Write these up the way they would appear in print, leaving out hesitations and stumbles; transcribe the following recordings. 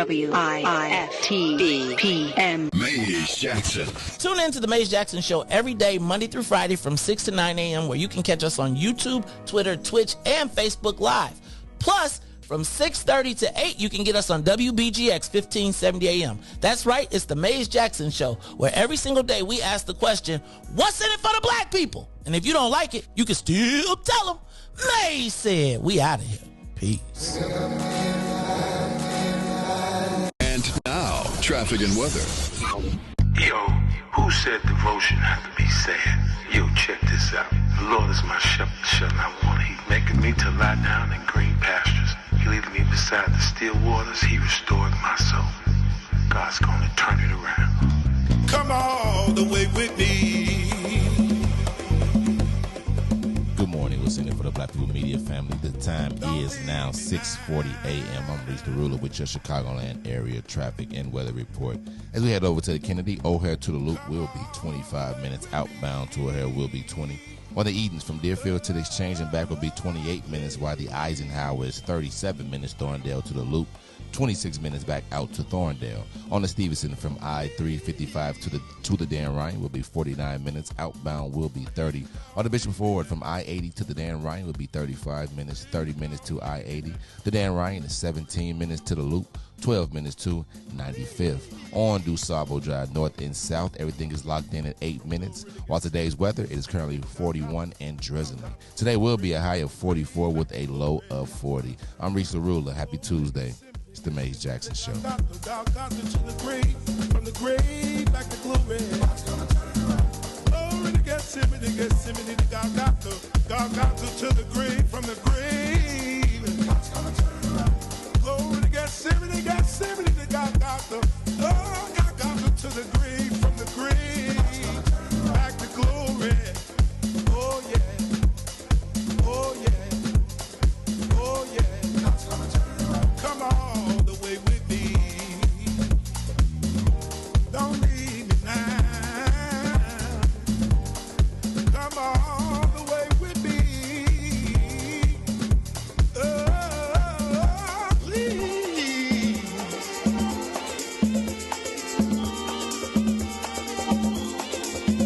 WIFTBPM. Maze Jackson. Tune in to the Maze Jackson Show every day, Monday through Friday from 6 to 9 a.m., where you can catch us on YouTube, Twitter, Twitch, and Facebook Live. Plus, from 6:30 to 8, you can get us on WBGX 1570 a.m. That's right, it's the Maze Jackson Show, where every single day we ask the question, what's in it for the black people? And if you don't like it, you can still tell them, Maze said. We out of here. Peace. And now, traffic and weather. Yo, who said devotion had to be sad? Yo, check this out. The Lord is my shepherd, shall not want. He maketh me to lie down in green pastures. He leadeth me beside the still waters. He restored my soul. God's gonna turn it around. Come all the way with me. Good morning. We're singing for the Black People Media family. The time is now 6:40 a.m. I'm Riis, the ruler, with your Chicagoland area traffic and weather report. As we head over to the Kennedy, O'Hare to the Loop will be 25 minutes. Outbound to O'Hare will be 20. On the Edens from Deerfield to the Exchange and back will be 28 minutes, while the Eisenhower is 37 minutes. Thorndale to the Loop, 26 minutes back out to Thorndale. On the Stevenson from I-355 to the Dan Ryan will be 49 minutes. Outbound will be 30. On the Bishop Ford from I-80 to the Dan Ryan will be 35 minutes, 30 minutes to I-80. The Dan Ryan is 17 minutes to the Loop, 12 minutes to 95th. On DuSable Drive, north and south, everything is locked in at 8 minutes. While today's weather, it is currently 41 and drizzling. Today will be a high of 44 with a low of 40. I'm Riis the Ruler. Happy Tuesday. It's the Maze Jackson Show. From the grave back to glory. Glory to Gethsemane, Gethsemane, God got to the grave, from the grave. Glory to Gethsemane, Gethsemane, God got to the grave, from the grave back to glory. Oh yeah, oh yeah, oh yeah. Come all the way with me. Don't leave me now. Come all the way with me. Oh, please.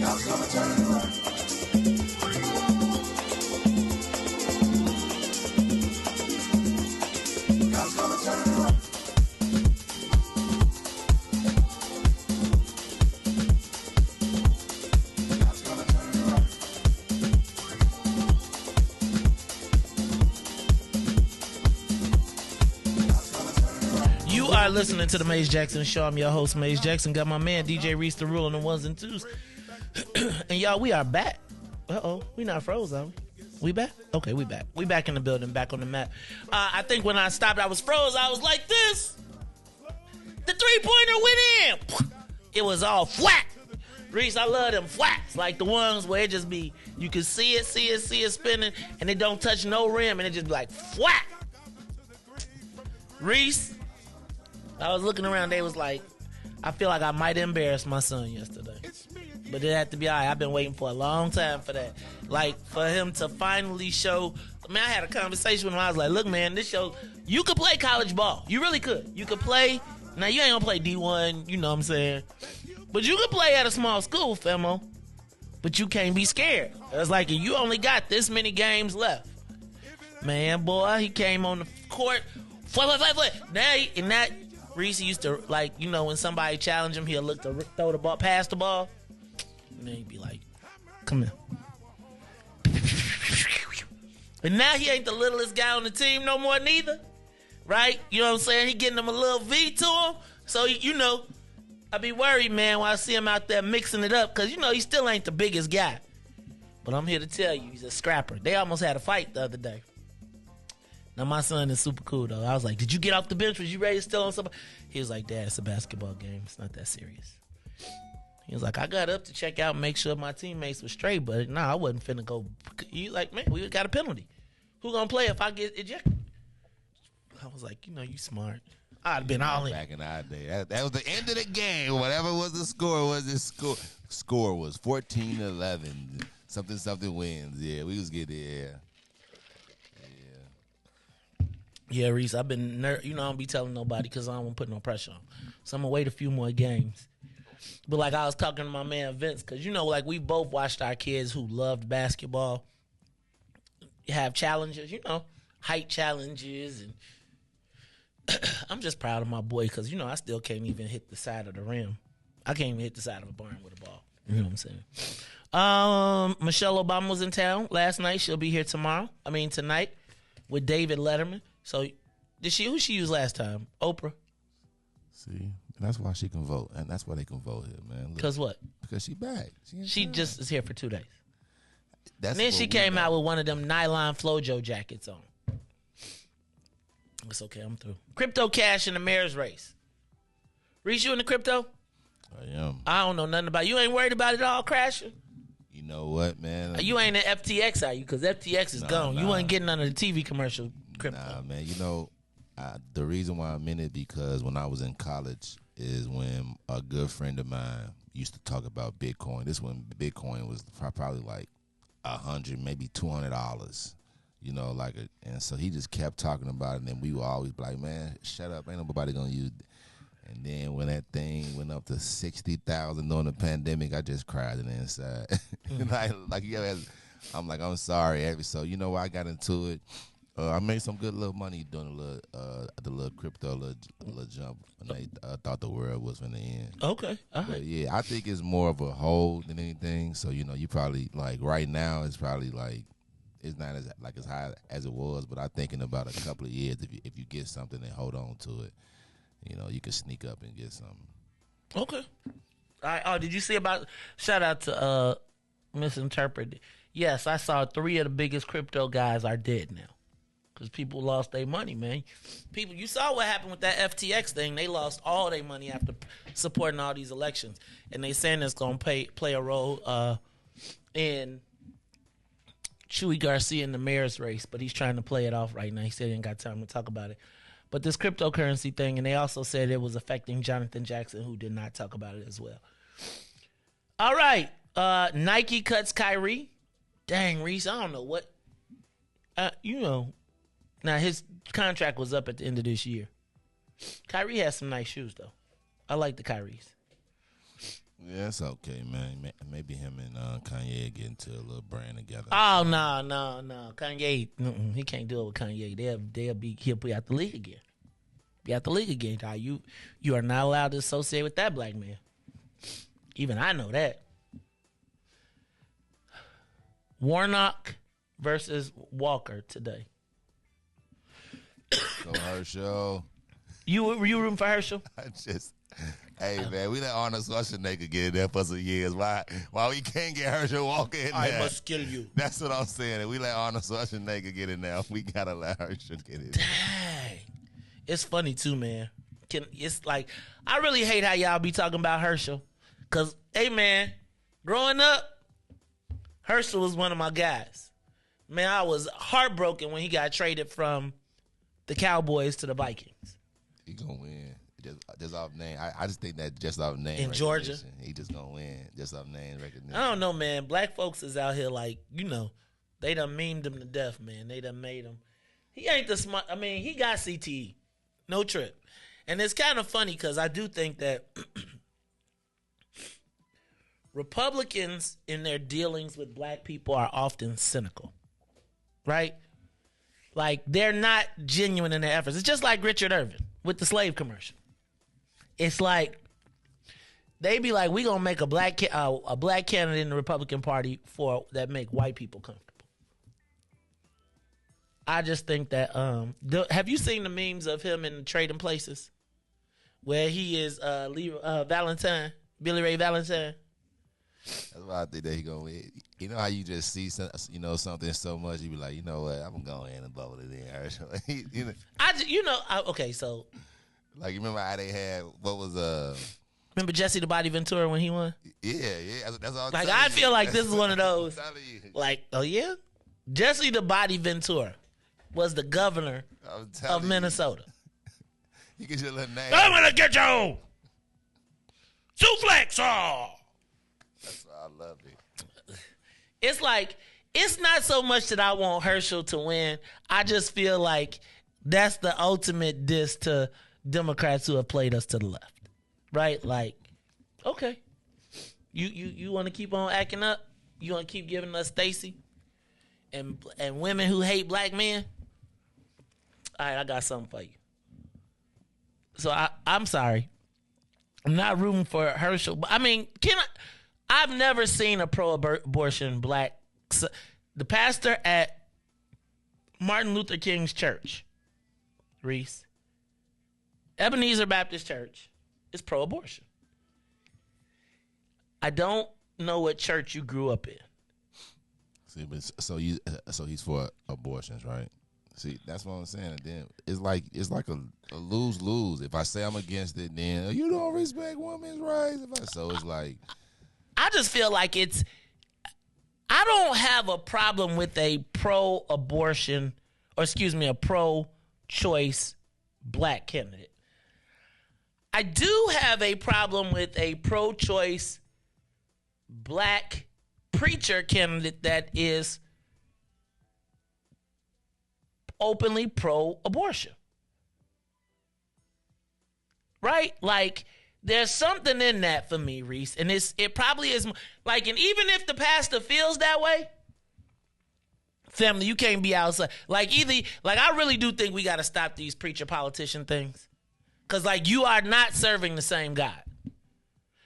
God's gonna turn it around. God's gonna turn it around. God's gonna turn it around. You are listening to the Maze Jackson Show. I'm your host, Maze Jackson. Got my man, DJ Riis the Rule on the ones and twos. And y'all, we are back. We not froze, are we? We back? Okay, we back. We back in the building, back on the map. I think when I stopped, I was froze. I was like this. The three-pointer went in. It was all flat. Riis, I love them flats. Like the ones where it just be, you can see it spinning, and it don't touch no rim, and it just be like flat. Riis, I was looking around, they was like, I feel like I might embarrass my son yesterday. But it had to be all right. I've been waiting for a long time for that. Like, for him to finally show. I had a conversation with him. I was like, look, man, this show, you could play college ball. You really could. You could play. Now, you ain't going to play D1, you know what I'm saying? But you could play at a small school, Femo. But you can't be scared. It's like, you only got this many games left. Man, boy, he came on the court. Now, Riis used to, like, you know, when somebody challenge him, he'll look to throw the ball, pass the ball. And then he'd be like, come here. And now he ain't the littlest guy on the team no more neither. Right? You know what I'm saying? He getting him a little V to him. So, you know, I be worried, man, when I see him out there mixing it up. Because, you know, he still ain't the biggest guy. But I'm here to tell you, he's a scrapper. They almost had a fight the other day. Now, my son is super cool, though. I was like, did you get off the bench? Was you ready to still on somebody? He was like, Dad, it's a basketball game. It's not that serious. He was like, I got up to check out and make sure my teammates were straight, but nah, I wasn't finna go. He like, man, we got a penalty. Who gonna play if I get ejected? I was like, you know, you smart. I'd have been all in. Back in our day. That was the end of the game. Whatever was the score was the score. Score was 14-11. Something wins. Yeah, we was getting there. Yeah, Reese, I've been, I don't be telling nobody because I don't want to put no pressure on. So I'm going to wait a few more games. But like I was talking to my man Vince, because, like we both watched our kids who loved basketball have challenges, height challenges. And I'm just proud of my boy because, I still can't even hit the side of the rim. I can't even hit the side of a barn with a ball. You know what I'm saying? Michelle Obama was in town last night. She'll be here tonight with David Letterman. So, who she used last time? Oprah. See, that's why she can vote, and that's why they can vote here, man. Because what? Because she back. She just is here for 2 days. That's and then she came out with one of them nylon Flojo jackets on. It's okay, I'm through. Crypto cash in the mayor's race. Reese, you in the crypto? I am. I don't know nothing about it. You ain't worried about it all crashing? You know what, man? You ain't in FTX, are you? Because FTX is gone. You wasn't getting under the TV commercial crypto. Nah, man. The reason why I'm in it because when I was in college is when a good friend of mine used to talk about Bitcoin. This when Bitcoin was probably like $100, maybe $200. And so he just kept talking about it, and then we were always like, man, shut up. Ain't nobody going to use it. And then when that thing went up to 60,000 during the pandemic, I just cried on the inside. I'm like, I'm sorry. So why I got into it? I made some good little money doing the little crypto, little jump. And I thought the world was in the end. Okay, all right. Yeah, I think it's more of a hold than anything. So you probably like right now it's probably like it's not as high as it was, but I'm thinking about a couple of years if you get something and hold on to it. You can sneak up and get something. Okay. All right. Oh, did you see shout out to Misinterpreted. Yes, I saw 3 of the biggest crypto guys are dead now. Because people lost their money, man. You saw what happened with that FTX thing. They lost all their money after supporting all these elections. And they saying it's going to play a role in Chewy Garcia in the mayor's race. But he's trying to play it off right now. He said he ain't got time to talk about it. But this cryptocurrency thing, and they also said it was affecting Jonathan Jackson, who did not talk about it as well. All right. Nike cuts Kyrie. Dang, Reese, I don't know what. Now his contract was up at the end of this year. Kyrie has some nice shoes, though. I like the Kyries. Yeah, it's okay, man. Maybe him and Kanye get into a little brand together. Oh, no. Kanye, he can't do it with Kanye. He'll be out the league again. Be out the league again. You are not allowed to associate with that black man. Even I know that. Warnock versus Walker today. So Herschel. Were you rooting for Herschel? Hey, man, we let Arnold Schwarzenegger get in there for some years. Why we can't get Herschel Walker in there? I must kill you. That's what I'm saying. We let Arnold Schwarzenegger get in there. We got to let Herschel get in there. Dang. It's funny, too, man. It's like, I really hate how y'all be talking about Herschel. Because, hey, man, growing up, Herschel was one of my guys. Man, I was heartbroken when he got traded from the Cowboys to the Vikings. He going to win. Just off name. I just think that just off name. In Georgia. He just going to win. Just off name recognition. I don't know, man. Black folks is out here like, they done memed him to death, man. They done made him. He ain't the smart. I mean, he got CTE. No trip. And it's kind of funny because I do think that Republicans in their dealings with black people are often cynical. Right? Like, they're not genuine in their efforts. It's just like Richard Irvin with the slave commercial. It's like, they be like, we going to make a black candidate in the Republican Party that make white people comfortable. I just think that, have you seen the memes of him in Trading Places? Where he is Billy Ray Valentine? That's why I think that he gonna win. You know how you just see something so much, you be like, you know what, I'm gonna go in and vote it in. Okay, so like you remember how they had remember Jesse the Body Ventura when he won? Yeah, that's all. Like I feel like this is one of those. Like, oh yeah, Jesse the Body Ventura was the governor of Minnesota. You get your little name. I'm gonna get you, Suplex. That's why I love it. It's like, it's not so much that I want Herschel to win. I just feel like That's the ultimate diss to Democrats who have played us to the left, right? Like, okay, you want to keep on acting up? You want to keep giving us Stacey and women who hate black men? All right, I got something for you. So I'm sorry, I'm not rooting for Herschel, but I mean, I've never seen a pro-abortion black. The pastor at Martin Luther King's church, Riis, Ebenezer Baptist Church, is pro-abortion. I don't know what church you grew up in. See, but so he's for abortions, right? See, that's what I'm saying. And then it's like a lose-lose. If I say I'm against it, then you don't respect women's rights. So it's like, I just feel like I don't have a problem with a pro-abortion, or excuse me, a pro-choice black candidate. I do have a problem with a pro-choice black preacher candidate that is openly pro-abortion. Right? Like, there's something in that for me, Riis, and it probably is like, and even if the pastor feels that way, family, you can't be outside. Like, I really do think we got to stop these preacher politician things, because like, you are not serving the same God.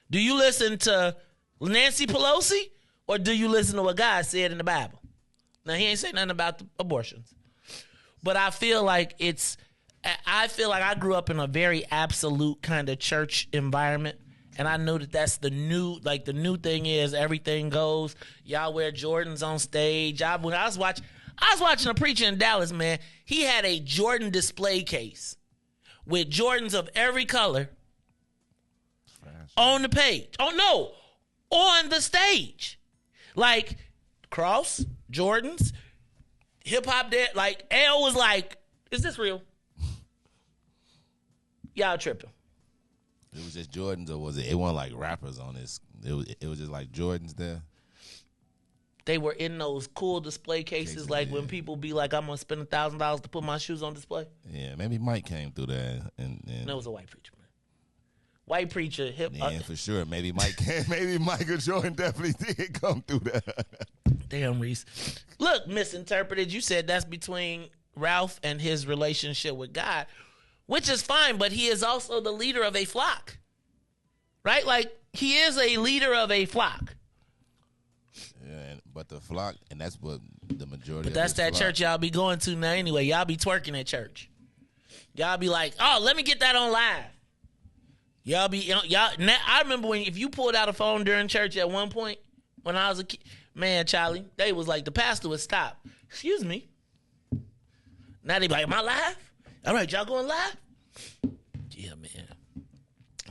Do you listen to Nancy Pelosi, or do you listen to what God said in the Bible? Now, he ain't saying nothing about the abortions, but I feel like I grew up in a very absolute kind of church environment, and I know that that's the new thing is everything goes. Y'all wear Jordans on stage. When I was watching a preacher in Dallas, man. He had a Jordan display case with Jordans of every color on the page. Oh no, on the stage, like cross Jordans, hip hop. There, like L was like, "Is this real?" Y'all tripping. It was just Jordans, or was it? It wasn't like rappers on this. It was just like Jordans there. They were in those cool display cases, like when people be like, "I'm gonna spend $1,000 to put my shoes on display." Yeah, maybe Mike came through that, and no, it was a white preacher, man. White preacher, hip. Yeah, for sure. Maybe Mike came. Maybe Michael Jordan definitely did come through that. Damn, Riis. Look, misinterpreted. You said that's between Ralph and his relationship with God, which is fine, but he is also the leader of a flock, right? Like, he is a leader of a flock. Yeah, but the flock, and that's what the majority. But that's that flock. church y'all be going to now anyway. Y'all be twerking at church. Y'all be like, "Oh, let me get that on live." Y'all be y'all. Now, I remember if you pulled out a phone during church at one point when I was a kid, man, Charlie, they was like, the pastor would stop. "Excuse me." Now they be like, "Am I live? All right, y'all going live?" Yeah, man.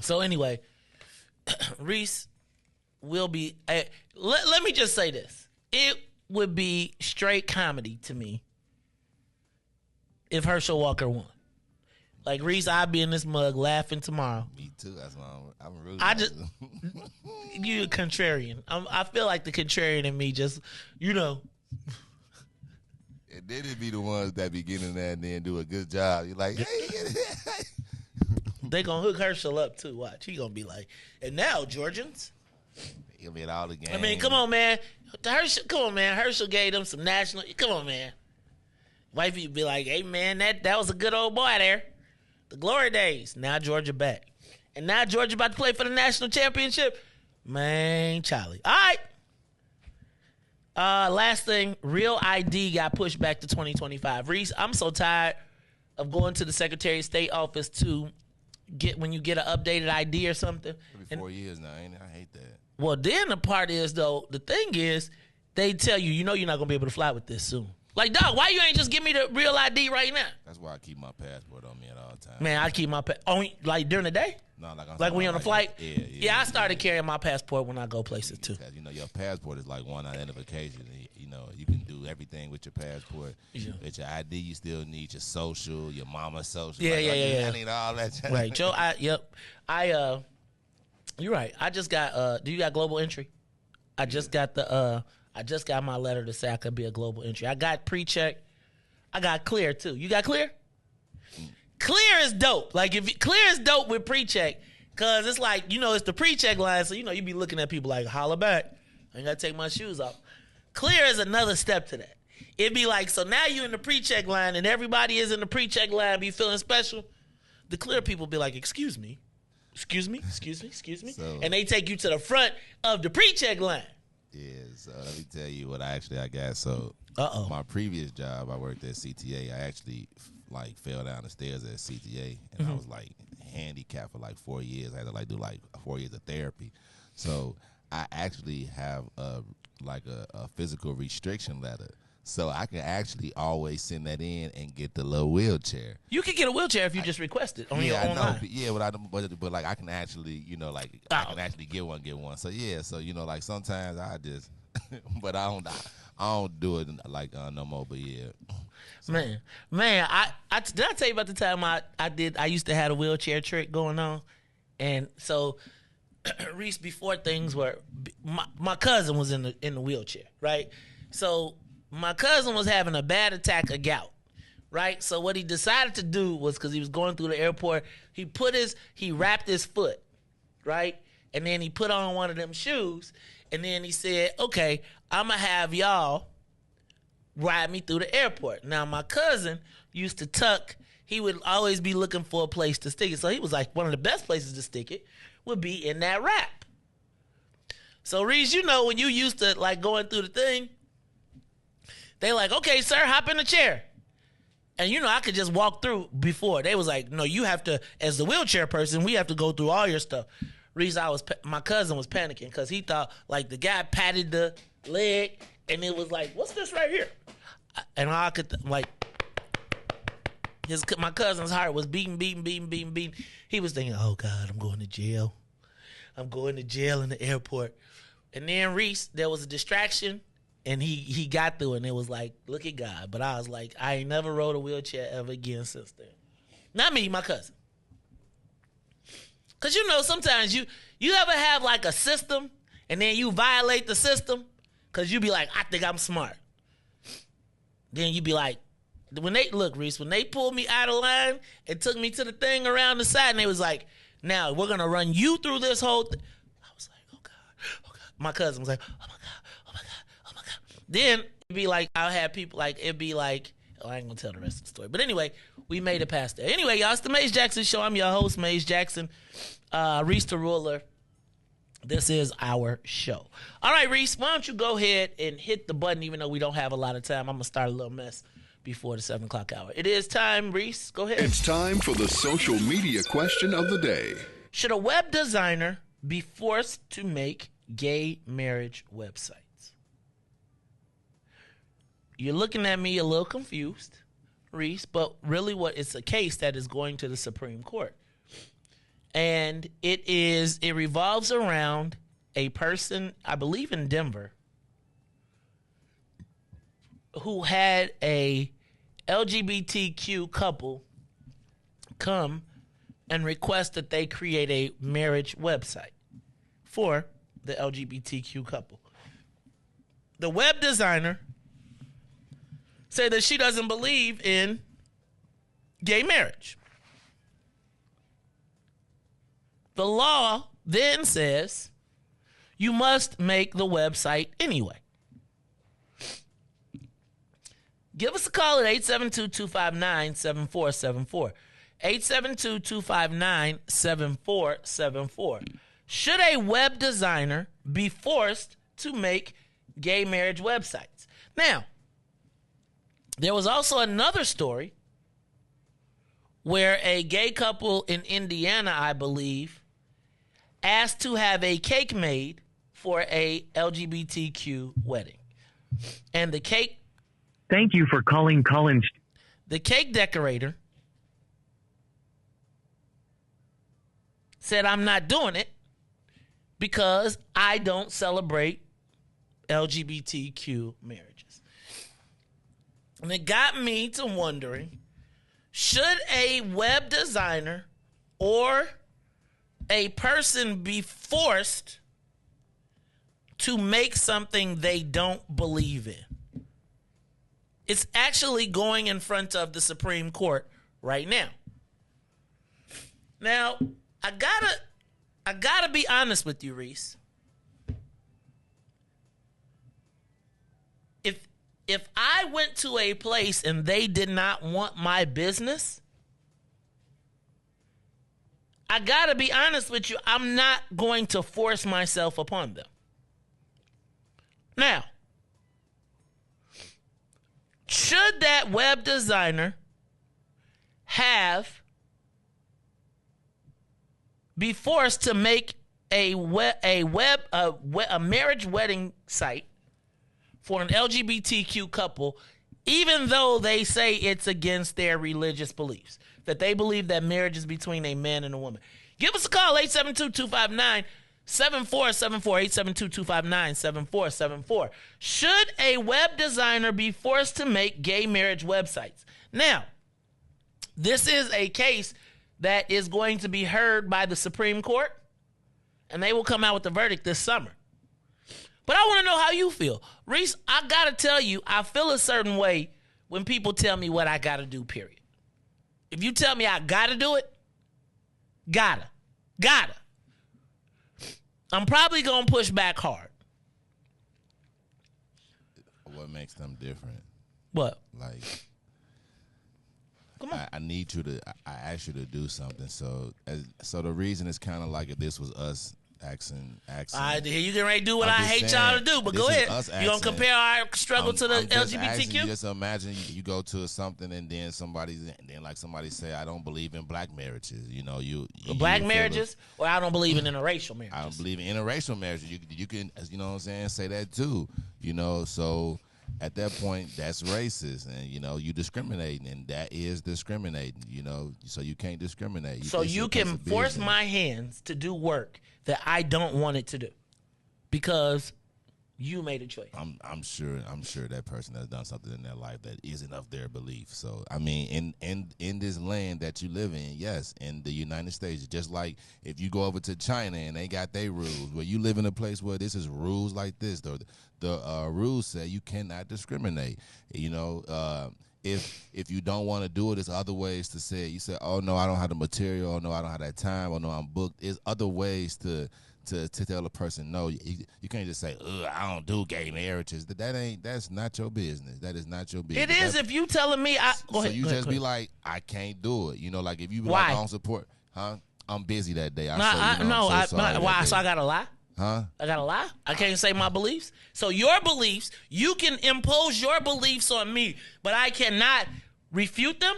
So anyway, Riis will be. Let me just say this: it would be straight comedy to me if Herschel Walker won. Like, Riis, I'd be in this mug laughing tomorrow. Me too. That's why I'm really. You a contrarian. I feel like the contrarian in me just, And then it'd be the ones that be getting that and then do a good job. You're like, hey. They gonna hook Herschel up too. Watch, he gonna be like, "And now, Georgians." He'll be at all the games. I mean, come on, man. Herschel gave them some national. Come on, man. Wifey be like, "Hey, man, that was a good old boy there. The glory days." Now Georgia back, and now Georgia about to play for the national championship. Man, Charlie. All right. Last thing, Real ID got pushed back to 2025. Riis, I'm so tired of going to the Secretary of State office to when you get an updated ID or something. Every 4 years now, ain't it? I hate that. Well, then the part is, though, the thing is, they tell you, you're not going to be able to fly with this soon. Like, dog, why you ain't just give me the Real ID right now? That's why I keep my passport on me at all times. Man, I keep my only like during the day? No, like when you're on a flight? Yeah, I started carrying my passport when I go places, too. Because, your passport is like one identification. You can do everything with your passport. Yeah. With your ID, you still need your social, your mama's social. Yeah. I need all that. Right, Joe, you're right. I just got, do you got global entry? I just got my letter to say I could be a global entry. I got pre-check. I got clear, too. You got clear? Clear is dope. Like, clear is dope with pre-check, because it's like, it's the pre-check line, so, you be looking at people like, holla back. I ain't got to take my shoes off. Clear is another step to that. It'd be like, so now you in the pre-check line, and everybody is in the pre-check line, be feeling special. The clear people be like, excuse me. So, and they take you to the front of the pre-check line. Yeah, so let me tell you what I got. So, my previous job, I worked at CTA. I actually fell down the stairs at CTA, and I was handicapped for 4 years. I had to do 4 years of therapy. So I actually have a physical restriction letter. So I can actually always send that in and get the little wheelchair. You can get a wheelchair if you just request it on your own line. Yeah, but I can actually, I can actually get one. So yeah, so sometimes I just, but I don't do it no more. But yeah, so. Man, I did I tell you about the time I used to have a wheelchair trick going on, and so Riis, before things were, my cousin was in the wheelchair, right? So my cousin was having a bad attack of gout, right? So what he decided to do was, because he was going through the airport, he wrapped his foot, right? And then he put on one of them shoes, and then he said, okay, I'm going to have y'all ride me through the airport. Now, my cousin used to tuck. He would always be looking for a place to stick it. So he was like, one of the best places to stick it would be in that wrap. So, Riis, when you used to, going through the thing, they like, okay, sir, hop in the chair. And, I could just walk through before. They was like, no, you have to, as the wheelchair person, we have to go through all your stuff. Riis, my cousin was panicking because he thought, the guy patted the leg, and it was like, what's this right here? And I could, my cousin's heart was beating. He was thinking, oh, God, I'm going to jail. I'm going to jail in the airport. And then Riis, there was a distraction. And he got through, and it was like, look at God. But I was like, I ain't never rode a wheelchair ever again since then. Not me, my cousin. Because, sometimes you ever have a system, and then you violate the system, because you be like, I think I'm smart. Then you be like, Riis, when they pulled me out of line and took me to the thing around the side, and they was like, now we're going to run you through this whole thing. I was like, oh, God. My cousin was like, oh, my God. Then it'd be like, I'll have people it'd be like, oh, I ain't gonna tell the rest of the story. But anyway, we made it past that. Anyway, y'all, it's the Maze Jackson Show. I'm your host, Maze Jackson. Riis the Ruler. This is our show. All right, Riis, why don't you go ahead and hit the button, even though we don't have a lot of time. I'm gonna start a little mess before the 7 o'clock hour. It is time, Riis. Go ahead. It's time for the social media question of the day. Should a web designer be forced to make gay marriage websites? You're looking at me a little confused, Riis, but really it's a case that is going to the Supreme Court. And it revolves around a person, I believe in Denver, who had a LGBTQ couple come and request that they create a marriage website for the LGBTQ couple. The web designer said that she doesn't believe in gay marriage. The law then says you must make the website anyway. Give us a call at 872-259-7474. 872-259-7474. Should a web designer be forced to make gay marriage websites? Now, there was also another story where a gay couple in Indiana, I believe, asked to have a cake made for a LGBTQ wedding. And the cake... Thank you for calling Collins. The cake decorator said, I'm not doing it because I don't celebrate LGBTQ marriages. And it got me to wondering, should a web designer or a person be forced to make something they don't believe in? It's actually going in front of the Supreme Court right now. Now, I gotta be honest with you, Riis. If I went to a place and they did not want my business, I gotta be honest with you, I'm not going to force myself upon them. Now, should that web designer be forced to make a marriage wedding site for an LGBTQ couple, even though they say it's against their religious beliefs, that they believe that marriage is between a man and a woman? Give us a call, 872-259-7474, 872-259-7474. Should a web designer be forced to make gay marriage websites? Now, this is a case that is going to be heard by the Supreme Court, and they will come out with the verdict this summer. But I want to know how you feel. Riis, I got to tell you, I feel a certain way when people tell me what I got to do, period. If you tell me I got to do it, gotta. I'm probably going to push back hard. What makes them different? What? Like, come on. I need you to, I asked you to do something. So the reason is kind of like if this was us asking. You getting ready to do what I hate y'all to do, but go ahead. You gonna compare our struggle to the LGBTQ? Just imagine you go to something and then somebody say, I don't believe in black marriages. You know, black marriages, or I don't believe in interracial marriages. I don't believe in interracial marriages. You can, you know what I'm saying, say that too. You know, so at that point, that's racist, and you know, you discriminating, and that is discriminating. You know, so you can't discriminate. So you can force my hands to do work that I don't want it to do because you made a choice. I'm sure that person has done something in their life that isn't of their belief. So I mean, in this land that you live in, yes, in the United States, just like if you go over to China and they got their rules, where you live in a place where this is rules like this, the rules say you cannot discriminate. You know, if you don't want to do it, there's other ways to say it. You say, oh, no, I don't have the material. Oh, no, I don't have that time. Oh, no, I'm booked. There's other ways to tell a person no. You can't just say, I don't do gay marriages. That's not your business. That is not your business. It is if you telling me. Go ahead. So you just be like, I can't do it. You know, like if you be like, I don't support, I'm busy that day. Why? So I got to lie? Huh? I gotta lie? I can't say my beliefs? So your beliefs, you can impose your beliefs on me, but I cannot refute them?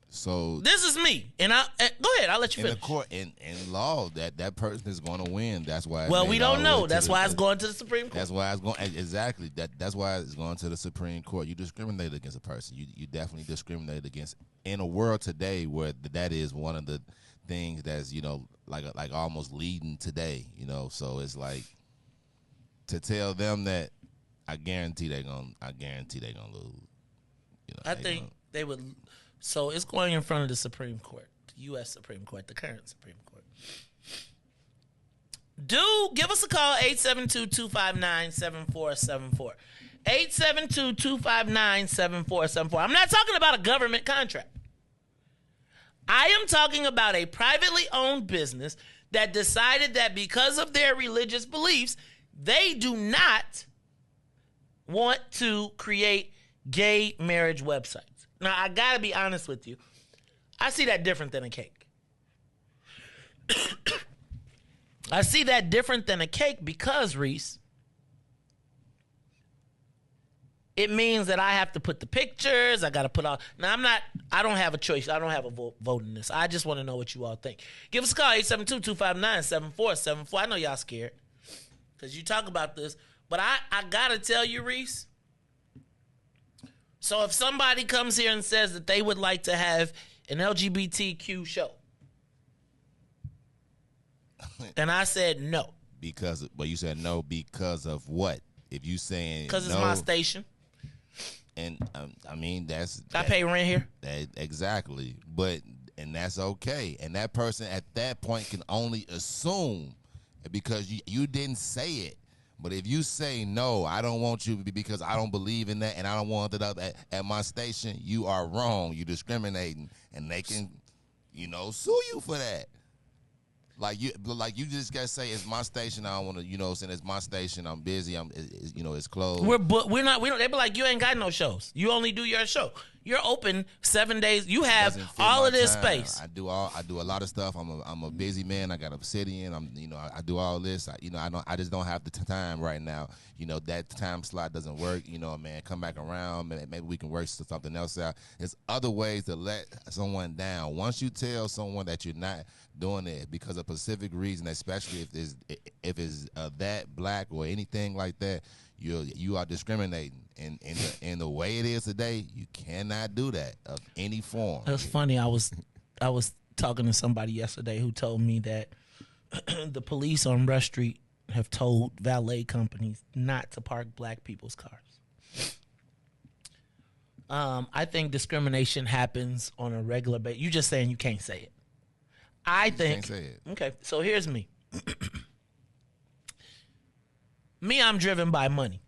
So this is me. And go ahead, I'll let you finish. In the court, in law, that person is going to win. That's why. Well, we don't know. That's why it's going to the Supreme Court. That's why it's going. Exactly. That's why it's going to the Supreme Court. You discriminate against a person. You definitely discriminate against. In a world today where that is one of the things that's, you know, like almost leading today, you know. So it's like to tell them that I guarantee they're gonna lose. You know, I think they would. So it's going in front of the Supreme Court, the U.S. Supreme Court, the current Supreme Court. Give us a call, 872-259-7474. 872-259-7474. I'm not talking about a government contract. I am talking about a privately owned business that decided that because of their religious beliefs, they do not want to create gay marriage websites. Now, I got to be honest with you. I see that different than a cake. I see that different than a cake because, Riis, it means that I have to put the pictures. I got to put all. Now, I don't have a choice. I don't have a vote in this. I just want to know what you all think. Give us a call, 872-259-7474. I know y'all scared because you talk about this. But I got to tell you, Riis. So if somebody comes here and says that they would like to have an LGBTQ show, and I said no. But you said no because of what? If you saying because it's my station. And I mean, I pay rent here. Exactly. And that's okay. And that person at that point can only assume because you didn't say it. But if you say no, I don't want you because I don't believe in that and I don't want it up at my station, you are wrong. You're discriminating, and they can, sue you for that. Like you just gotta say it's my station. I don't want to, saying it's my station. I'm busy. It's closed. We don't. They be like, you ain't got no shows. You only do your show. You're open 7 days. You have all of this space. I do a lot of stuff. I'm a busy man. I got Obsidian. I do all this. I just don't have the time right now. That time slot doesn't work. Man, come back around. Maybe we can work something else out. There's other ways to let someone down. Once you tell someone that you're not doing it because of a specific reason, especially if it's that black or anything like that, you are discriminating. And in the way it is today, you cannot do that of any form. That's funny. I was talking to somebody yesterday who told me that the police on Rush Street have told valet companies not to park black people's cars. I think discrimination happens on a regular basis. You just saying you can't say it. I think. Can't say it. Okay, so here's me. I'm driven by money,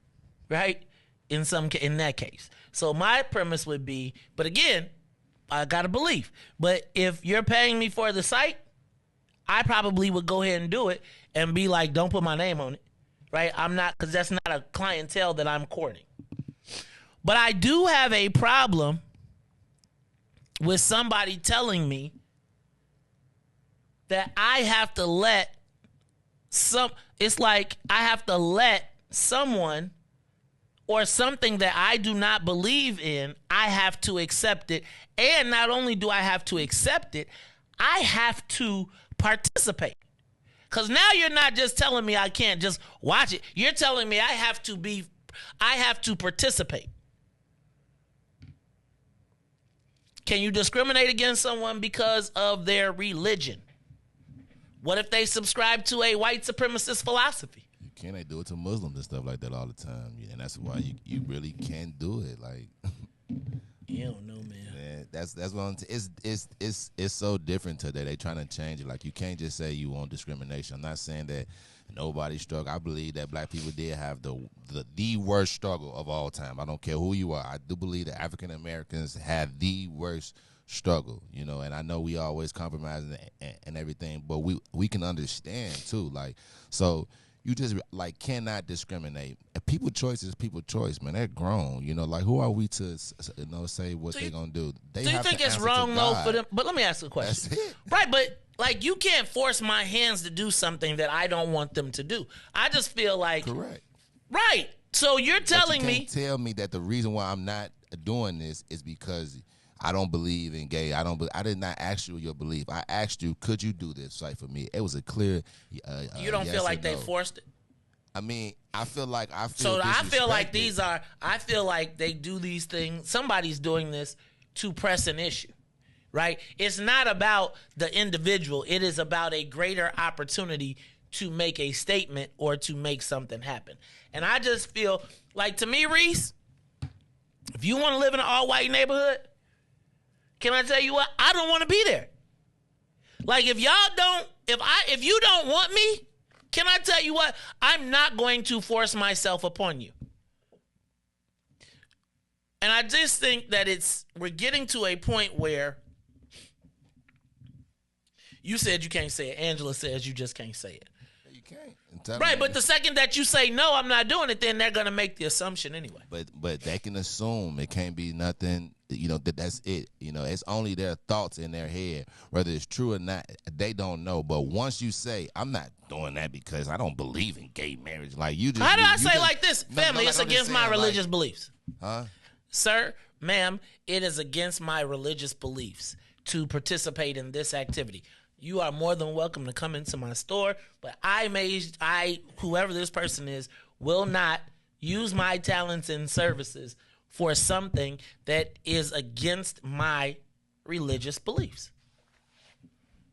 right? In that case. So my premise would be, but again, I got a belief. But if you're paying me for the site, I probably would go ahead and do it and be like, don't put my name on it, right? I'm not, because that's not a clientele that I'm courting. But I do have a problem with somebody telling me that I have to let it's like I have to let someone or something that I do not believe in, I have to accept it. And not only do I have to accept it, I have to participate. Because now you're not just telling me I can't just watch it. You're telling me I have to participate. Can you discriminate against someone because of their religion? What if they subscribe to a white supremacist philosophy? You can't. They do it to Muslims and stuff like that all the time, and that's why you really can't do it. Like, you don't know, man. That's what it's so different today. They trying to change it. Like, you can't just say you want discrimination. I'm not saying that nobody struggle. I believe that black people did have the worst struggle of all time. I don't care who you are. I do believe that African Americans have the worst struggle, and I know we always compromise and everything, but we can understand too. Like, so you just cannot discriminate. People choice is people choice, man. They're grown, like, who are we to say what they're gonna do? Do you think it's wrong though for them? But let me ask you a question. That's it. Right, but like, you can't force my hands to do something that I don't want them to do. I just feel like, correct. Right. So you're telling me, tell me that the reason why I'm not doing this is because I don't believe in gay. I did not ask you your belief. I asked you, could you do this site for me? It was a clear. You don't yes feel like or they no. forced it. I mean, I feel like I feel like they do these things. Somebody's doing this to press an issue, right? It's not about the individual. It is about a greater opportunity to make a statement or to make something happen. And I just feel like, to me, Riis, if you want to live in an all-white neighborhood, can I tell you what? I don't want to be there. Like, if you don't want me, can I tell you what? I'm not going to force myself upon you. And I just think that we're getting to a point where you said you can't say it. Angela says you just can't say it. You can't. Right, but the second that you say, no, I'm not doing it, then they're going to make the assumption anyway. But they can assume. It can't be nothing, that's it. It's only their thoughts in their head. Whether it's true or not, they don't know. But once you say, I'm not doing that because I don't believe in gay marriage. Like, you just... How do I say like this? Family, it's against my religious beliefs. Huh? Sir, ma'am, it is against my religious beliefs to participate in this activity. You are more than welcome to come into my store, but whoever this person is, will not use my talents and services for something that is against my religious beliefs.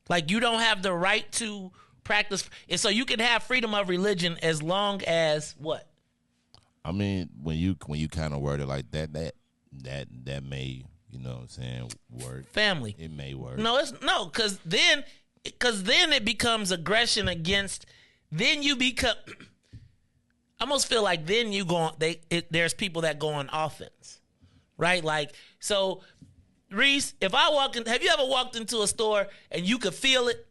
Like, you don't have the right to practice. And so you can have freedom of religion as long as what? I mean, when you kind of word it like that may, what I'm saying, work. Family. It may work. Because then it becomes aggression against. Then you become. I almost feel like then there's people that go on offense, right? Like, so, Riis, if I walk in, have you ever walked into a store and you could feel it?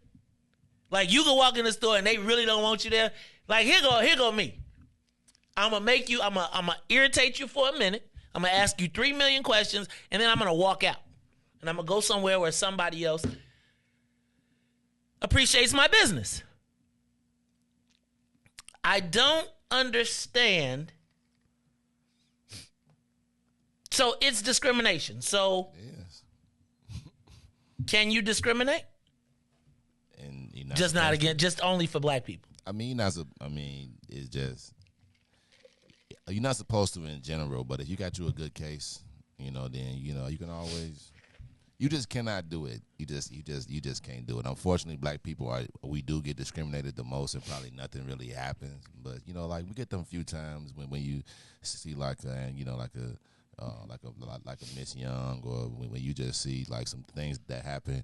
Like, you could walk in the store and they really don't want you there. Like, here go me. I'm gonna irritate you for a minute. I'm gonna ask you 3 million questions, and then I'm gonna walk out. And I'm gonna go somewhere where somebody else appreciates my business. I don't understand. So it's discrimination. So yes. Can you discriminate? And just not again, just only for black people. It's just you're not supposed to in general, but if you got you a good case, then you can always. You just cannot do it. You just can't do it. Unfortunately, black people we do get discriminated the most, and probably nothing really happens. But like we get them a few times when you see like a Miss Young, or when you just see like some things that happen.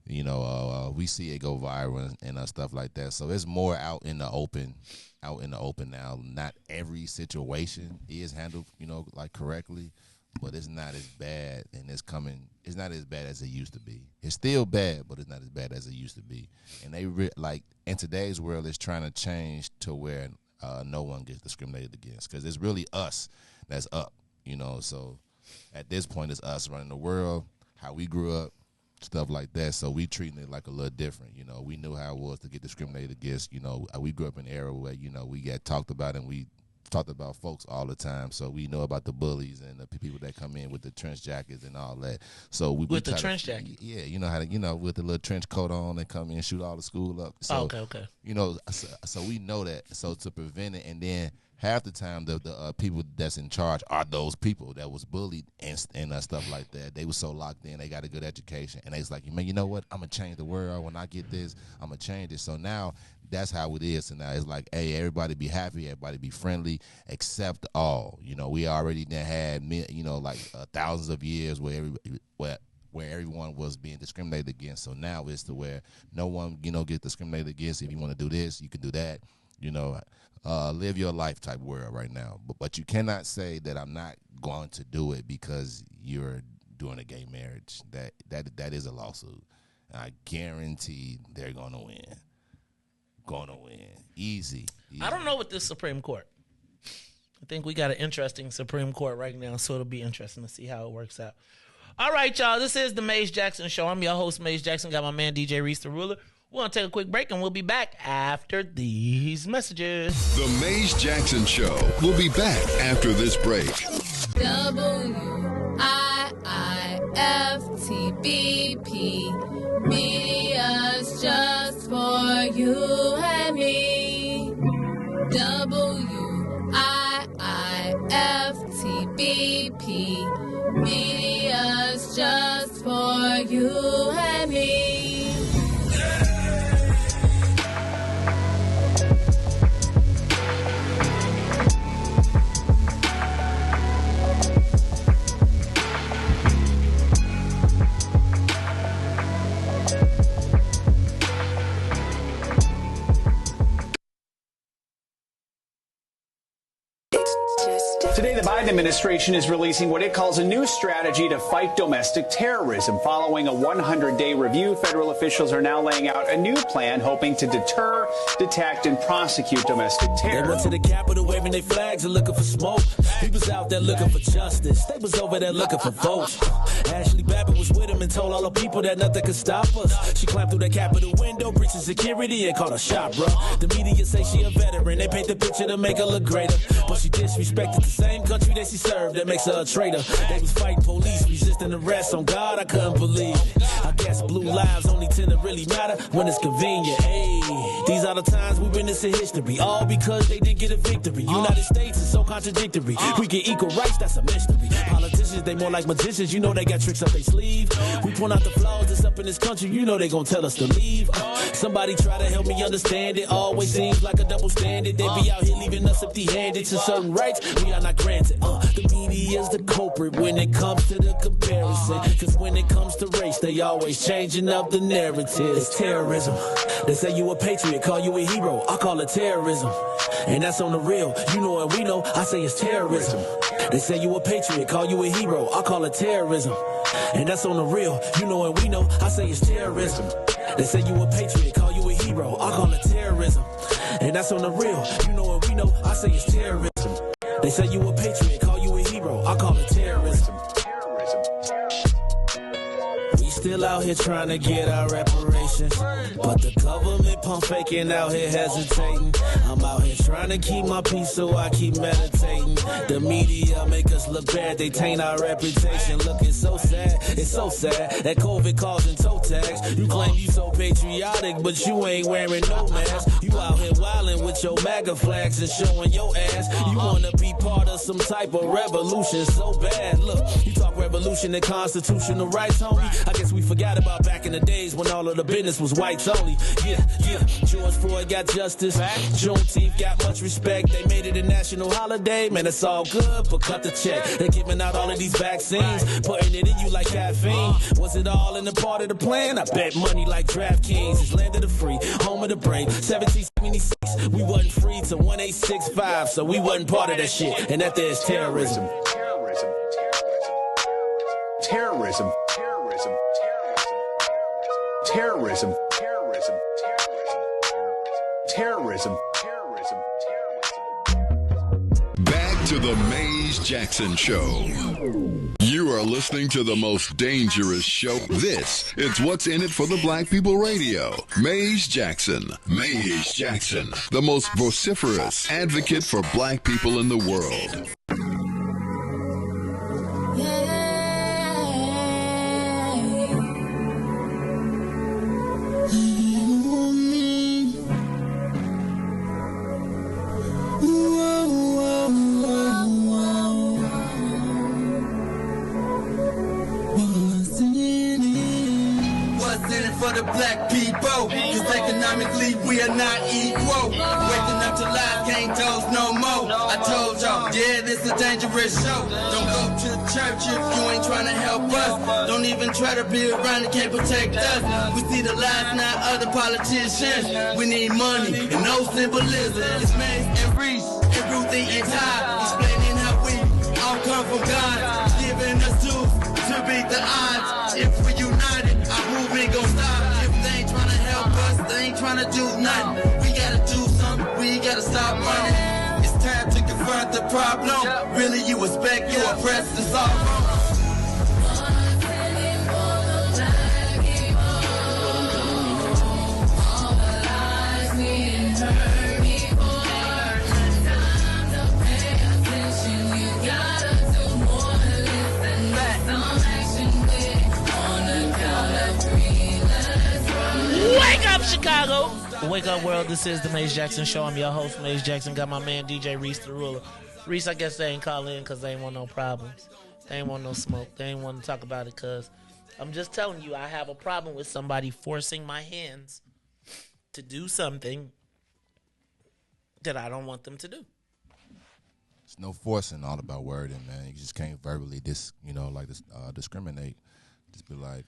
We see it go viral and stuff like that. So it's more out in the open now. Not every situation is handled, like correctly. But it's not as bad, and it's not as bad as it used to be. It's still bad, but it's not as bad as it used to be. And in today's world, it's trying to change to where no one gets discriminated against, because it's really us that's up, So at this point, it's us running the world, how we grew up, stuff like that. So we treating it like a little different, We knew how it was to get discriminated against. We grew up in an era where we got talked about, and we talked about folks all the time, so we know about the bullies and the people that come in with the trench jackets and all that. So with the trench jacket, yeah, how to with the little trench coat on and come in and shoot all the school up. So, okay. So we know that. So to prevent it, and then half the time the people that's in charge are those people that was bullied and stuff like that. They were so locked in, they got a good education, and they was like, man, you know what? I'm gonna change the world. When I get this, I'm gonna change it. So now that's how it is. And now it's like, hey, everybody be happy, everybody be friendly, accept all. We already had thousands of years where everyone was being discriminated against. So now it's to where no one gets discriminated against. If you want to do this, you can do that. Live your life type world right now. But you cannot say that I'm not going to do it because you're doing a gay marriage. That is a lawsuit. I guarantee they're going to win. Easy. I don't know with this Supreme Court. I think we got an interesting Supreme Court right now, so it'll be interesting to see how it works out. All right, y'all. This is the Maze Jackson Show. I'm your host, Maze Jackson. Got my man, DJ Riis, the ruler. We're going to take a quick break, and we'll be back after these messages. The Maze Jackson Show. We'll be back after this break. WIIFTBP. Media's just for you and me. WIIFTBP. Media's just for you and me. Today, the Biden administration is releasing what it calls a new strategy to fight domestic terrorism. Following a 100-day review, federal officials are now laying out a new plan hoping to deter, detect, and prosecute domestic terror. They went to the Capitol waving their flags and looking for smoke. He was out there looking for justice. They was over there looking for votes. Ashley Babbitt was with him and told all the people that nothing could stop us. She climbed through the Capitol window, breached security, and called a shot, bro. The media say she a veteran. They paint the picture to make her look greater. But she disrespected the same country that she served. That makes her a traitor. They was fighting police, resisting arrest. On God, I couldn't believe it. I guess blue lives only tend to really matter when it's convenient. Hey, these are the times we witness in history. All because they didn't get a victory. United States is so contradictory. We get equal rights, that's a mystery. Politicians, they more like magicians. You know they got tricks up their sleeve. We point out the flaws that's up in this country. You know they gon' tell us to leave. Somebody try to help me understand it. Always seems like a double standard. They be out here leaving us empty-handed to certain rights we are not granted. The media's the culprit when it comes to the comparison. Cause when it comes to race, they always changing up the narrative. It's terrorism. They say you a patriot, call you a hero. I call it terrorism. And that's on the real. You know and we know, I say it's terrorism. They say you a patriot, call you a hero. I call it terrorism. And that's on the real. You know and we know, I say it's terrorism. They say you a patriot, call you a hero. I call it terrorism. And that's on the real. You know and we know, I say it's terrorism. They say you a patriot, call you a hero. I call it terrorism. We still out here trying to get our reparations, but the government pump faking out here hesitating. I'm out here trying to keep my peace, so I keep meditating. The media make us look bad, they taint our reputation. Look, it's so sad that COVID causing toe tags. You claim you so patriotic, but you ain't wearing no mask. You out here wildin' with your MAGA flags and showing your ass. You wanna be part of some type of revolution so bad. Look, you talk revolution and constitutional rights, homie. I guess we forgot about back in the days when all of the business was whites only. Yeah. George Floyd got justice. Juneteenth got much respect. They made it a national holiday. Man, it's all good, but cut the check. They're giving out all of these vaccines, putting it in you like caffeine. Was it all in the part of the plan? I bet money like DraftKings. It's land of the free, home of the brave. 1776, we wasn't free till 1865, so we wasn't part of that shit. And that there is terrorism. Terrorism. Terrorism. Terrorism. Terrorism. Terrorism. Back to the Maze Jackson Show. You are listening to the most dangerous show. This is What's in It for the Black People Radio. Maze Jackson. Maze Jackson, the most vociferous advocate for black people in the world. For the black people, cause economically we are not equal. Waking up to lies, can't toast no more. I told y'all, yeah, this a dangerous show. Don't go to church if you ain't trying to help us. Don't even try to be around and can't protect us. We see the lies, not other politicians. We need money and no symbolism. It's Maze and Riis and Ruthie and Ty, explaining how we all come from God, giving us tools to beat the odds. If we united, our movement gon' stop. If they ain't tryna help us, they ain't tryna do nothing. We gotta do something, we gotta stop running. It's time to confront the problem. Really, you expect you oppressed to solve wrong. Wake up, Chicago! Wake up, world. This is the Maze Jackson Show. I'm your host, Maze Jackson. Got my man, DJ Riis, the ruler. Riis, I guess they ain't call in because they ain't want no problems. They ain't want no smoke. They ain't want to talk about it because I'm just telling you, I have a problem with somebody forcing my hands to do something that I don't want them to do. It's no forcing, all about wording, man. You just can't verbally discriminate. Just be like,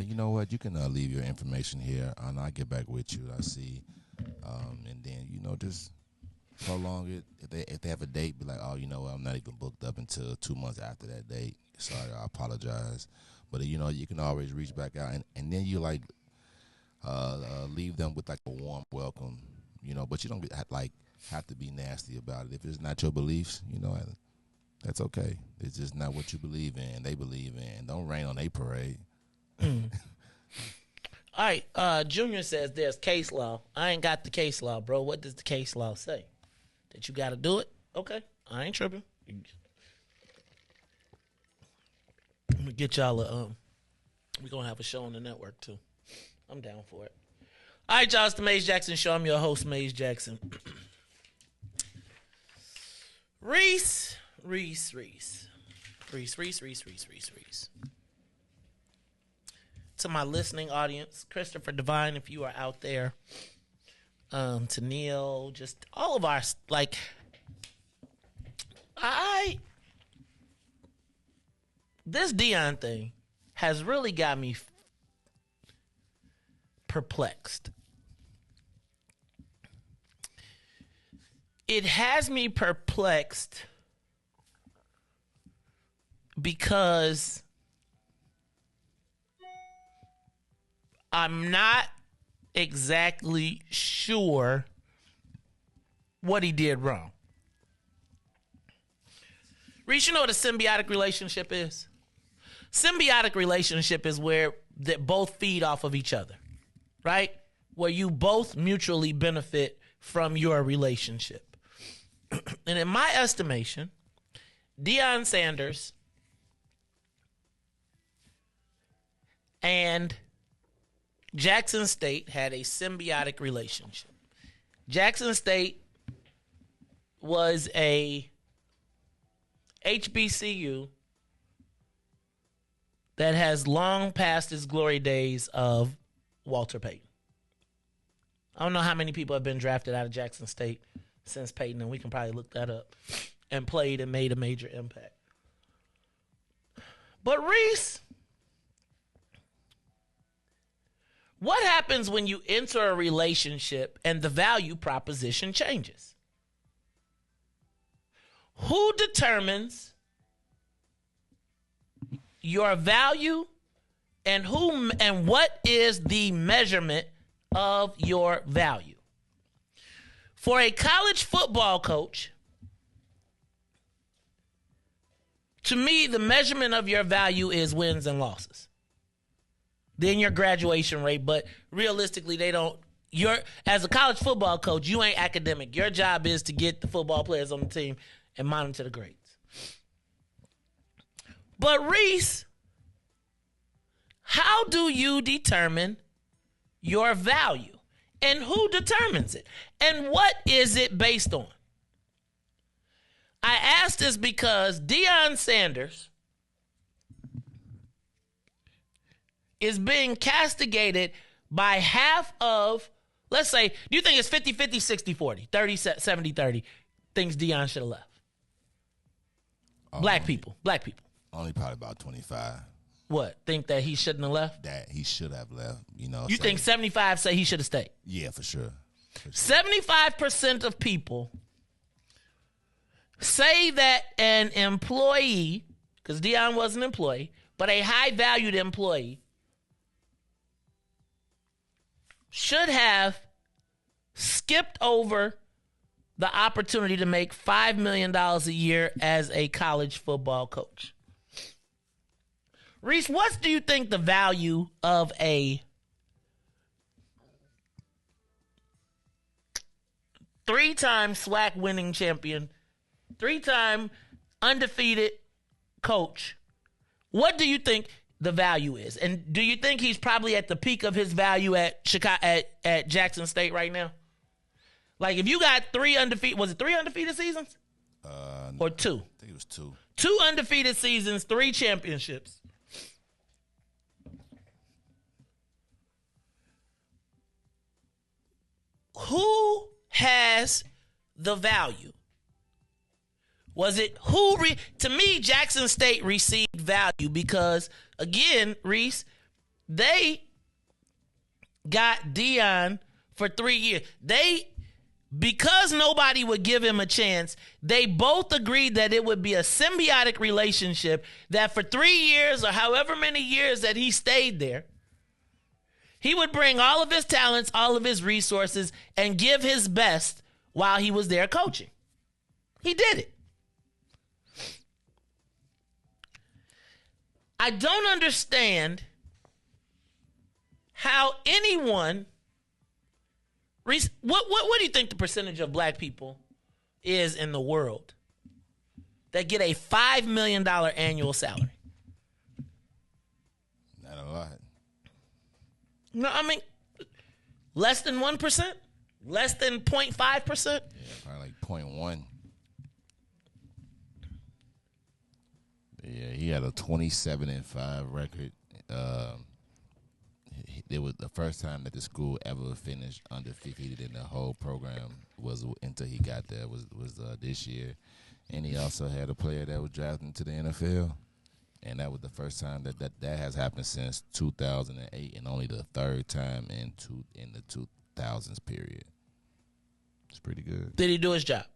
you know what? You can leave your information here, and I'll get back with you. I see, and then just prolong it. If they have a date, be like, oh, you know what? I'm not even booked up until 2 months after that date. Sorry, I apologize. But you can always reach back out, and then you leave them with like a warm welcome, But you don't have to be nasty about it. If it's not your beliefs, that's okay. It's just not what you believe in. They believe in. Don't rain on their parade. All right, Junior says there's case law. I ain't got the case law, bro. What does the case law say? That you got to do it? Okay, I ain't tripping. I'm gonna get y'all we're gonna have a show on the network too. I'm down for it. All right, y'all, it's the Maze Jackson Show. I'm your host, Maze Jackson. Riis. To my listening audience, Christopher Divine, if you are out there, to Neil, just all of our, This Deion thing has really got me perplexed. It has me perplexed because I'm not exactly sure what he did wrong. Riis, you know what a symbiotic relationship is? Symbiotic relationship is where that both feed off of each other, right? Where you both mutually benefit from your relationship. And in my estimation, Deion Sanders and Jackson State had a symbiotic relationship. Jackson State was a HBCU that has long passed its glory days of Walter Payton. I don't know how many people have been drafted out of Jackson State since Payton, and we can probably look that up, and played and made a major impact. But Riis, what happens when you enter a relationship and the value proposition changes? Who determines your value and what is the measurement of your value? For a college football coach, to me, the measurement of your value is wins and losses. Then your graduation rate, but realistically, as a college football coach, you ain't academic. Your job is to get the football players on the team and monitor the grades. But Riis, how do you determine your value? And who determines it? And what is it based on? I ask this because Deion Sanders is being castigated by half of, let's say, do you think it's 50-50, 60-40, 30-70-30 things Deion should have left? Black people. Only probably about 25. What? Think that he shouldn't have left? That he should have left. You think 75 say he should have stayed? Yeah, for sure. 75% of people say that an employee, because Deion was an employee, but a high-valued employee, should have skipped over the opportunity to make $5 million a year as a college football coach. Riis, what do you think the value of a three-time SWAC winning champion, three-time undefeated coach, what do you think the value is? And do you think he's probably at the peak of his value at Jackson State right now? Like, if you got three undefeated seasons? Or two? I think it was two. 2 undefeated seasons, 3 championships. Who has the value? Was it to me, Jackson State received value because, again, Riis, they got Deion for 3 years. Because nobody would give him a chance, they both agreed that it would be a symbiotic relationship, that for 3 years or however many years that he stayed there, he would bring all of his talents, all of his resources, and give his best while he was there coaching. He did it. I don't understand how anyone... Riis, what do you think the percentage of black people is in the world that get a $5 million annual salary? Not a lot. No, I mean, less than 1%? Less than 0.5%? Yeah, probably like 0.1. Yeah, he had a 27-5 record. It was the first time that the school ever finished undefeated in the whole program was until he got there was this year, And he also had a player that was drafted into the NFL. And that was the first time that has happened since 2008, and only the third time in the 2000s period. It's pretty good. Did he do his job?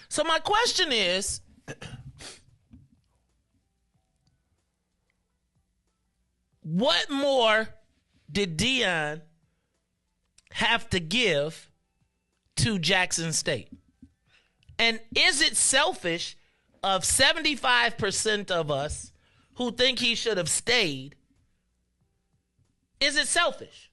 So my question is, what more did Deion have to give to Jackson State? And is it selfish of 75% of us who think he should have stayed? Is it selfish?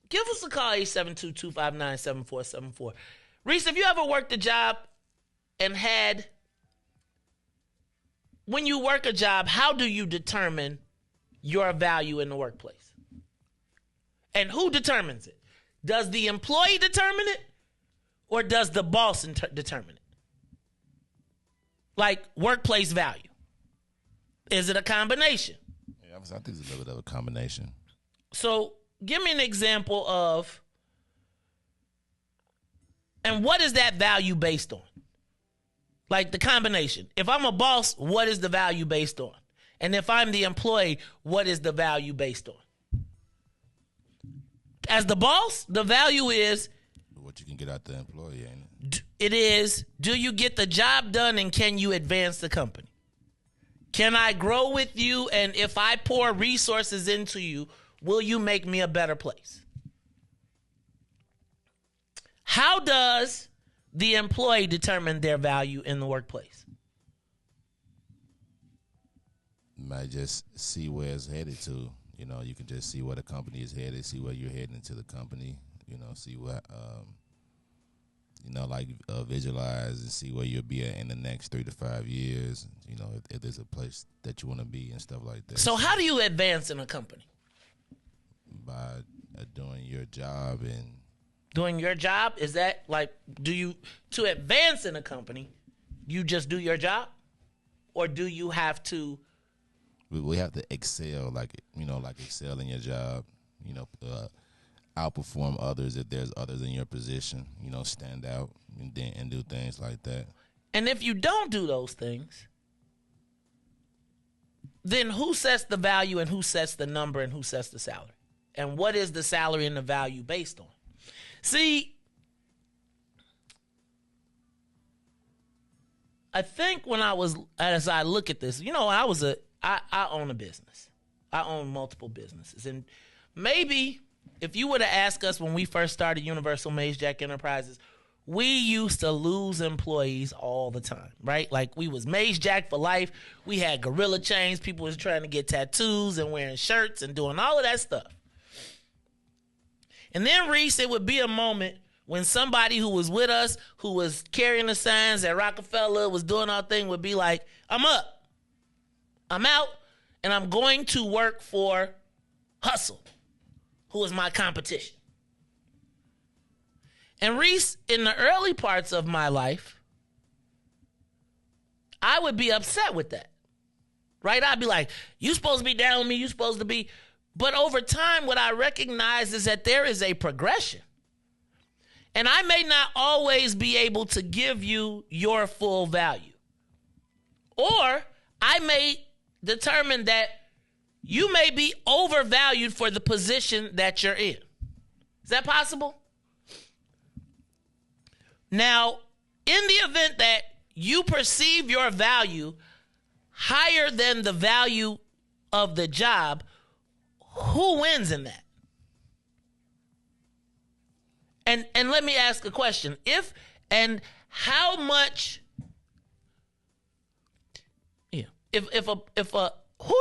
Give us a call, 872-259-7474. Riis, have you ever worked a job and when you work a job, how do you determine your value in the workplace? And who determines it? Does the employee determine it, or does the boss determine it? Like workplace value. Is it a combination? Yeah, I think it's a little bit of a combination. So give me an example of, and what is that value based on? Like the combination. If I'm a boss, what is the value based on? And if I'm the employee, what is the value based on? As the boss, the value is what you can get out the employee, ain't it? It is, do you get the job done and can you advance the company? Can I grow with you, and if I pour resources into you, will you make me a better place? How does the employee determine their value in the workplace? You might just see where it's headed to. You know, you can just see where the company is headed, see where you're heading into the company, you know, see what, visualize and see where you'll be at in the next 3 to 5 years, you know, if there's a place that you want to be and stuff like that. So how do you advance in a company? By doing your job and... Doing your job? Is that like, to advance in a company, you just do your job? Or do you have to... We have to excel, like excel in your job, you know, outperform others if there's others in your position, you know, stand out and do things like that. And if you don't do those things, then who sets the value and who sets the number and who sets the salary? And what is the salary and the value based on? See, I think as I look at this, you know, I own a business. I own multiple businesses. And maybe if you were to ask us when we first started Universal Maze Jack Enterprises, we used to lose employees all the time, right? Like we was Maze Jack for life. We had gorilla chains. People was trying to get tattoos and wearing shirts and doing all of that stuff. And then, Riis, it would be a moment when somebody who was with us, who was carrying the signs at Rockefeller, was doing our thing, would be like, I'm up, I'm out, and I'm going to work for Hustle, who is my competition. And Riis, in the early parts of my life, I would be upset with that, right? I'd be like, you supposed to be down with me, you supposed to be... But over time, what I recognize is that there is a progression. And I may not always be able to give you your full value. Or I may determine that you may be overvalued for the position that you're in. Is that possible? Now, in the event that you perceive your value higher than the value of the job, who wins in that? And let me ask a question. Who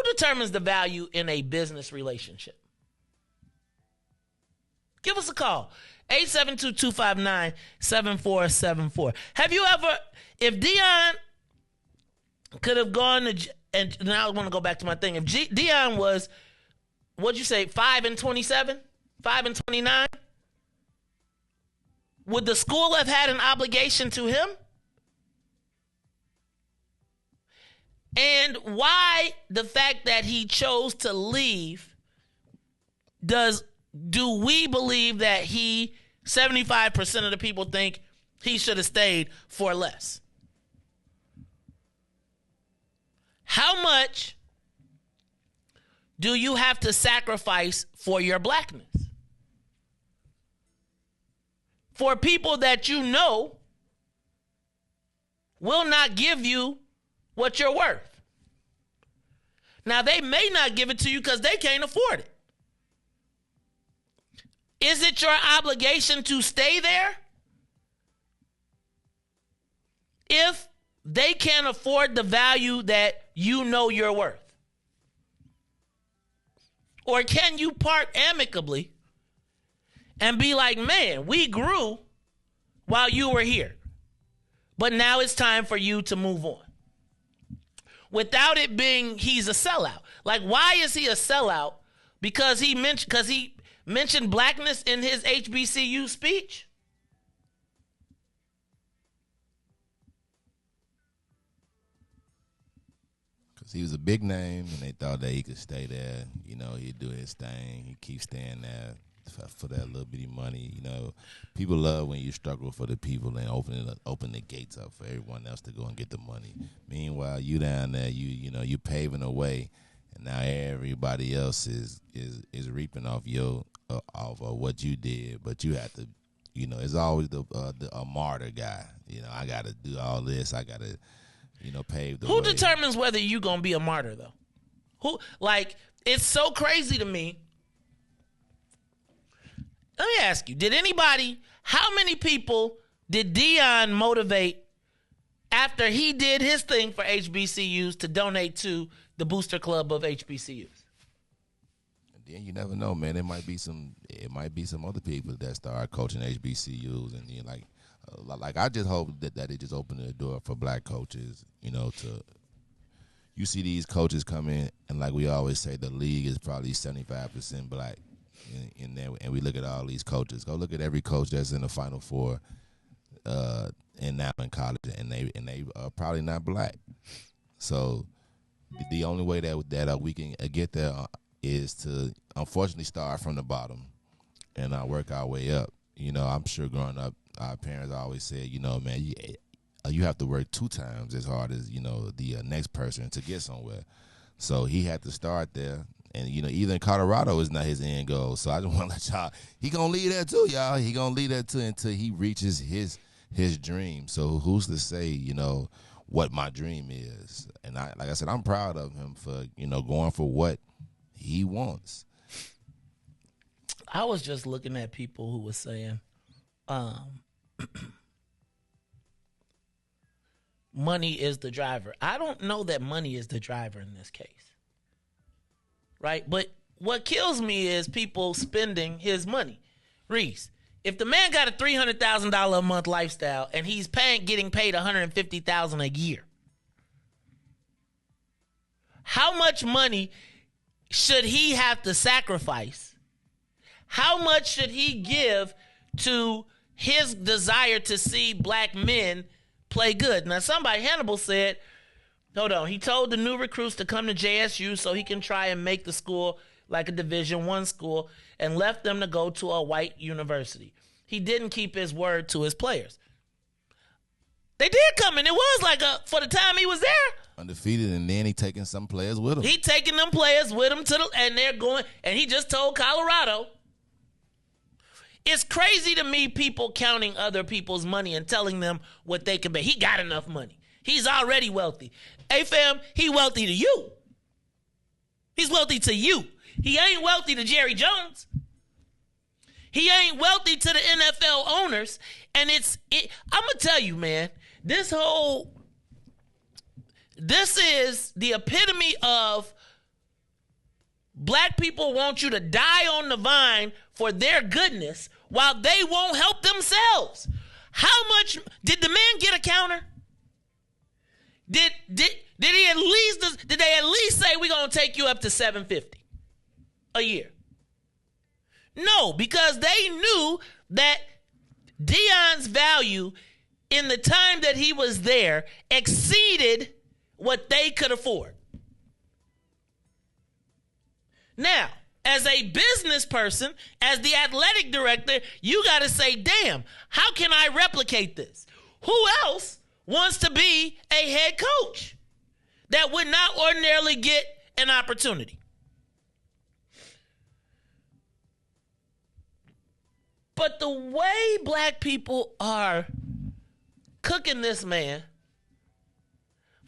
determines the value in a business relationship? Give us a call. 872-259-7474. Have you ever, if Deion could have gone to, and now I want to go back to my thing. If Deion was, what'd you say, 5-27? 5-29? Would the school have had an obligation to him? And why the fact that he chose to leave, do we believe that he 75% of the people think he should have stayed for less. How much do you have to sacrifice for your blackness? For people that you know will not give you what you're worth. Now, they may not give it to you because they can't afford it. Is it your obligation to stay there if they can't afford the value that you know you're worth? Or can you part amicably and be like, man, we grew while you were here, but now it's time for you to move on? Without it being he's a sellout. Like, why is he a sellout? Because he mentioned blackness in his HBCU speech? Because he was a big name, and they thought that he could stay there. You know, he'd do his thing. He'd keep staying there for that little bitty money. You know, people love when you struggle for the people and open the gates up for everyone else to go and get the money. Meanwhile, you down there, you paving the way, and now everybody else is reaping off off of what you did. But you have to, it's always a martyr guy. I got to do all this. I got to, pave the way. Who determines whether you gonna be a martyr though? It's so crazy to me. Let me ask you, how many people did Deion motivate after he did his thing for HBCUs to donate to the booster club of HBCUs? Then you never know, man. It might be some other people that start coaching HBCUs, and like I just hope that it just opened the door for black coaches, you see these coaches come in, and like we always say, the league is probably 75% black. In there, and we look at all these coaches. Go look at every coach that's in the Final Four, and now in college, and they are probably not black. So the only way that we can get there is to unfortunately start from the bottom and work our way up. I'm sure growing up, our parents always said, man, you have to work 2 times as hard as the next person to get somewhere. So he had to start there. And, even Colorado is not his end goal. So I just want to let y'all, he going to lead there too, y'all. He going to lead there too until he reaches his dream. So who's to say, what my dream is? And like I said, I'm proud of him for, going for what he wants. I was just looking at people who were saying, money is the driver. I don't know that money is the driver in this case. Right? But what kills me is people spending his money. Riis, if the man got a $300,000 a month lifestyle and he's getting paid $150,000 a year, how much money should he have to sacrifice? How much should he give to his desire to see black men play good? Now, Hannibal said, hold on. He told the new recruits to come to JSU so he can try and make the school like a Division I school, and left them to go to a white university. He didn't keep his word to his players. They did come, and it was for the time he was there. Undefeated, and then he taking some players with him. He taking them players with him and they're going, and he just told Colorado. It's crazy to me, people counting other people's money and telling them what they can pay. He got enough money. He's already wealthy. Hey, fam, he wealthy to you. He's wealthy to you. He ain't wealthy to Jerry Jones. He ain't wealthy to the NFL owners. And I'm going to tell you, man, this is the epitome of black people want you to die on the vine for their goodness while they won't help themselves. How much did the man get a counter? Did they at least say we're gonna take you up to $750 a year? No, because they knew that Deion's value in the time that he was there exceeded what they could afford. Now, as a business person, as the athletic director, you got to say, damn, how can I replicate this? Who else wants to be a head coach that would not ordinarily get an opportunity? But the way black people are cooking this man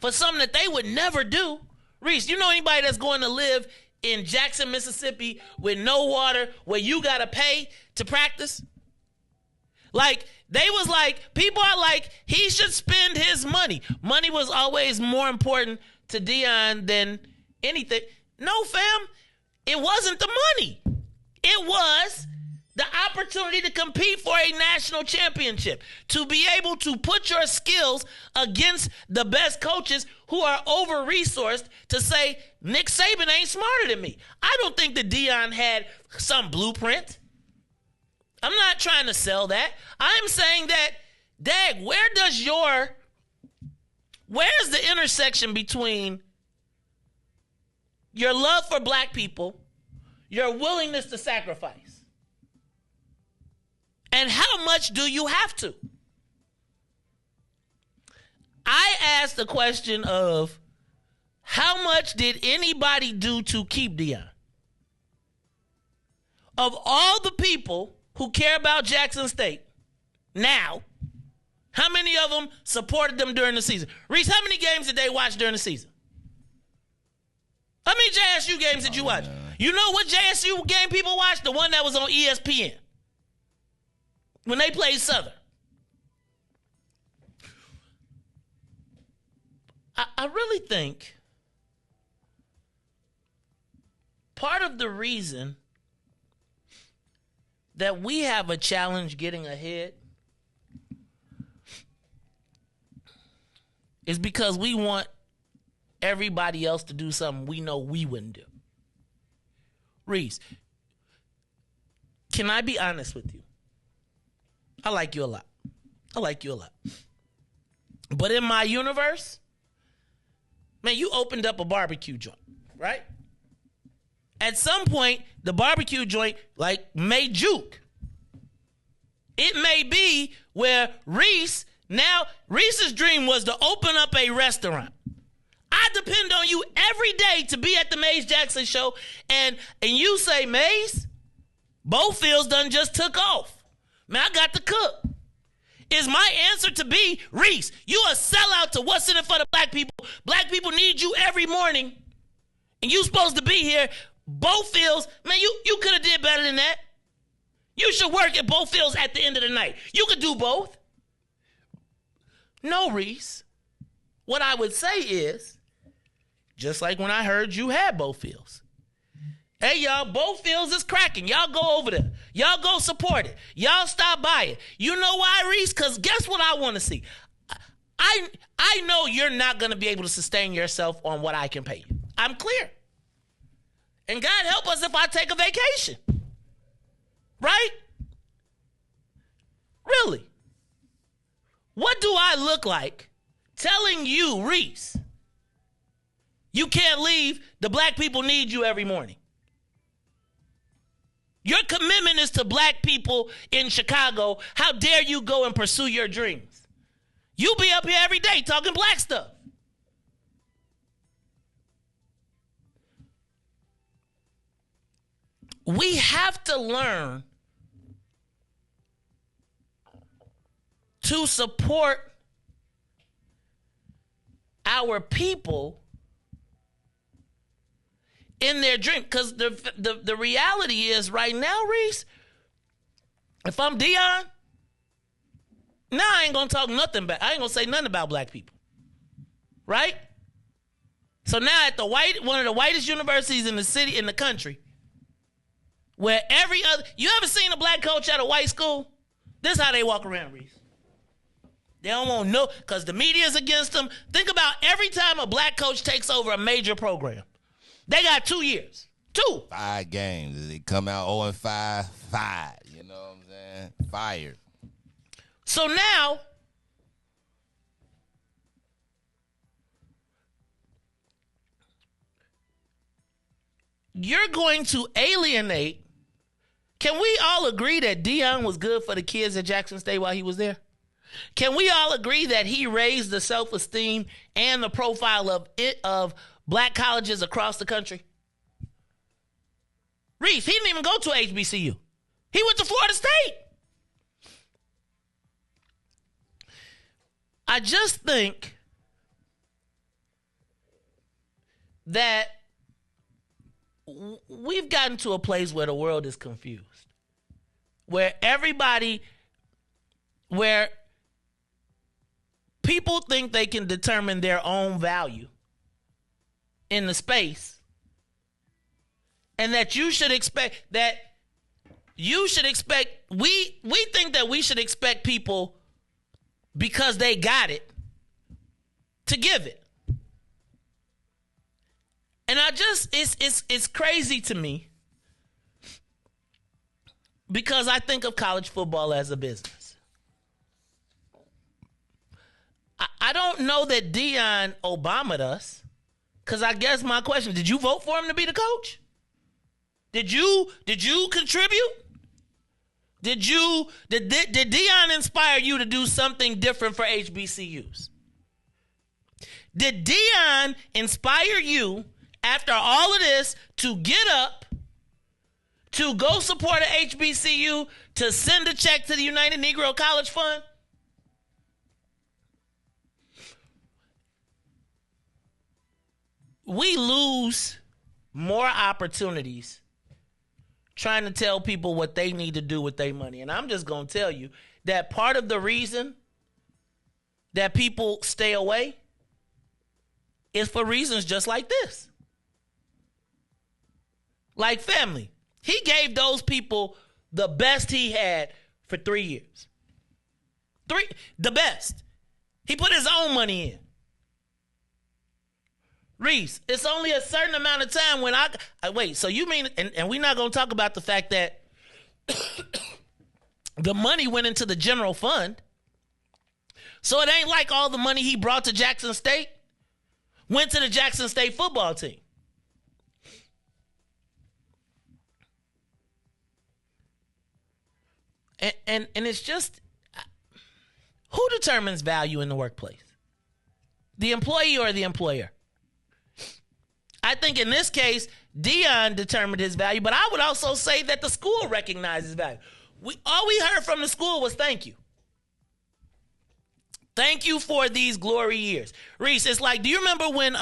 for something that they would never do. Riis, you know anybody that's going to live in Jackson, Mississippi with no water where you got to pay to practice? Like, they was like, people are like, he should spend his money. Money was always more important to Deion than anything. No, fam, it wasn't the money. It was the opportunity to compete for a national championship, to be able to put your skills against the best coaches who are over-resourced, to say, Nick Saban ain't smarter than me. I don't think that Deion had some blueprint. I'm not trying to sell that. I'm saying that, Dag, where's the intersection between your love for black people, your willingness to sacrifice, and how much do you have to? I asked the question of, how much did anybody do to keep Deion? Of all the people who care about Jackson State now, how many of them supported them during the season? Riis, how many games did they watch during the season? How many JSU games did you watch? You know what JSU game people watched? The one that was on ESPN when they played Southern. I really think part of the reason that we have a challenge getting ahead is because we want everybody else to do something we know we wouldn't do. Riis, can I be honest with you? I like you a lot. But in my universe, man, you opened up a barbecue joint, right? At some point, the barbecue joint, like, may juke. It may be where Riis's dream was to open up a restaurant. I depend on you every day to be at the Maze Jackson show, and you say, Maze, Bowfields done just took off. Man, I got to cook. Is my answer to be, Riis, you a sellout to what's in it for the black people. Black people need you every morning, and you supposed to be here. Bowfields, man, you could have did better than that. You should work at Bowfields at the end of the night. You could do both. No, Riis. What I would say is, just like when I heard you had Bowfields. Hey, y'all, Bowfields is cracking. Y'all go over there. Y'all go support it. Y'all stop by it. You know why, Riis? Because guess what I want to see? I know you're not going to be able to sustain yourself on what I can pay you. I'm clear. And God help us if I take a vacation. Right? Really? What do I look like telling you, Riis, you can't leave, the black people need you every morning? Your commitment is to black people in Chicago. How dare you go and pursue your dreams? You be up here every day talking black stuff. We have to learn to support our people in their dream. Because the reality is right now, Riis, if I'm Deion, now I ain't going to talk nothing about, I ain't going to say nothing about black people. Right? So now at one of the whitest universities in the city, in the country, where every other, you ever seen a black coach at a white school? This is how they walk around, Riis. They don't want no, because the media is against them. Think about every time a black coach takes over a major program. They got 2 years. 5 games. They come out 0-5, you know what I'm saying? Fired. So now, you're going to alienate. Can we all agree that Deion was good for the kids at Jackson State while he was there? Can we all agree that he raised the self-esteem and the profile of black colleges across the country? Riis, he didn't even go to HBCU. He went to Florida State. I just think that we've gotten to a place where the world is confused, where people think they can determine their own value in the space, and that we think that we should expect people, because they got it, to give it. And it's crazy to me, because I think of college football as a business. I don't know that Deion Obama'd us, because I guess my question, did you vote for him to be the coach? Did you contribute? Did Deion inspire you to do something different for HBCUs? Did Deion inspire you, after all of this, to get up, to go support a HBCU, to send a check to the United Negro College Fund? We lose more opportunities trying to tell people what they need to do with their money. And I'm just going to tell you that part of the reason that people stay away is for reasons just like this. Like family. He gave those people the best he had for 3 years. The best. He put his own money in. Riis, it's only a certain amount of time when wait, so you mean, and we're not going to talk about the fact that the money went into the general fund. So it ain't like all the money he brought to Jackson State went to the Jackson State football team. And it's just, who determines value in the workplace? The employee or the employer? I think in this case, Deion determined his value, but I would also say that the school recognizes value. All we heard from the school was thank you. Thank you for these glory years. Riis, it's like, do you remember when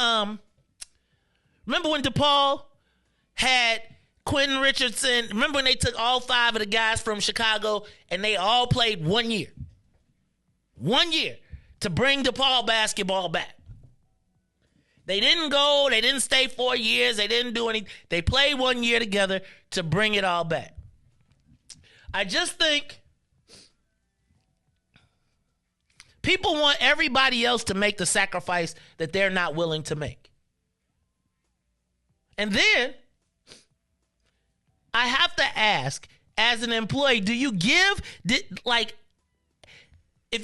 DePaul had Quentin Richardson? Remember when they took all 5 of the guys from Chicago and they all played 1 year? 1 year to bring DePaul basketball back. They didn't go, they didn't stay 4 years, they didn't do anything. They played 1 year together to bring it all back. I just think people want everybody else to make the sacrifice that they're not willing to make. And then I have to ask, as an employee, do you give, if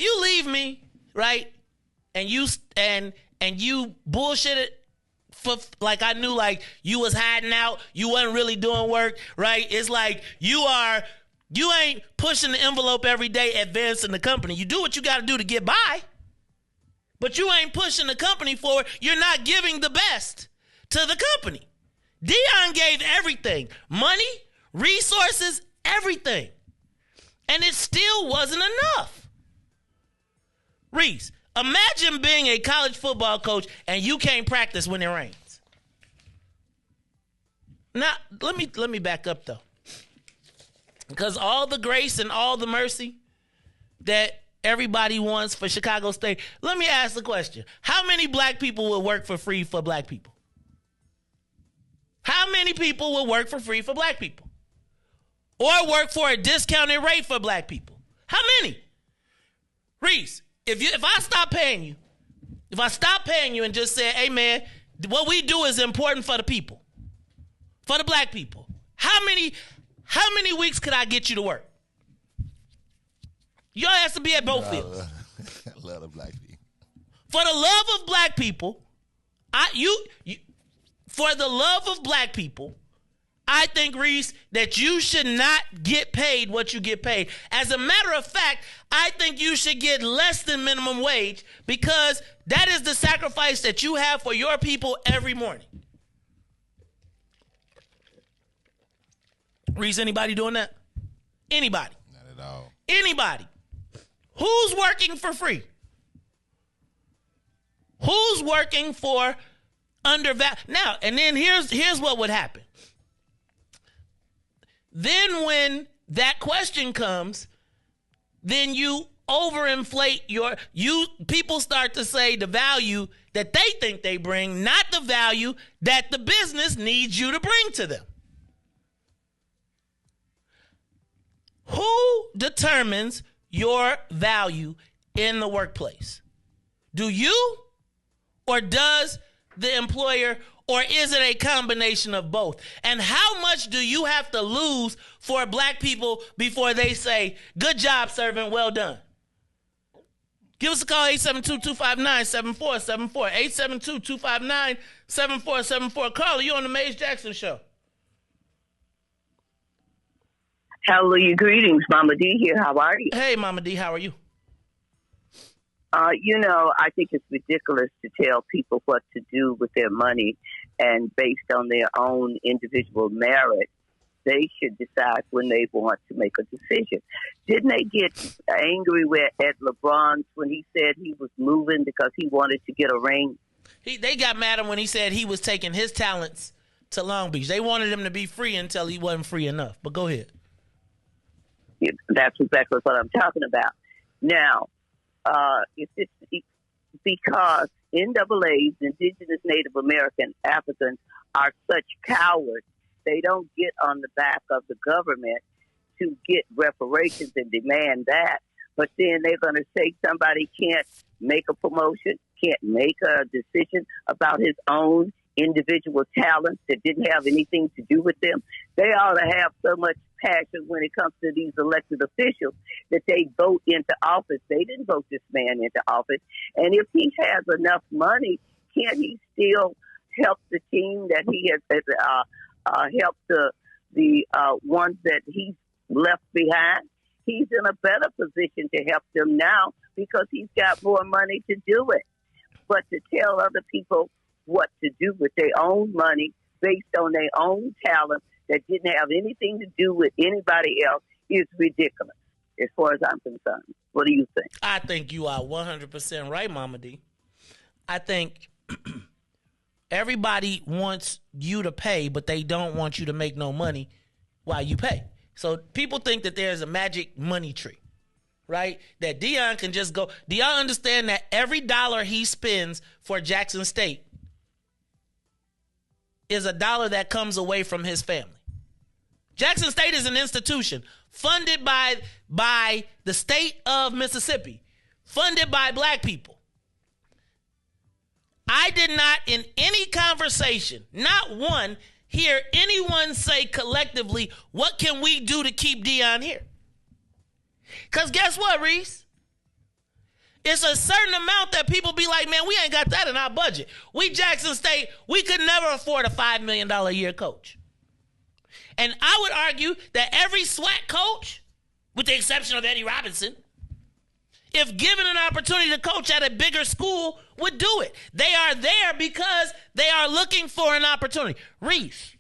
you leave me, right, and you bullshitted for, like, I knew, like, you was hiding out, you wasn't really doing work, right? It's like you ain't pushing the envelope every day, advancing the company. You do what you got to do to get by, but you ain't pushing the company forward. You're not giving the best to the company. Deion gave everything, money, resources, everything, and it still wasn't enough. Riis, imagine being a college football coach and you can't practice when it rains. Now, let me back up though. Because all the grace and all the mercy that everybody wants for Chicago State, let me ask the question. How many black people will work for free for black people? How many people will work for free for black people? Or work for a discounted rate for black people? How many? Riis, if I stop paying you and just say, hey man, what we do is important for the people, for the black people, how many weeks could I get you to work? Y'all has to be at both fields. I love the black people. For the love of black people, for the love of black people, I think, Riis, that you should not get paid what you get paid. As a matter of fact, I think you should get less than minimum wage because that is the sacrifice that you have for your people every morning. Riis, anybody doing that? Anybody? Not at all. Anybody? Who's working for free? Who's working for undervalued? Now, and then here's what would happen. Then when that question comes, then you overinflate people start to say the value that they think they bring, not the value that the business needs you to bring to them. Who determines your value in the workplace? Do you, or does the employer, or is it a combination of both? And how much do you have to lose for black people before they say, good job, servant, well done? Give us a call, 872-259-7474, 872-259-7474. Carla, you on the Maze Jackson Show. Hallelujah. Greetings. Mama D here. How are you? Hey, Mama D. How are you? I think it's ridiculous to tell people what to do with their money, and based on their own individual merit, they should decide when they want to make a decision. Didn't they get angry at LeBron when he said he was moving because he wanted to get a ring? They got mad at him when he said he was taking his talents to Long Beach. They wanted him to be free until he wasn't free enough. But go ahead. That's exactly what I'm talking about. Now, it's because NAA's, Indigenous Native American Africans, are such cowards. They don't get on the back of the government to get reparations and demand that. But then they're going to say somebody can't make a promotion, can't make a decision about his own individual talents that didn't have anything to do with them. They ought to have so much passion when it comes to these elected officials that they vote into office. They didn't vote this man into office. And if he has enough money, can't he still help the team that he has helped the ones that he's left behind? He's in a better position to help them now because he's got more money to do it. But to tell other people what to do with their own money based on their own talent that didn't have anything to do with anybody else is ridiculous, as far as I'm concerned. What do you think? I think you are 100% right, Mama D. I think everybody wants you to pay, but they don't want you to make no money while you pay. So people think that there's a magic money tree, right? That Deion can just go. Do y'all understand that every dollar he spends for Jackson State is a dollar that comes away from his family? Jackson State is an institution funded by the state of Mississippi, funded by black people. I did not in any conversation, not one, hear anyone say collectively, what can we do to keep Deion here? Because guess what, Riis? It's a certain amount that people be like, man, we ain't got that in our budget. We Jackson State, we could never afford a $5 million a year coach. And I would argue that every SWAT coach, with the exception of Eddie Robinson, if given an opportunity to coach at a bigger school, would do it. They are there because they are looking for an opportunity. Riis.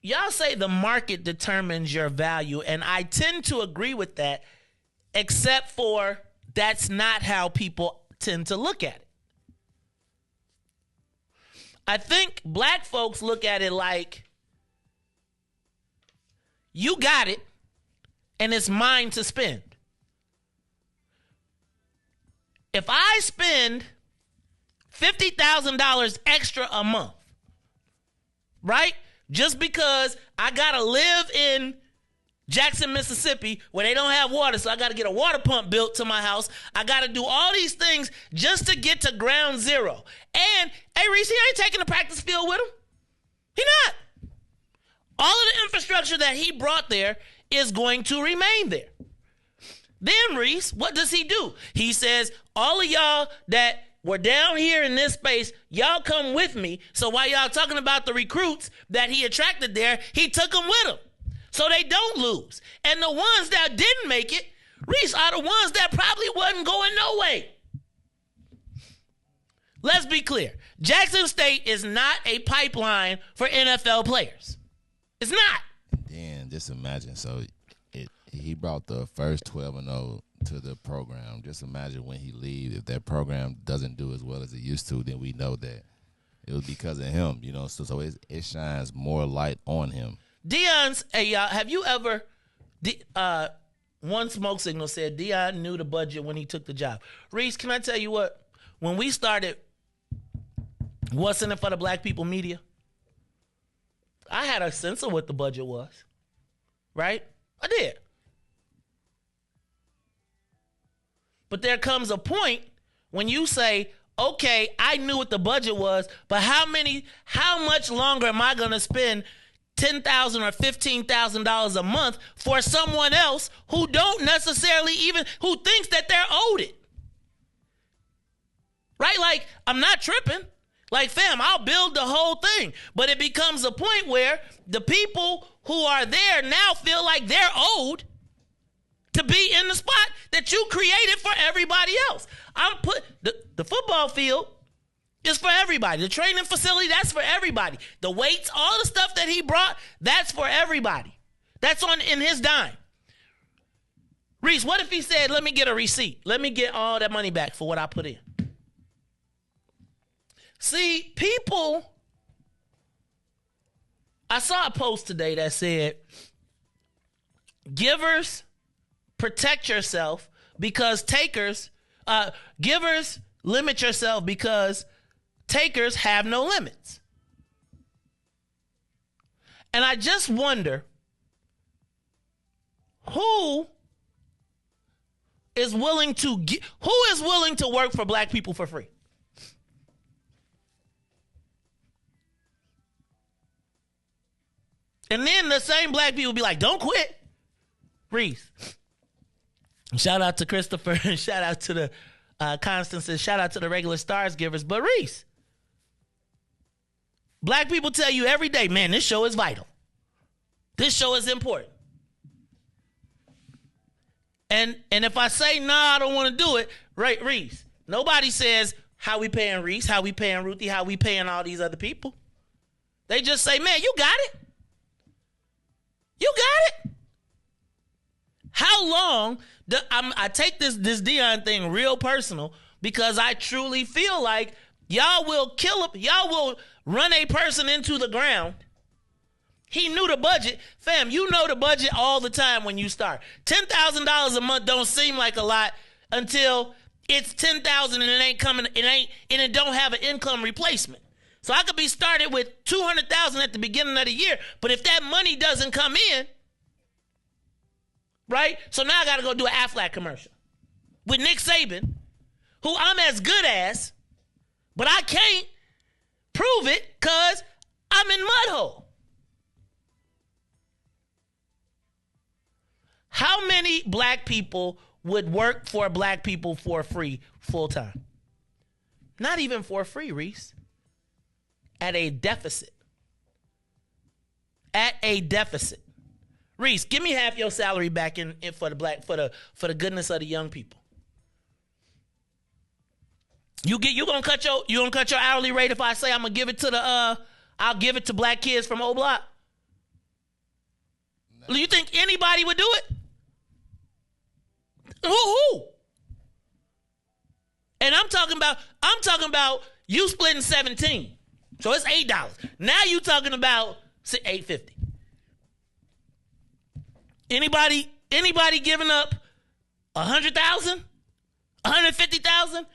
Y'all say the market determines your value, and I tend to agree with that, except for that's not how people tend to look at it. I think black folks look at it like, you got it, and it's mine to spend. If I spend $50,000 extra a month, right? Just because I got to live in Jackson, Mississippi, where they don't have water, so I got to get a water pump built to my house. I got to do all these things just to get to ground zero. And, hey, Riis, he ain't taking the practice field with him. He not. All of the infrastructure that he brought there is going to remain there. Then, Riis, what does he do? He says, all of y'all that We're down here in this space. Y'all come with me. So while y'all talking about the recruits that he attracted there, he took them with him. So they don't lose. And the ones that didn't make it, Riis, are the ones that probably wasn't going no way. Let's be clear. Jackson State is not a pipeline for NFL players. It's not. Then just imagine. So he brought the first 12-0 to the program. Just imagine when he leaves, if that program doesn't do as well as it used to, then we know that it was because of him, you know. So it shines more light on him. Deion's, hey y'all, have you ever? One smoke signal said Deion knew the budget when he took the job. Riis, can I tell you what? When we started, what's in it for the Black People Media? I had a sense of what the budget was, right? I did. But there comes a point when you say, okay, I knew what the budget was, but how much longer am I going to spend $10,000 or $15,000 a month for someone else who don't necessarily who thinks that they're owed it? Right? Like, I'm not tripping. Like, fam, I'll build the whole thing. But it becomes a point where the people who are there now feel like they're owed to be in the spot that you created for everybody else. The football field is for everybody. The training facility, that's for everybody. The weights, all the stuff that he brought, that's for everybody. That's in his dime. Riis, what if he said, let me get a receipt. Let me get all that money back for what I put in. See, people, I saw a post today that said, givers, protect yourself because givers limit yourself because takers have no limits. And I just wonder who is willing to work for Black people for free? And then the same Black people be like, don't quit. Riis. Shout out to Christopher and shout out to the Constances. Shout out to the regular stars givers. But Riis, Black people tell you every day, man, this show is vital. This show is important. And if I say, nah, I don't want to do it, right, Riis, nobody says how we paying Riis, how we paying Ruthie, how we paying all these other people. They just say, man, you got it. You got it. How long I take this Deion thing real personal because I truly feel like y'all will y'all will run a person into the ground. He knew the budget. Fam, you know the budget all the time when you start. $10,000 a month don't seem like a lot until it's $10,000 and it ain't coming, and it don't have an income replacement. So I could be started with $200,000 at the beginning of the year, but if that money doesn't come in, right? So now I got to go do an Aflac commercial with Nick Saban, who I'm as good as, but I can't prove it because I'm in mudhole. How many Black people would work for Black people for free full time? Not even for free, Riis. At a deficit. At a deficit. Riis, give me half your salary back in for the goodness of the young people. You gonna cut your hourly rate if I say I'm gonna give it to I'll give it to Black kids from O Block? No. You think anybody would do it? Who? And I'm talking about you splitting 17. So it's $8. Now you talking about $8.50. Anybody giving up $100,000? $150,000?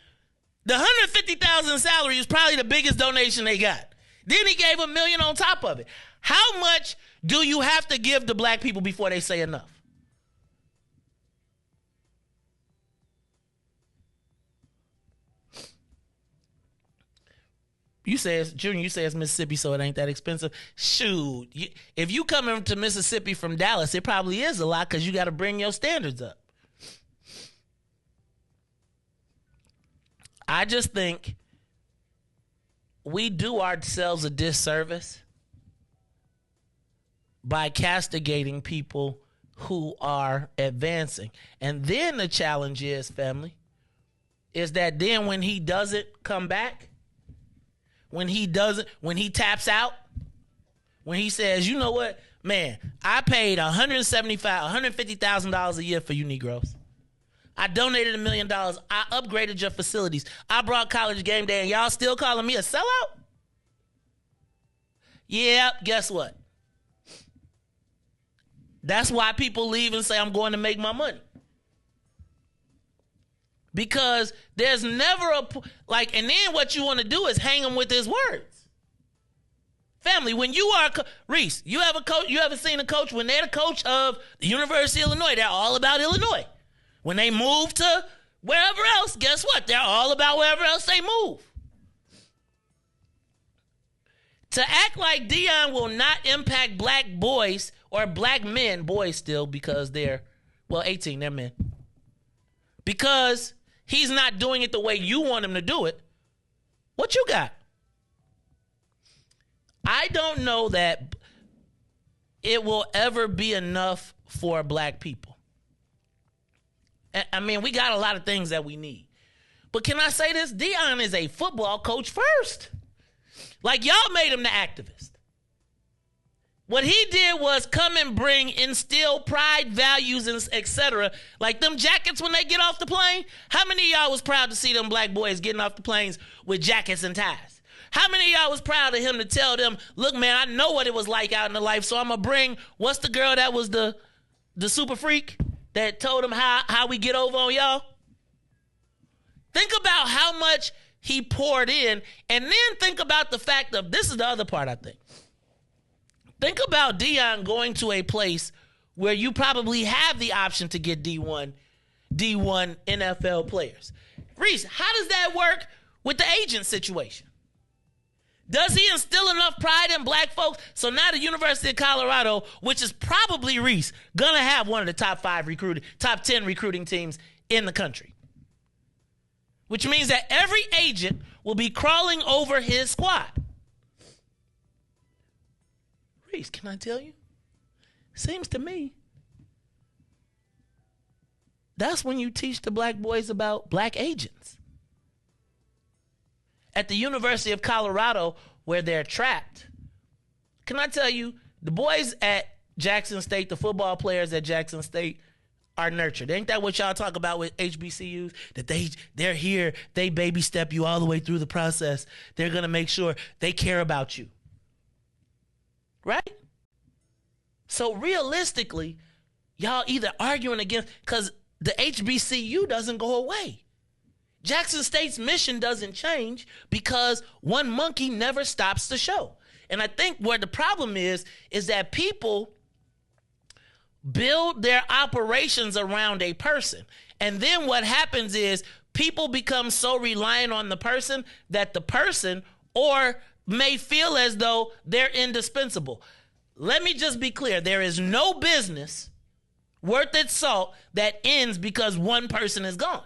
The $150,000 salary is probably the biggest donation they got. Then he gave $1 million on top of it. How much do you have to give to Black people before they say enough? You say it's Mississippi, so it ain't that expensive. Shoot, if you coming to Mississippi from Dallas, it probably is a lot because you got to bring your standards up. I just think we do ourselves a disservice by castigating people who are advancing. And then the challenge is, family, is that then when he doesn't come back, when he taps out, when he says, you know what, man, I paid $150,000 a year for you Negroes. I donated $1 million. I upgraded your facilities. I brought college game day, and y'all still calling me a sellout? Yeah, guess what? That's why people leave and say, I'm going to make my money. Because there's never and then what you want to do is hang him with his words. Family, when you are, Riis, you ever seen a coach, when they're the coach of the University of Illinois, they're all about Illinois. When they move to wherever else, guess what? They're all about wherever else they move. To act like Deion will not impact black boys or black men, boys still, because they're, 18, they're men. Because he's not doing it the way you want him to do it, what you got? I don't know that it will ever be enough for black people. I mean, we got a lot of things that we need. But can I say this? Deion is a football coach first. Like, y'all made him the activist. What he did was come and instill pride, values, and etc. Like them jackets when they get off the plane. How many of y'all was proud to see them black boys getting off the planes with jackets and ties? How many of y'all was proud of him to tell them, look, man, I know what it was like out in the life, so I'm going to bring, what's the girl that was the super freak that told him how we get over on y'all? Think about how much he poured in, and then think about the fact of, this is the other part, I think. Think about Deion going to a place where you probably have the option to get D1 NFL players. Riis, how does that work with the agent situation? Does he instill enough pride in black folks? So now the University of Colorado, which is probably, Riis, gonna have one of the top 10 recruiting teams in the country. Which means that every agent will be crawling over his squad. Riis, can I tell you? Seems to me that's when you teach the black boys about black agents. At the University of Colorado, where they're trapped, can I tell you, the boys at Jackson State, the football players at Jackson State, are nurtured. Ain't that what y'all talk about with HBCUs? That they're here, they baby step you all the way through the process. They're going to make sure they care about you. Right? So realistically, y'all either arguing against, because the HBCU doesn't go away. Jackson State's mission doesn't change because one monkey never stops the show. And I think where the problem is that people build their operations around a person. And then what happens is people become so reliant on the person that the person may feel as though they're indispensable. Let me just be clear. There is no business worth its salt that ends because one person is gone.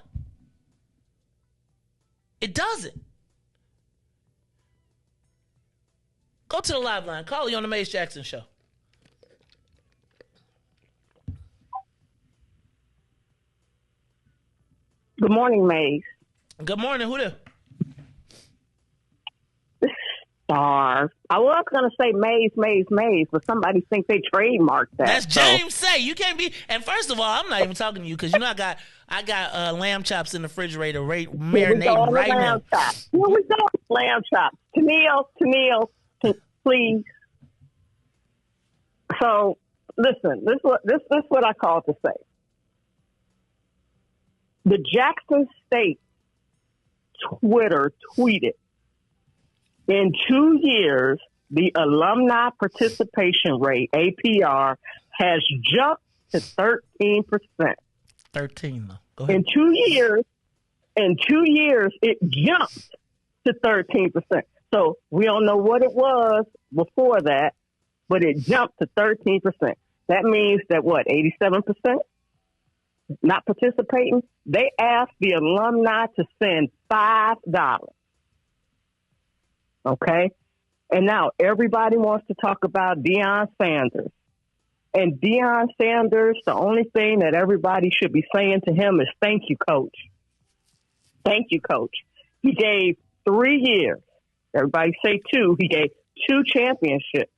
It doesn't. Go to the live line. Call you on the Mace Jackson Show. Good morning, Mace. Good morning. Who there? Stars. I was going to say Maze, but somebody thinks they trademarked that. That's James Say. You can't be. And first of all, I'm not even talking to you because you know I got lamb chops in the refrigerator marinating right now. Chops. Here we go. Lamb chops. Tennille, please. So listen, this is what I called to say. The Jackson State Twitter tweeted, in 2 years, the alumni participation rate, APR, has jumped to 13%. 13, though. Go ahead. In 2 years, it jumped to 13%. So we don't know what it was before that, but it jumped to 13%. That means that what, 87%? not participating, they asked the alumni to send $5. Okay? And now everybody wants to talk about Deion Sanders. And Deion Sanders, the only thing that everybody should be saying to him is, thank you, coach. Thank you, coach. He gave 3 years. Everybody say 2. He gave 2 championships.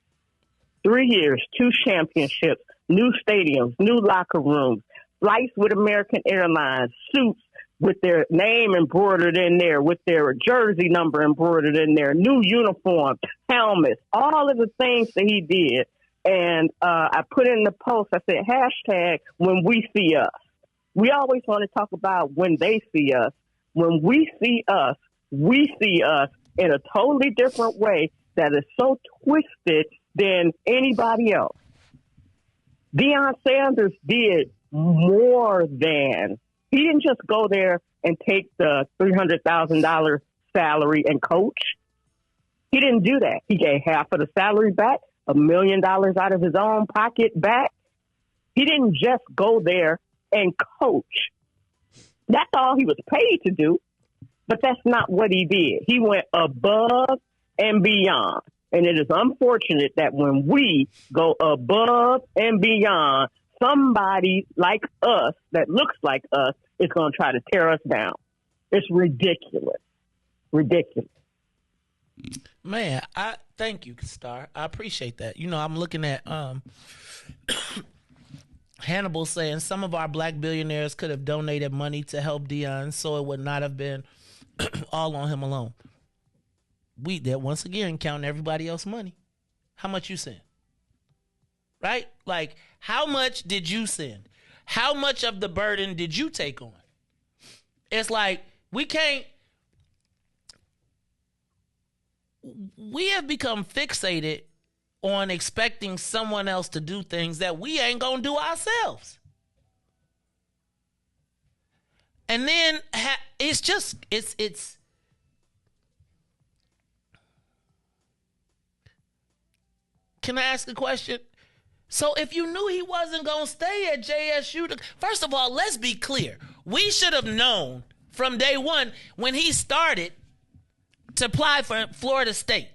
3 years, 2 championships, new stadiums, new locker rooms, flights with American Airlines, suits with their name embroidered in there, with their jersey number embroidered in there, new uniforms, helmets, all of the things that he did. And I put in the post, I said, hashtag when we see us. We always want to talk about when they see us. When we see us in a totally different way that is so twisted than anybody else. Deion Sanders did more than. He didn't just go there and take the $300,000 salary and coach. He didn't do that. He gave half of the salary back, $1 million out of his own pocket back. He didn't just go there and coach. That's all he was paid to do, but that's not what he did. He went above and beyond. And it is unfortunate that when we go above and beyond, somebody like us that looks like us is going to try to tear us down. It's ridiculous. Ridiculous. Man, I thank you, Star. I appreciate that. You know, I'm looking at Hannibal saying some of our black billionaires could have donated money to help Deion, so it would not have been all on him alone. We did once again counting everybody else's money. How much you send? Right? Like, how much did you send? How much of the burden did you take on? It's like we have become fixated on expecting someone else to do things that we ain't gonna do ourselves. And then it's can I ask a question? So if you knew he wasn't going to stay at JSU, first of all, let's be clear. We should have known from day one when he started to apply for Florida State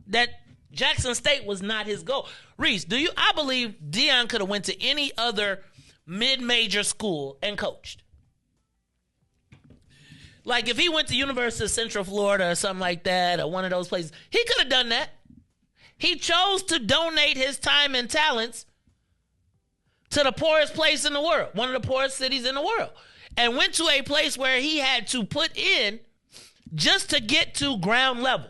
that Jackson State was not his goal. Riis, I believe Deion could have went to any other mid-major school and coached. Like if he went to University of Central Florida or something like that, or one of those places, he could have done that. He chose to donate his time and talents to the poorest place in the world, one of the poorest cities in the world, and went to a place where he had to put in just to get to ground level.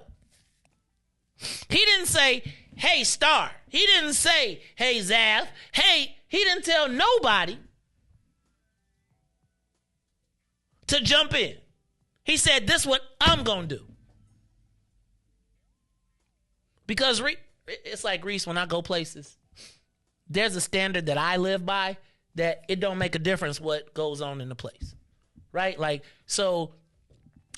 He didn't say, hey, Star. He didn't say, hey, Zav. Hey, he didn't tell nobody to jump in. He said, this is what I'm going to do. Because it's like, Riis, when I go places, there's a standard that I live by that it don't make a difference what goes on in the place, right? Like, so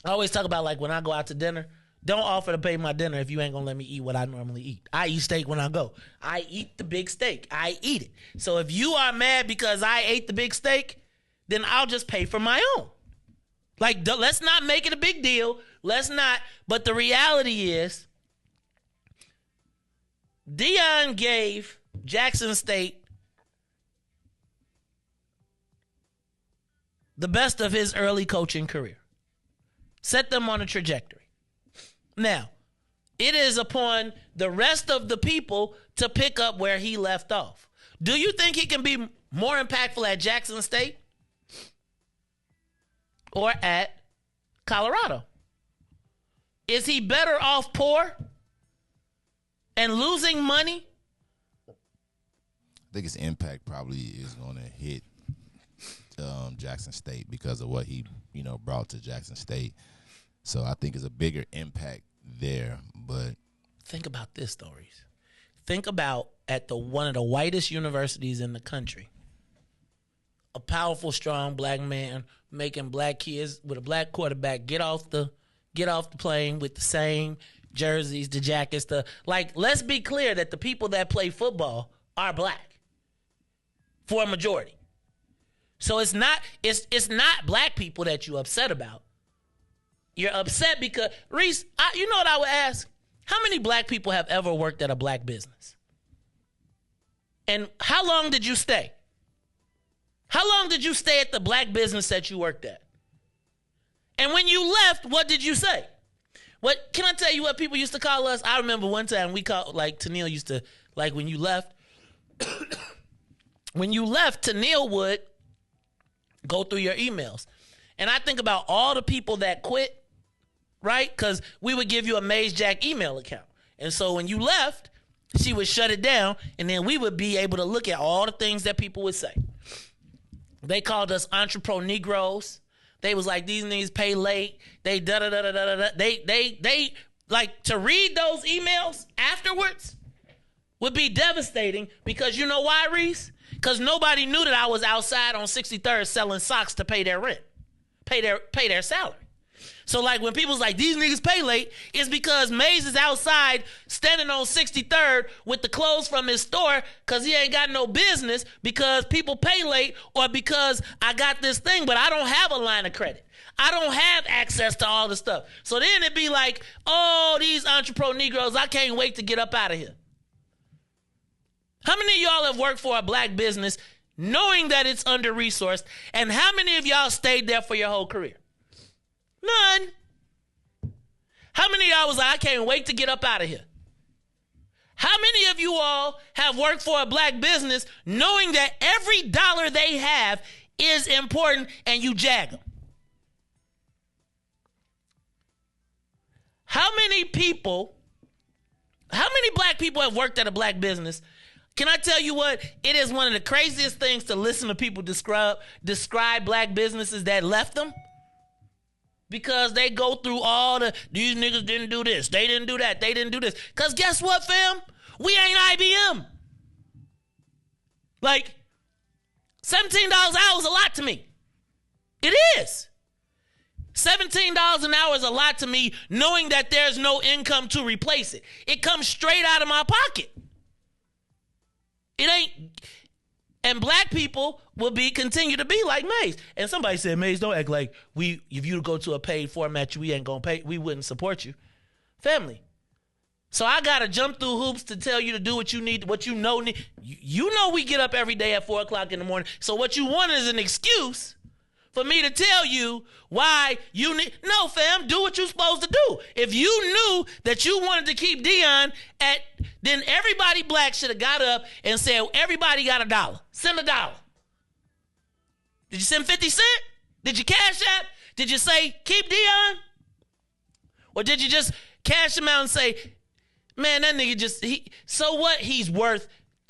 I always talk about, like, when I go out to dinner, don't offer to pay my dinner if you ain't going to let me eat what I normally eat. I eat steak when I go. I eat the big steak. I eat it. So if you are mad because I ate the big steak, then I'll just pay for my own. Like, let's not make it a big deal. Let's not. But the reality is, Deion gave Jackson State the best of his early coaching career. Set them on a trajectory. Now, it is upon the rest of the people to pick up where he left off. Do you think he can be more impactful at Jackson State or at Colorado? Is he better off poor and losing money? I think his impact probably is going to hit Jackson State because of what he, brought to Jackson State. So I think it's a bigger impact there. But think about this, though, Riis. Think about at one of the whitest universities in the country, a powerful, strong black man making black kids with a black quarterback get off the plane with the same jerseys, the jackets, let's be clear that the people that play football are black for a majority. So it's not black people that you upset about. You're upset because, Riis, you know what I would ask? How many black people have ever worked at a black business? And how long did you stay? How long did you stay at the black business that you worked at? And when you left, what did you say? What can I tell you what people used to call us? I remember one time we called, like, Tennille used to, like, when you left, Tennille would go through your emails. And I think about all the people that quit, right? Because we would give you a Maze Jack email account. And so when you left, she would shut it down, and then we would be able to look at all the things that people would say. They called us entrepreneur Negroes. They was like, these niggas pay late. They da-da-da-da-da-da. They like, to read those emails afterwards would be devastating, because you know why, Riis? Because nobody knew that I was outside on 63rd selling socks to pay their rent, pay their salary. So, like, when people's like, these niggas pay late, it's because Maze is outside standing on 63rd with the clothes from his store because he ain't got no business, because people pay late, or because I got this thing, but I don't have a line of credit. I don't have access to all the stuff. So then it'd be like, oh, these entrepreneur Negroes, I can't wait to get up out of here. How many of y'all have worked for a black business knowing that it's under-resourced, and how many of y'all stayed there for your whole career? None. How many of y'all was like, I can't wait to get up out of here? How many of you all have worked for a black business knowing that every dollar they have is important and you jag them? How many black people have worked at a black business? Can I tell you what? It is one of the craziest things to listen to people describe black businesses that left them. Because they go through all these niggas didn't do this, they didn't do that, they didn't do this. Because guess what, fam? We ain't IBM. Like, $17 an hour is a lot to me. It is. $17 an hour is a lot to me, knowing that there's no income to replace it. It comes straight out of my pocket. It ain't. And black people will continue to be like Maze. And somebody said, Maze, don't act like if you go to a paid format, we ain't gonna pay, we wouldn't support you. Family. So I gotta jump through hoops to tell you to do what you need, what you know need. You know we get up every day at 4 o'clock in the morning. So what you want is an excuse for me to tell you why you need. No, fam, do what you're supposed to do. If you knew that you wanted to keep Deion then everybody black should have got up and said, everybody got $1. Send $1. Did you send 50 cents? Did you cash app? Did you say, keep Deion? Or did you just cash him out and say, man, that nigga so what? He's worth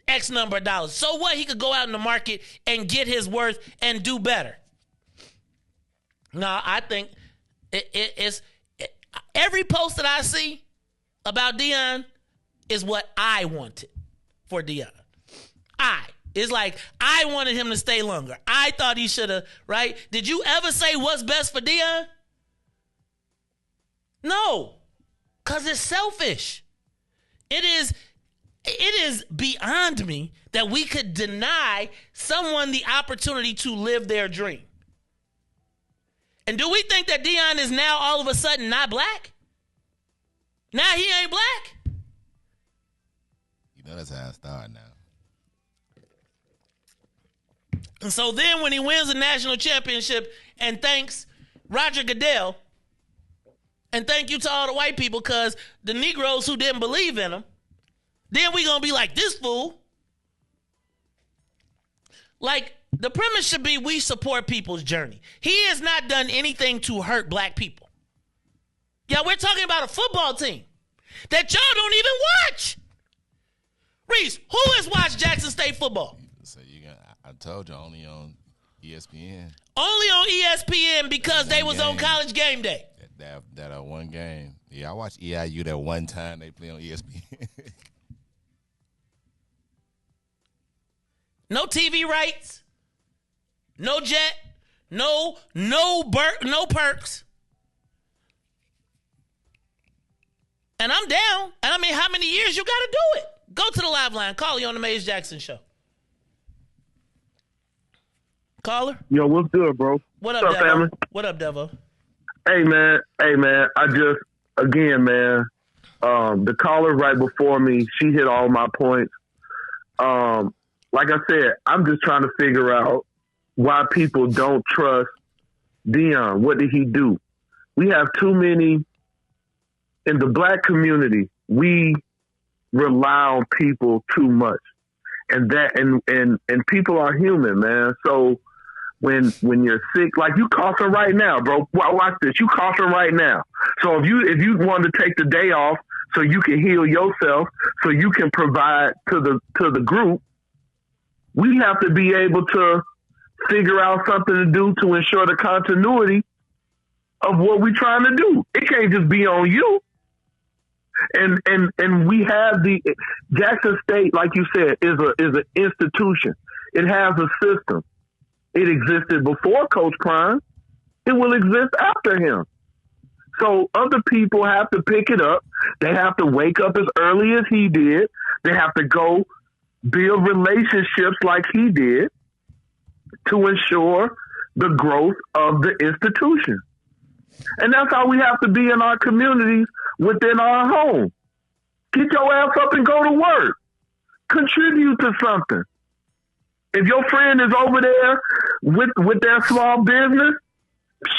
X number of dollars. So what? He could go out in the market and get his worth and do better. No, I think it's every post that I see about Deion is what I wanted for Deion. It's like, I wanted him to stay longer. I thought he should have, right? Did you ever say what's best for Deion? No, because it's selfish. It is beyond me that we could deny someone the opportunity to live their dream. And do we think that Deion is now all of a sudden not black? Now he ain't black? You know that's how I start now. And so then when he wins the national championship and thanks Roger Goodell, and thank you to all the white people, because the Negroes who didn't believe in him, then we gonna be like, this fool. Like, the premise should be we support people's journey. He has not done anything to hurt black people. Yeah, we're talking about a football team that y'all don't even watch. Riis, who has watched Jackson State football? So I told you, only on ESPN. Only on ESPN because they was on College Game Day. That one game. Yeah, I watched EIU that one time they play on ESPN. No TV rights, no jet, no perks. And I'm down. And I mean, how many years you got to do it? Go to the live line. Call you on the Maze Jackson Show. Caller? Yo, what's good, bro? What up, what's up, Devo? family? What up, Devo? Hey, man. I just, again, man, the caller right before me, she hit all my points. Like I said, I'm just trying to figure out why people don't trust Deion. What did he do? We have too many in the black community. We rely on people too much, and people are human, man. So when you're sick, like you coughing right now, bro. Watch this. You coughing right now. So if you wanted to take the day off so you can heal yourself, so you can provide to the group, we have to be able to figure out something to do to ensure the continuity of what we're trying to do. It can't just be on you. And we have the Jackson State, like you said, is an institution. It has a system. It existed before Coach Prime. It will exist after him. So other people have to pick it up. They have to wake up as early as he did. They have to go build relationships like he did to ensure the growth of the institution. And that's how we have to be in our communities within our home. Get your ass up and go to work. Contribute to something. If your friend is over there with their small business,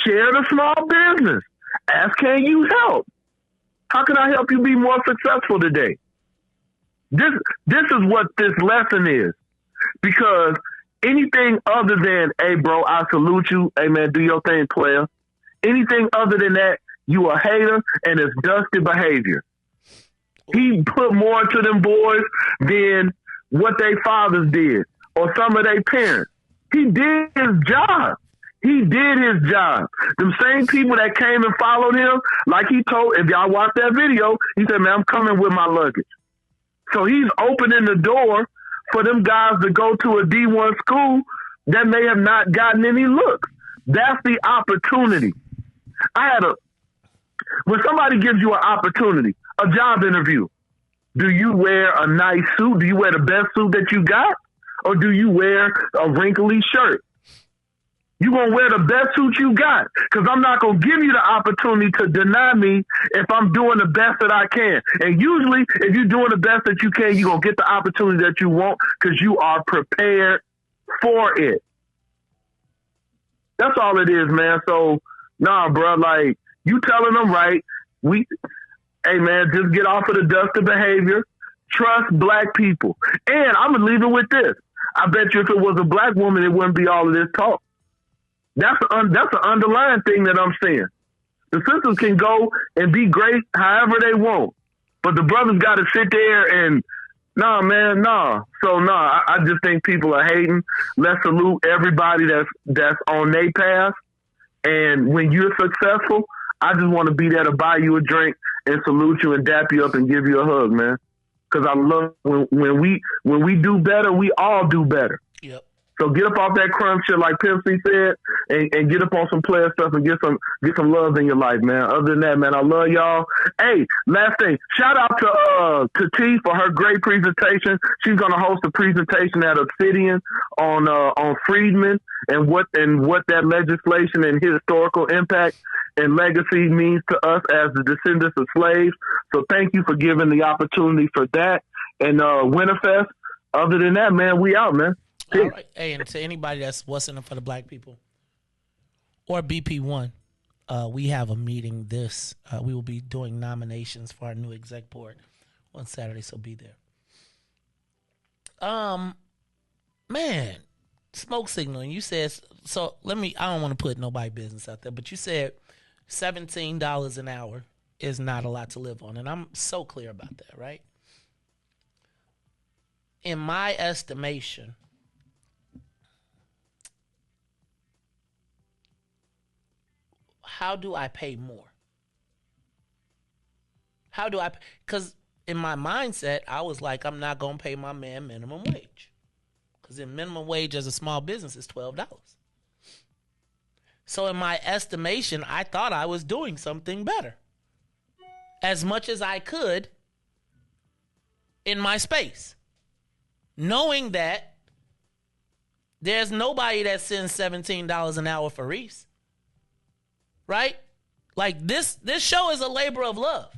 share the small business. Ask, can you help? How can I help you be more successful today? This is what this lesson is. Because anything other than, hey, bro, I salute you. Hey, man, do your thing, player. Anything other than that, you a hater, and it's dusty behavior. He put more to them boys than what their fathers did or some of their parents. He did his job. He did his job. Them same people that came and followed him, like he told, if y'all watch that video, he said, man, I'm coming with my luggage. So he's opening the door for them guys to go to a D1 school that may have not gotten any looks. That's the opportunity. When somebody gives you an opportunity, a job interview, do you wear a nice suit? Do you wear the best suit that you got? Or do you wear a wrinkly shirt? You're going to wear the best suit you got, because I'm not going to give you the opportunity to deny me if I'm doing the best that I can. And usually, if you're doing the best that you can, you're going to get the opportunity that you want because you are prepared for it. That's all it is, man. So, nah, bro, like, you telling them right. Hey, man, just get off of the dust of behavior. Trust black people. And I'm going to leave it with this. I bet you if it was a black woman, it wouldn't be all of this talk. That's an underlying thing that I'm saying. The sisters can go and be great however they want, but the brothers got to sit there and, nah, man, nah. So, nah, I just think people are hating. Let's salute everybody that's on their path. And when you're successful, I just want to be there to buy you a drink and salute you and dap you up and give you a hug, man. Because I love when we do better, we all do better. Yep. So get up off that crumb shit like Pimp C said, and get up on some player stuff and get some love in your life, man. Other than that, man, I love y'all. Hey, last thing, shout out to T for her great presentation. She's gonna host a presentation at Obsidian on Freedman and what that legislation and historical impact and legacy means to us as the descendants of slaves. So thank you for giving the opportunity for that. And Winterfest. Other than that, man, we out, man. All right. Hey, and to anybody that's what's in it for the black people or BP1, we have a meeting we will be doing nominations for our new exec board on Saturday, so be there. Man, smoke signaling. You said, so I don't want to put nobody business out there, but you said $17 an hour is not a lot to live on. And I'm so clear about that, right? In my estimation, how do I pay more? Because in my mindset, I was like, I'm not going to pay my man minimum wage. Because in minimum wage as a small business is $12. So in my estimation, I thought I was doing something better. As much as I could in my space. Knowing that There's nobody that sends $17 an hour for Riis. Right? Like this show is a labor of love.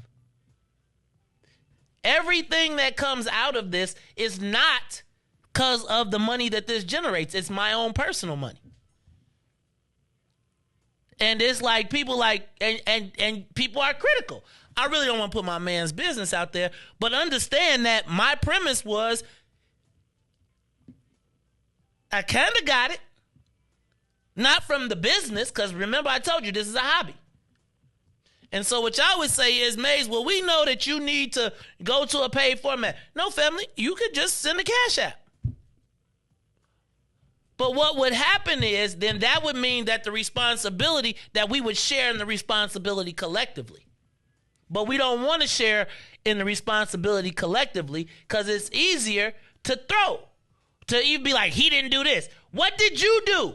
Everything that comes out of this is not because of the money that this generates. It's my own personal money. And it's like people and people are critical. I really don't want to put my man's business out there, but understand that my premise was I kind of got it. Not from the business, because remember I told you this is a hobby. And so what y'all would say is, Maze, well, we know that you need to go to a paid format. No, family, you could just send a Cash App. But what would happen is, then that would mean that the responsibility, that we would share in the responsibility collectively. But we don't want to share in the responsibility collectively because it's easier to throw. To even be like, he didn't do this. What did you do?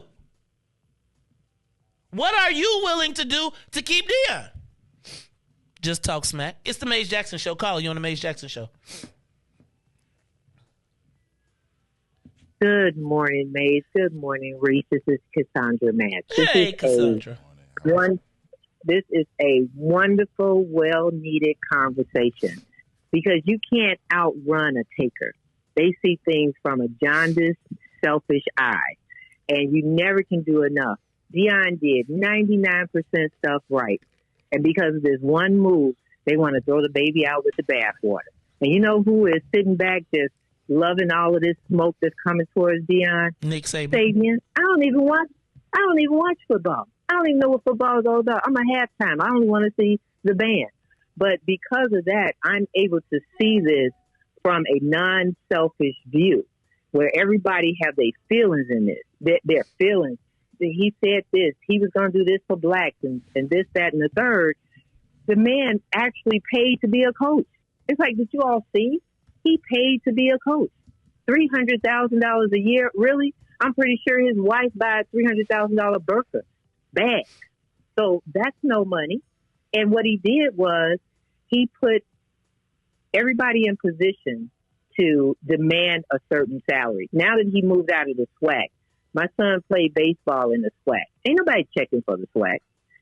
What are you willing to do to keep Deion? Just talk smack. It's the Maze Jackson Show. Call you on the Maze Jackson Show. Good morning, Maze. Good morning, Riis. This is Cassandra Match. Hey, Cassandra. This is a wonderful, well-needed conversation because you can't outrun a taker. They see things from a jaundiced, selfish eye, and you never can do enough. Deion did 99% stuff right. And because of this one move, they want to throw the baby out with the bathwater. And you know who is sitting back just loving all of this smoke that's coming towards Deion? Nick Saban. I don't even watch football. I don't even know what football is all about. I'm a halftime. I only want to see the band. But because of that, I'm able to see this from a non-selfish view where everybody have their feelings in this. Their feelings. He said this, he was going to do this for blacks and this, that, and the third. The man actually paid to be a coach. It's like, did you all see? He paid to be a coach. $300,000 a year? Really? I'm pretty sure his wife buys $300,000 burqa bag. So that's no money. And what he did was he put everybody in position to demand a certain salary. Now that he moved out of the SWAC, my son played baseball in the SWAC. Ain't nobody checking for the SWAC,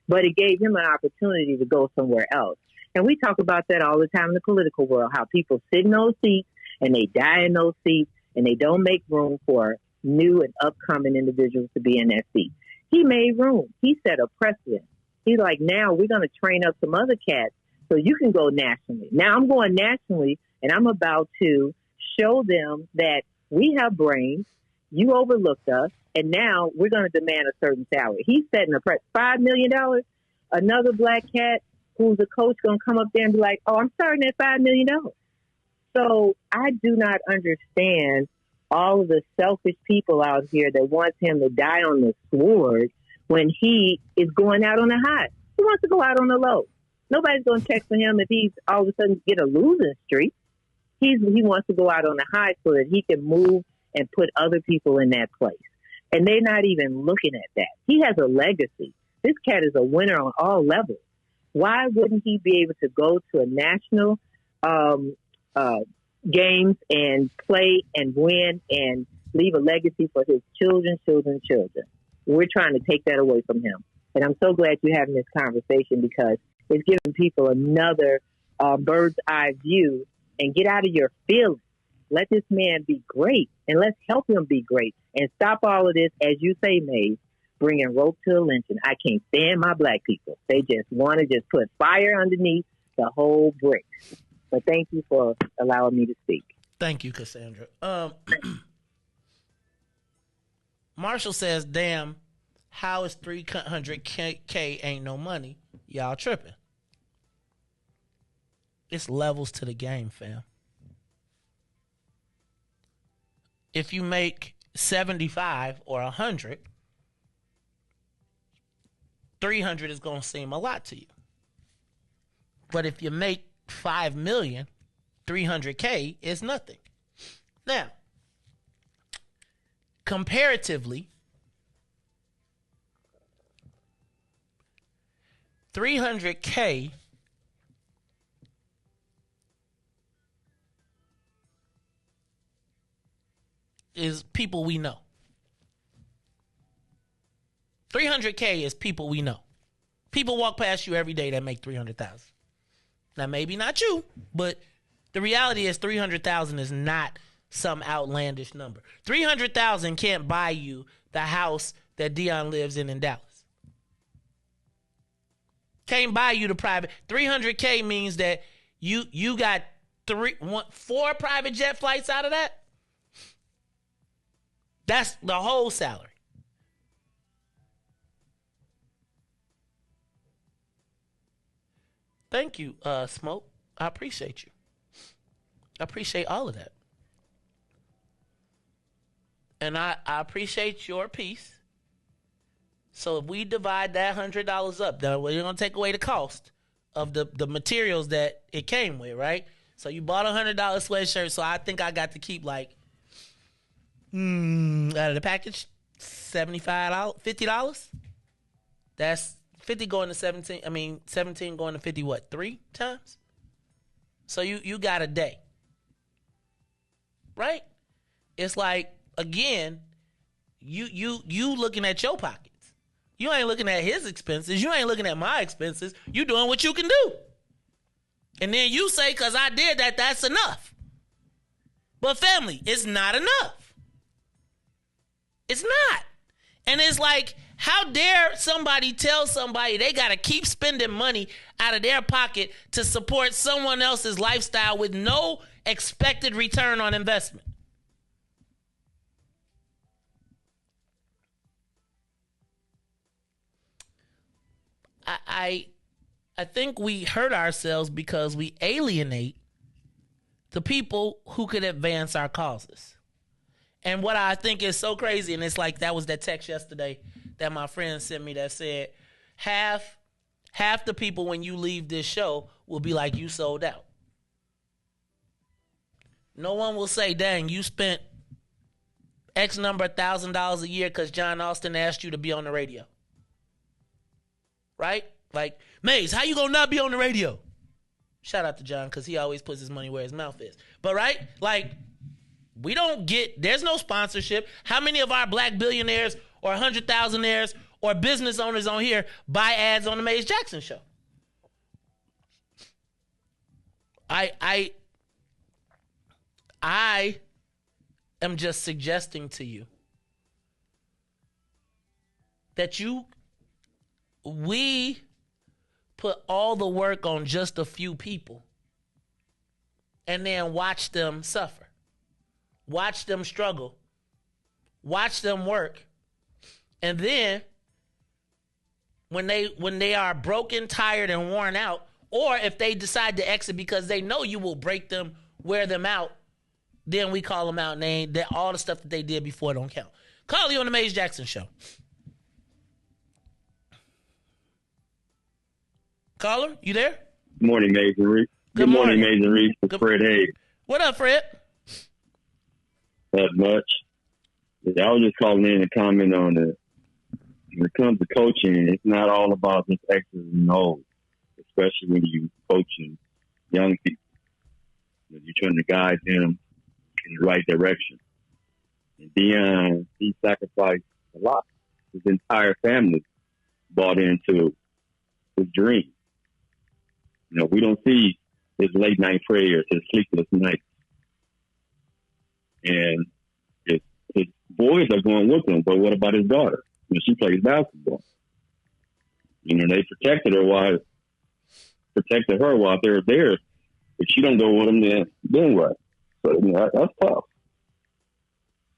but it gave him an opportunity to go somewhere else. And we talk about that all the time in the political world, how people sit in those seats and they die in those seats and they don't make room for new and upcoming individuals to be in that seat. He made room. He set a precedent. He's like, now we're going to train up some other cats so you can go nationally. Now I'm going nationally and I'm about to show them that we have brains. You overlooked us, and now we're going to demand a certain salary. He's setting a price, $5 million. Another black cat who's a coach going to come up there and be like, oh, I'm starting at $5 million. So I do not understand all of the selfish people out here that wants him to die on the sword when he is going out on the high. He wants to go out on the low. Nobody's going to check for him if he's all of a sudden get a losing streak. He wants to go out on the high so that he can move and put other people in that place. And they're not even looking at that. He has a legacy. This cat is a winner on all levels. Why wouldn't he be able to go to a national games and play and win and leave a legacy for his children? We're trying to take that away from him. And I'm so glad you're having this conversation because it's giving people another bird's eye view and get out of your feelings. Let this man be great, and let's help him be great. And stop all of this, as you say, Maze, bringing rope to the lynching. I can't stand my black people. They just want to just put fire underneath the whole brick. But thank you for allowing me to speak. Thank you, Cassandra. Marshall says, damn, how is $300K ain't no money? Y'all tripping. It's levels to the game, fam. If you make 75 or 100, 300 is going to seem a lot to you. But if you make 5 million, 300K is nothing. Now, comparatively, 300K is people we know. 300K is people we know. People walk past you every day that make 300,000. Now, maybe not you, but the reality is 300,000 is not some outlandish number. 300,000 can't buy you the house that Deion lives in Dallas. Can't buy you the private. 300K means that you got 4 private jet flights out of that. That's the whole salary. Thank you, Smoke. I appreciate you. I appreciate all of that. And I appreciate your piece. So if we divide that $100 up, then we're going to take away the cost of the materials that it came with, right? So you bought a $100 sweatshirt, so I think I got to keep like, out of the package, $75, $50? That's 50 going to 17. I mean, 17 going to 50, what, 3 times? So you got a day, right? It's like, again, you looking at your pockets. You ain't looking at his expenses. You ain't looking at my expenses. You doing what you can do. And then you say, because I did that, that's enough. But family, it's not enough. It's not. And it's like, how dare somebody tell somebody they got to keep spending money out of their pocket to support someone else's lifestyle with no expected return on investment? I think we hurt ourselves because we alienate the people who could advance our causes. And what I think is so crazy, and it's like that was that text yesterday that my friend sent me that said, half the people when you leave this show will be like, you sold out. No one will say, dang, you spent X number of $1,000 a year because John Austin asked you to be on the radio. Right? Like, Maze, how you gonna not be on the radio? Shout out to John, because he always puts his money where his mouth is. But right? Like, we don't get, there's no sponsorship. How many of our black billionaires or 100,000aires or business owners on here buy ads on the Maze Jackson show? I am just suggesting to you that we put all the work on just a few people and then watch them suffer. Watch them struggle. Watch them work. And then when they are broken, tired, and worn out, or if they decide to exit because they know you will break them, wear them out, then we call them out and all the stuff that they did before don't count. Call you on the Maze Jackson show. Caller, you there? Good morning, Maze and Riis. Good morning, Maze and Riis. It's Fred Hayes. What up, Fred? Not much. I was just calling in to comment on when it comes to coaching, it's not all about just X's and O's, especially when you're coaching young people. You're trying to guide them in the right direction. And Deion, he sacrificed a lot. His entire family bought into his dream. You know, we don't see his late night prayers, his sleepless nights. And his boys are going with him, but what about his daughter? You know, she plays basketball. You know, they protected her while they were there. If she don't go with them, then what? So, you know, that's tough.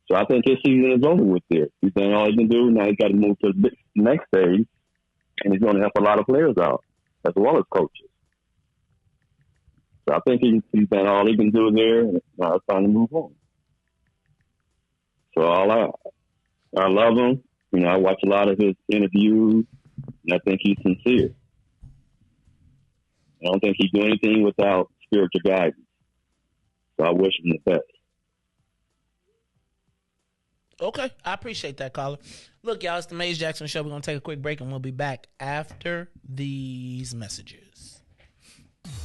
So I think his season is over with there. He's done all he can do. Now he's got to move to the next stage, and he's going to help a lot of players out, as well as coaches. So I think he's done all he can do there, and now it's time to move on. So I love him. You know, I watch a lot of his interviews, and I think he's sincere. I don't think he'd do anything without spiritual guidance. So I wish him the best. Okay, I appreciate that, caller. Look, y'all, it's the Maze Jackson Show. We're going to take a quick break, and we'll be back after these messages.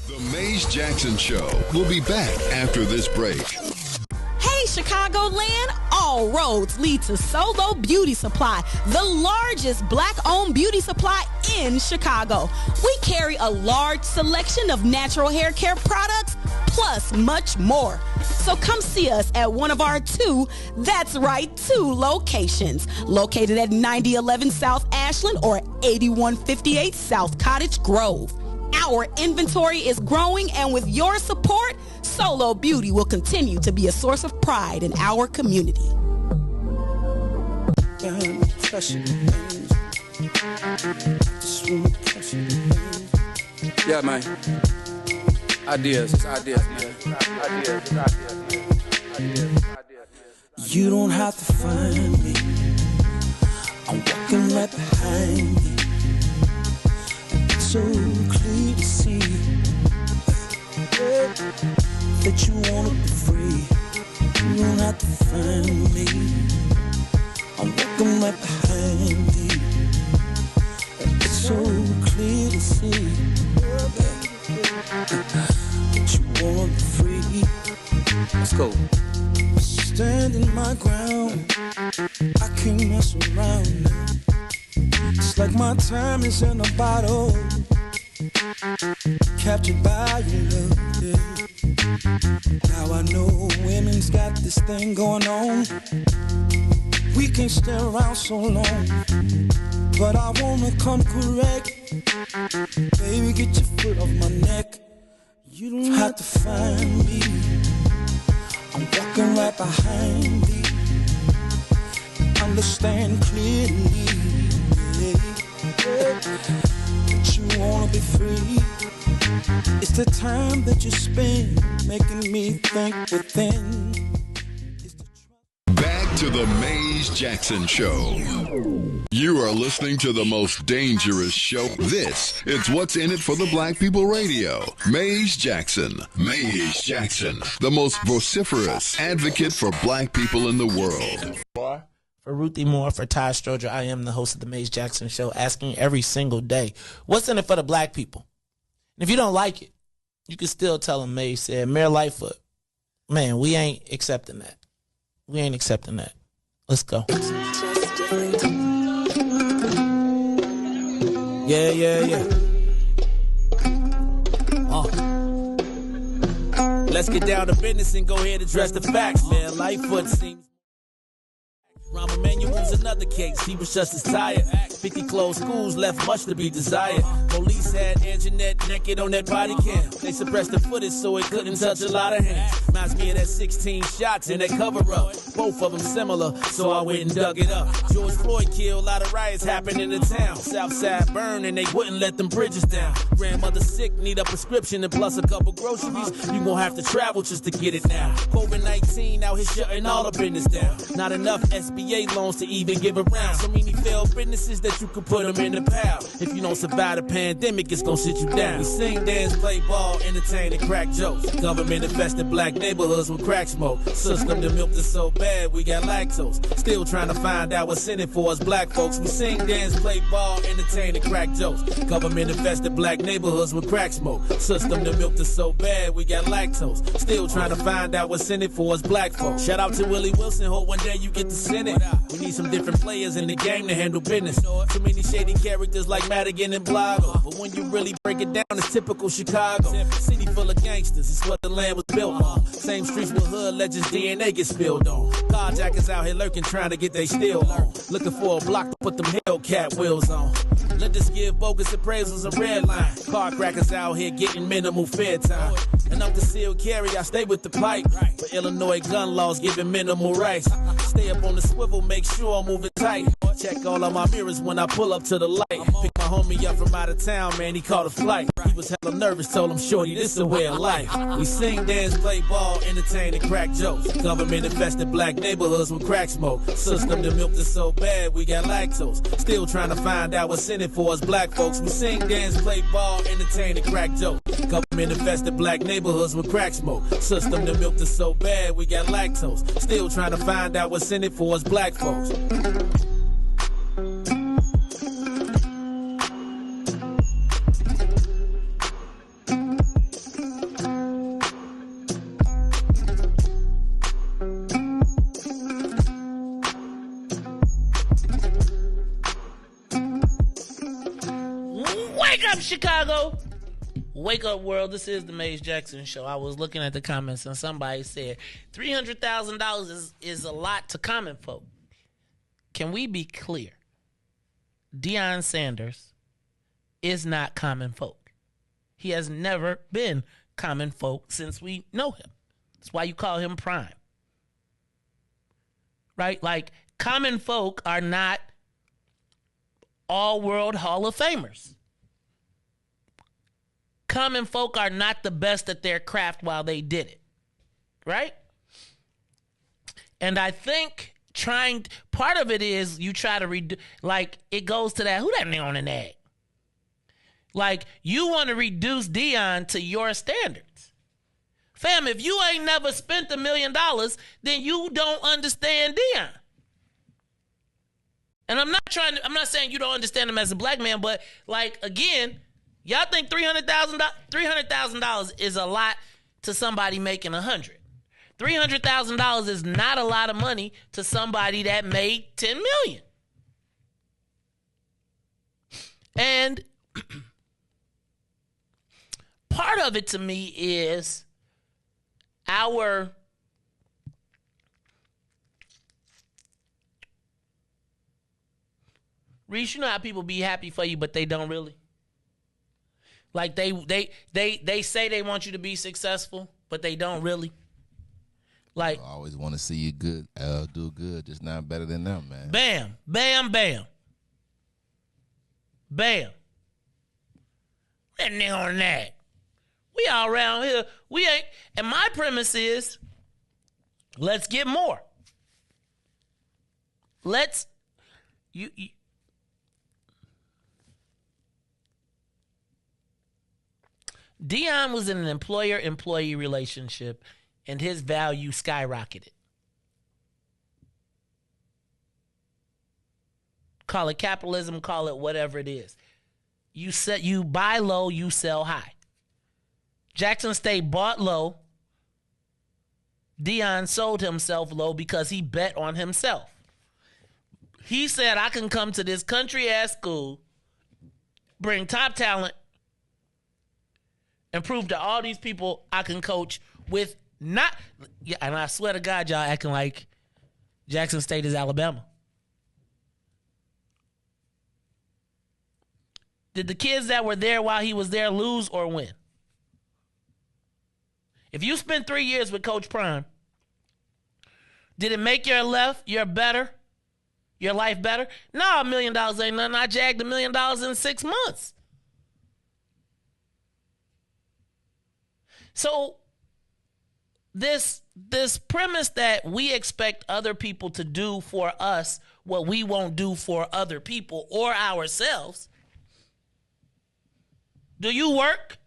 The Maze Jackson Show. We'll be back after this break. Hey, Chicagoland, all roads lead to Solo Beauty Supply, the largest black-owned beauty supply in Chicago. We carry a large selection of natural hair care products, plus much more. So come see us at one of our two locations, located at 9011 South Ashland or 8158 South Cottage Grove. Our inventory is growing, and with your support, Solo Beauty will continue to be a source of pride in our community. Yeah, man. Ideas, man. You don't have to find me. I'm walking right behind you. It's so clear to see that you wanna be free. You don't have to find me. I'm walking right behind you. It's so clear to see that you wanna be free. Let's go. Standing my ground, I can't mess around now. It's like my time is in a bottle, captured by your love, yeah. Now I know women's got this thing going on. We can't stay around so long, but I wanna come correct. Baby, get your foot off my neck. You don't have to find me. I'm walking right behind you. Understand clearly that you wanna be free. It's the time that you spend making me think within. Back to the Maze Jackson Show. You are listening to the most dangerous show. This is What's in It for the Black People Radio. Maze Jackson. Maze Jackson, the most vociferous advocate for black people in the world. For Ruthie Moore, for Ty Stroger, I am the host of the Maze Jackson Show, asking every single day, what's in it for the black people? And if you don't like it, you can still tell them Maze said, Mayor Lightfoot, man, we ain't accepting that. We ain't accepting that. Let's go. Yeah. Let's get down to business and go ahead and address the facts, man. Lightfoot seems... Rahm Emanuel's another case. He was just as tired. 50 closed schools left much to be desired. Police had Anjanette naked on that body cam. They suppressed the footage so it couldn't touch a lot of hands. Reminds me of that 16 shots in that cover-up. Both of them similar, so I went and dug it up. George Floyd killed, a lot of riots happened in the town. Southside burned and they wouldn't let them bridges down. Grandmother sick, need a prescription and plus a couple groceries. You gon' have to travel just to get it now. COVID-19 out here shutting all the business down. Not enough SBA loans to even give around. So many failed businesses that you could put them in the pile. If you don't survive the pandemic, it's gonna sit you down. We sing, dance, play ball, entertain, and crack jokes. Government infested black neighborhoods with crack smoke. System that milked us so bad, we got lactose. Still trying to find out what's in it for us black folks. We sing, dance, play ball, entertain, and crack jokes. Government infested black neighborhoods with crack smoke. System that milked us so bad, we got lactose. Still trying to find out what's in it for us black folks. Shout out to Willie Wilson, hope one day you get to send it. We need some different players in the game to handle business. Too many shady characters like Madigan and Blago. But when you really break it down, it's typical Chicago. City full of gangsters, it's what the land was built on. Same streets with hood legends, DNA get spilled on. Carjackers out here lurking, trying to get they steal on. Looking for a block to put them Hellcat wheels on. Let us give bogus appraisals a red line. Car crackers out here getting minimal fair time. Enough to seal carry, I stay with the pipe. But Illinois gun laws giving minimal rights. Stay up on the swivel, make sure I'm moving tight. Check all of my mirrors when I pull up to the light. Pick my homie up from out of town, man, he caught a flight. He was hella nervous, told him, shorty, this is a way of life. We sing, dance, play ball, entertain, and crack jokes. Government infested black neighborhoods with crack smoke. System that milked us so bad, we got lactose. Still trying to find out what's in it for us black folks. We sing, dance, play ball, entertain, and crack jokes. Government infested black neighborhoods with crack smoke. System that milked us so bad, we got lactose. Still trying to find out what's in it for us black folks. up, Chicago. Wake up, world. This is the Maze Jackson Show. I was looking at the comments and somebody said $300,000 is a lot to common folk. Can we be clear? Deion Sanders is not common folk. He has never been common folk since we know him. That's why you call him prime. Right? Like, common folk are not all-world Hall of Famers. Common folk are not the best at their craft while they did it. Right? And I think part of it is you try to like, it goes to that, who that nigga on the nag? Like, you want to reduce Deion to your standards. Fam, if you ain't never spent $1 million, then you don't understand Deion. And I'm not saying you don't understand him as a black man, but like, again, y'all think $300,000 is a lot to somebody making $100. $300,000 is not a lot of money to somebody that made $10 million. And part of it to me is our Riis, you know how people be happy for you, but they don't really. Like they say they want you to be successful, but they don't really. Like, I always want to see you good, do good, just not better than them, man. Bam, bam, bam, bam. That nigga on that. We all around here. We ain't. And my premise is, let's get more. Let's you Deion was in an employer-employee relationship, and his value skyrocketed. Call it capitalism, call it whatever it is. You buy low, you sell high. Jackson State bought low. Deion sold himself low because he bet on himself. He said, I can come to this country-ass school, bring top talent, and prove to all these people I can coach with not... Yeah, and I swear to God, y'all acting like Jackson State is Alabama. Did the kids that were there while he was there lose or win? If you spent 3 years with Coach Prime, did it make your life better? Your life better? No, $1 million ain't nothing. I jagged $1 million in 6 months. So this premise that we expect other people to do for us what we won't do for other people or ourselves. Do you work?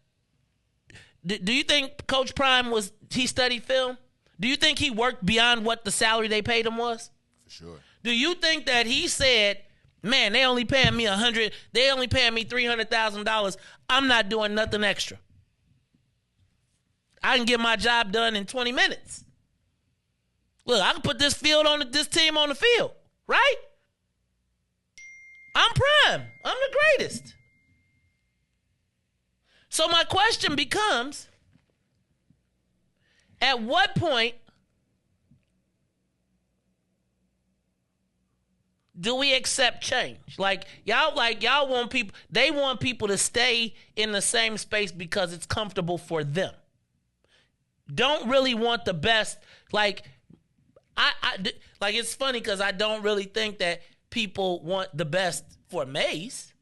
Do you think Coach Prime he studied film? Do you think he worked beyond what the salary they paid him was? For sure. Do you think that he said, man, they only paying me $100, they only paying me $300,000, I'm not doing nothing extra. I can get my job done in 20 minutes. Look, I can put this team on the field, right? I'm prime. I'm the greatest. So my question becomes, at what point do we accept change? Y'all want people, they want people to stay in the same space because it's comfortable for them. Don't really want the best. It's funny because I don't really think that people want the best for Maze.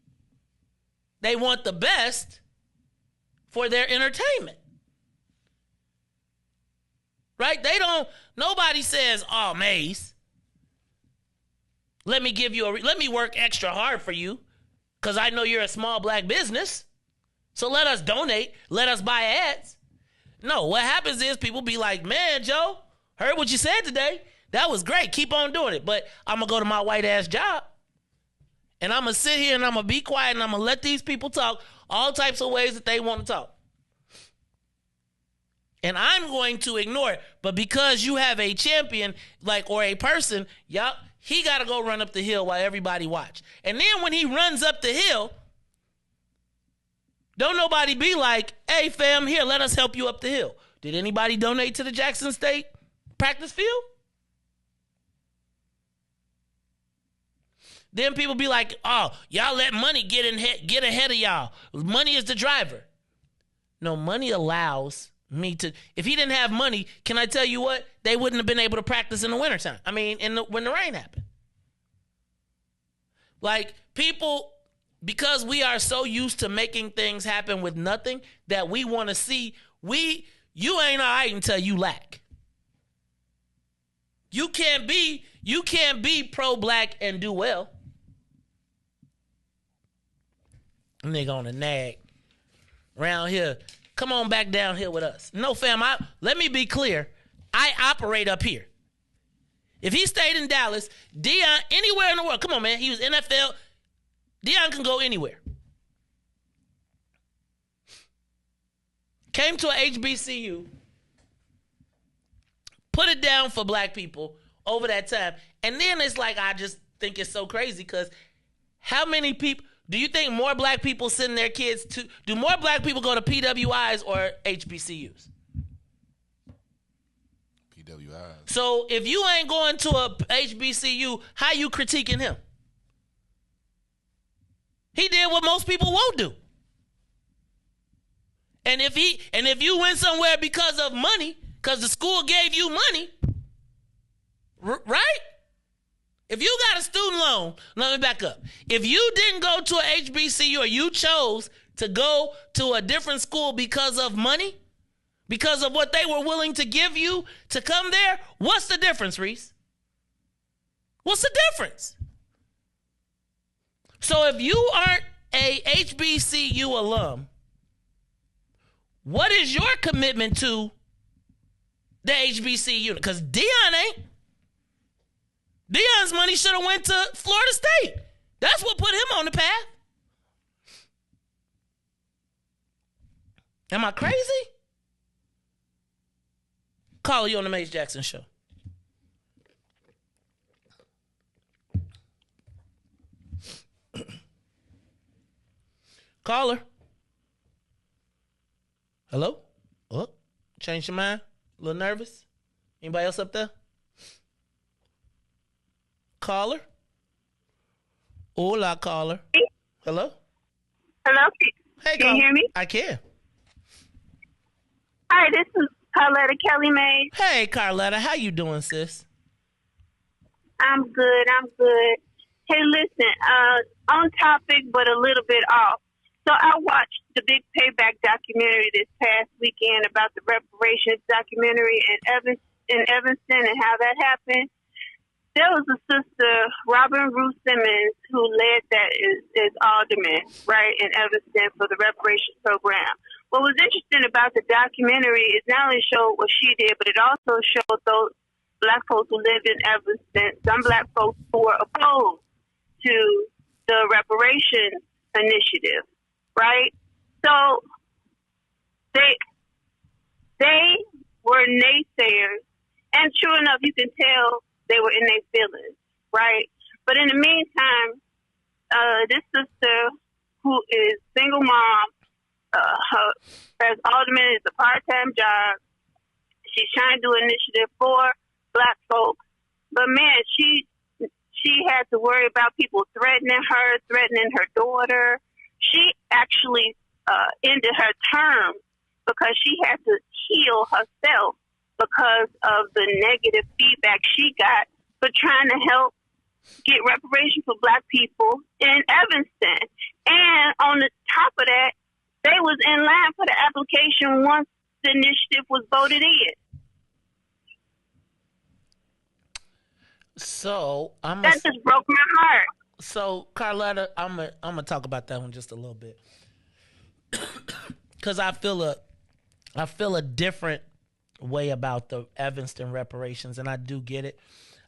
They want the best for their entertainment. Right? Nobody says, oh, Maze, let me work extra hard for you because I know you're a small black business. So let us donate. Let us buy ads. No, what happens is people be like, man, Joe, heard what you said today. That was great. Keep on doing it. But I'm going to go to my white-ass job, and I'm going to sit here, and I'm going to be quiet, and I'm going to let these people talk all types of ways that they want to talk. And I'm going to ignore it. But because you have a champion, or a person, he got to go run up the hill while everybody watch. And then when he runs up the hill, Don't nobody be like, hey, fam, here, let us help you up the hill. Did anybody donate to the Jackson State practice field? Then people be like, oh, y'all let money get ahead of y'all. Money is the driver. No, money allows me to. If he didn't have money, can I tell you what? They wouldn't have been able to practice in the wintertime. I mean, when the rain happened. Like, people, because we are so used to making things happen with nothing, that we want to see, you ain't all right until you lack. You can't be pro-black and do well. Nigga on the nag around here. Come on back down here with us. No, fam, let me be clear. I operate up here. If he stayed in Dallas, Deion, anywhere in the world, come on, man, he was NFL. Deion can go anywhere. Came to a HBCU, put it down for black people over that time. And then it's like, I just think it's so crazy because how many people, do you think more black people send their kids to, do more black people go to PWIs or HBCUs? PWIs. So if you ain't going to a HBCU, how you critiquing him? He did what most people won't do. And if you went somewhere because of money, because the school gave you money, right? If you got a student loan, let me back up. If you didn't go to a HBCU or you chose to go to a different school because of money, because of what they were willing to give you to come there, what's the difference, Riis? What's the difference? So if you aren't a HBCU alum, what is your commitment to the HBCU? Because Deion ain't. Deion's money should have went to Florida State. That's what put him on the path. Am I crazy? Caller, you on the Mace Jackson Show. Caller. Hello? Oh, changed your mind? A little nervous? Anybody else up there? Caller? Hola, caller. Hello? Hello? Hey, can you hear me? I can. Hi, this is Carletta Kelly May. Hey, Carletta. How you doing, sis? I'm good. Hey, listen, on topic, but a little bit off. So I watched the Big Payback documentary this past weekend about the reparations documentary in Evanston and how that happened. There was a sister, Robin Ruth Simmons, who led that as alderman, right, in Evanston for the reparations program. What was interesting about the documentary is not only showed what she did, but it also showed those black folks who lived in Evanston, some black folks who were opposed to the reparations initiative, right? So they were naysayers, and true enough, you can tell they were in their feelings, right? But in the meantime, this sister, who is single mom, as alderman is a part-time job. She's trying to do an initiative for black folks, but man, she had to worry about people threatening her daughter. She actually ended her term because she had to heal herself because of the negative feedback she got for trying to help get reparations for black people in Evanston. And on the top of that, they was in line for the application once the initiative was voted in. So that just broke my heart. So Carletta, I'm gonna talk about that one just a little bit, because I feel a different way about the Evanston reparations, and I do get it.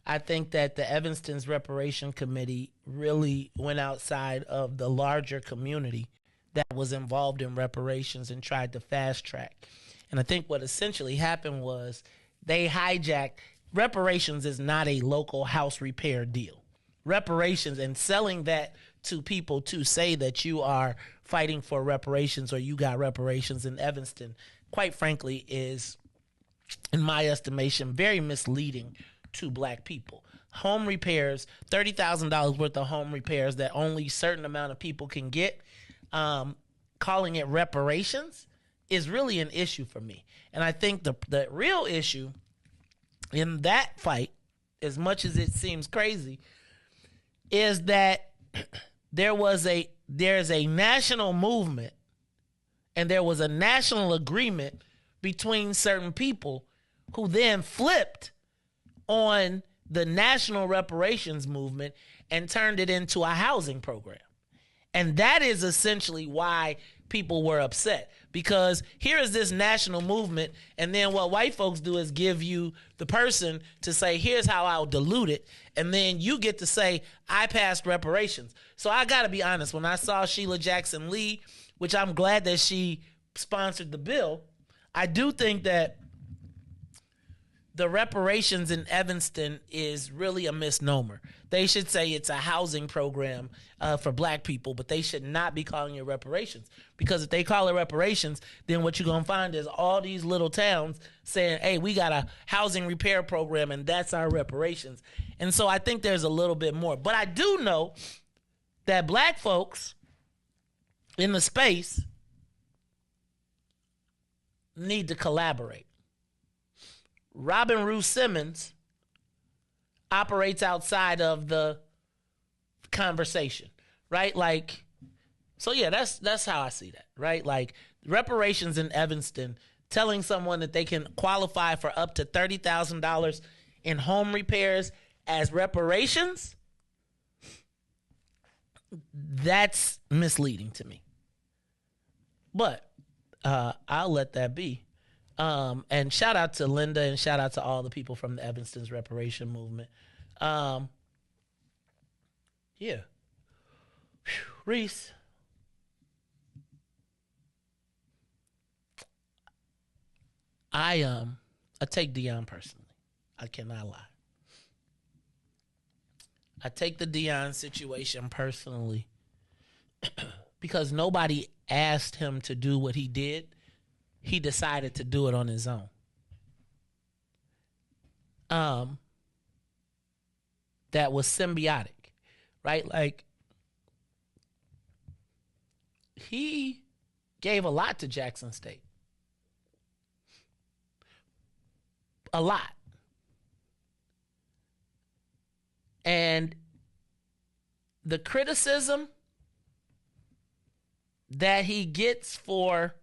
I think that the Evanston's reparation committee really went outside of the larger community that was involved in reparations and tried to fast track. And I think what essentially happened was they hijacked. Reparations is not a local house repair deal. Reparations and selling that to people to say that you are fighting for reparations or you got reparations in Evanston, quite frankly, is, in my estimation, very misleading to black people. Home repairs, $30,000 worth of home repairs that only a certain amount of people can get, calling it reparations is really an issue for me. And I think the real issue in that fight, as much as it seems crazy, is that there's a national movement and there was a national agreement between certain people who then flipped on the national reparations movement and turned it into a housing program. And that is essentially why people were upset, because here is this national movement, and then what white folks do is give you the person to say, here's how I'll dilute it, and then you get to say, I passed reparations. So I got to be honest, when I saw Sheila Jackson Lee, which I'm glad that she sponsored the bill, I do think that the reparations in Evanston is really a misnomer. They should say it's a housing program for black people, but they should not be calling it reparations. Because if they call it reparations, then what you're going to find is all these little towns saying, hey, we got a housing repair program and that's our reparations. And so I think there's a little bit more. But I do know that black folks in the space need to collaborate. Robin Ruth Simmons operates outside of the conversation, right? Like, so yeah, that's how I see that, right? Like reparations in Evanston, telling someone that they can qualify for up to $30,000 in home repairs as reparations, that's misleading to me. But I'll let that be. And shout out to Linda and shout out to all the people from the Evanston's reparation movement. Yeah. Riis. I take Deion personally. I cannot lie. I take the Deion situation personally because nobody asked him to do what he did. He decided to do it on his own. That was symbiotic, right? Like, he gave a lot to Jackson State. A lot. And the criticism that he gets for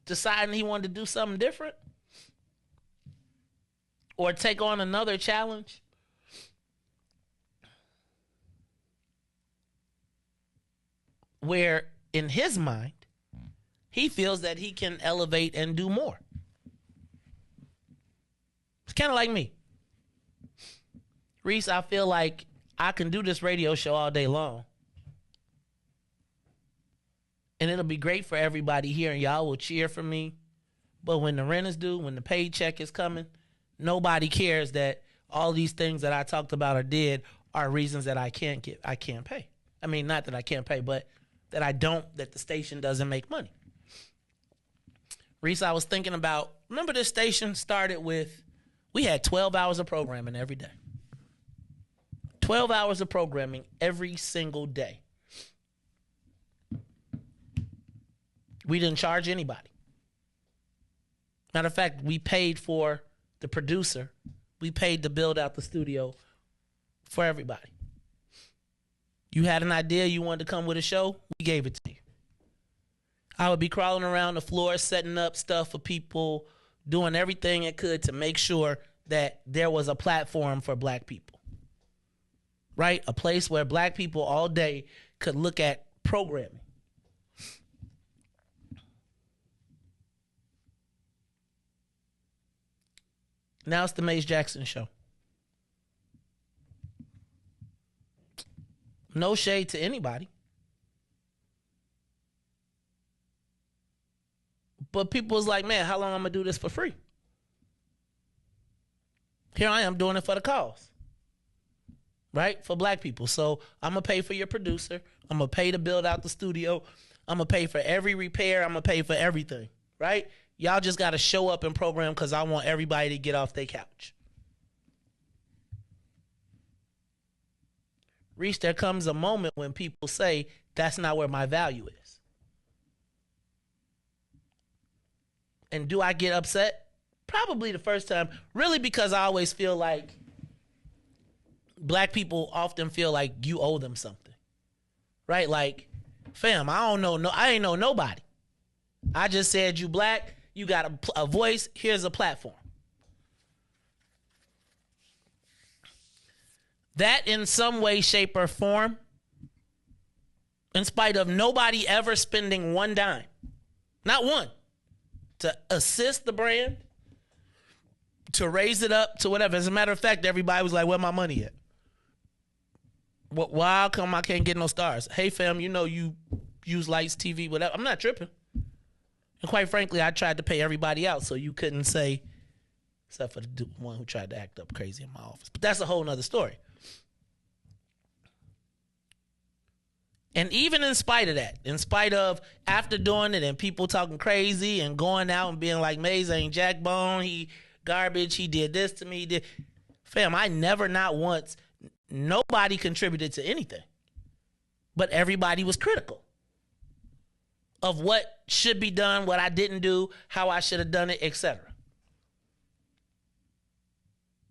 deciding he wanted to do something different or take on another challenge, where in his mind, he feels that he can elevate and do more. It's kind of like me. Riis, I feel like I can do this radio show all day long. And it'll be great for everybody here, and y'all will cheer for me. But when the rent is due, when the paycheck is coming, nobody cares that all these things that I talked about or did are reasons that I can't pay. I mean, not that I can't pay, but that the station doesn't make money. Riis, I was thinking about, remember this station started with, we had 12 hours of programming every day. 12 hours of programming every single day. We didn't charge anybody. Matter of fact, we paid for the producer. We paid to build out the studio for everybody. You had an idea, you wanted to come with a show, we gave it to you. I would be crawling around the floor, setting up stuff for people, doing everything it could to make sure that there was a platform for black people. Right? A place where black people all day could look at programming. Now it's the Maze Jackson Show. No shade to anybody. But people was like, man, how long I'm going to do this for free? Here I am doing it for the cause. right? For black people. So I'm going to pay for your producer. I'm going to pay to build out the studio. I'm going to pay for every repair. I'm going to pay for everything, right? Y'all just got to show up and program because I want everybody to get off their couch. Riis, there comes a moment when people say, that's not where my value is. And do I get upset? Probably the first time. Really because I always feel like black people often feel like you owe them something. Right? Like, fam, I ain't know nobody. I just said you black, you got a voice, here's a platform. That in some way, shape, or form, in spite of nobody ever spending one dime, not one, to assist the brand, to raise it up, to whatever. As a matter of fact, everybody was like, where my money at? Why come I can't get no stars? Hey, fam, you use lights, TV, whatever. I'm not tripping. And quite frankly, I tried to pay everybody out so you couldn't say, except for the one who tried to act up crazy in my office. But that's a whole nother story. And even in spite of that, in spite of after doing it and people talking crazy and going out and being like, Maze ain't jackbone, he garbage, he did this to me. Fam, I never, not once, nobody contributed to anything. But everybody was critical of what should be done, what I didn't do, how I should have done it, etc.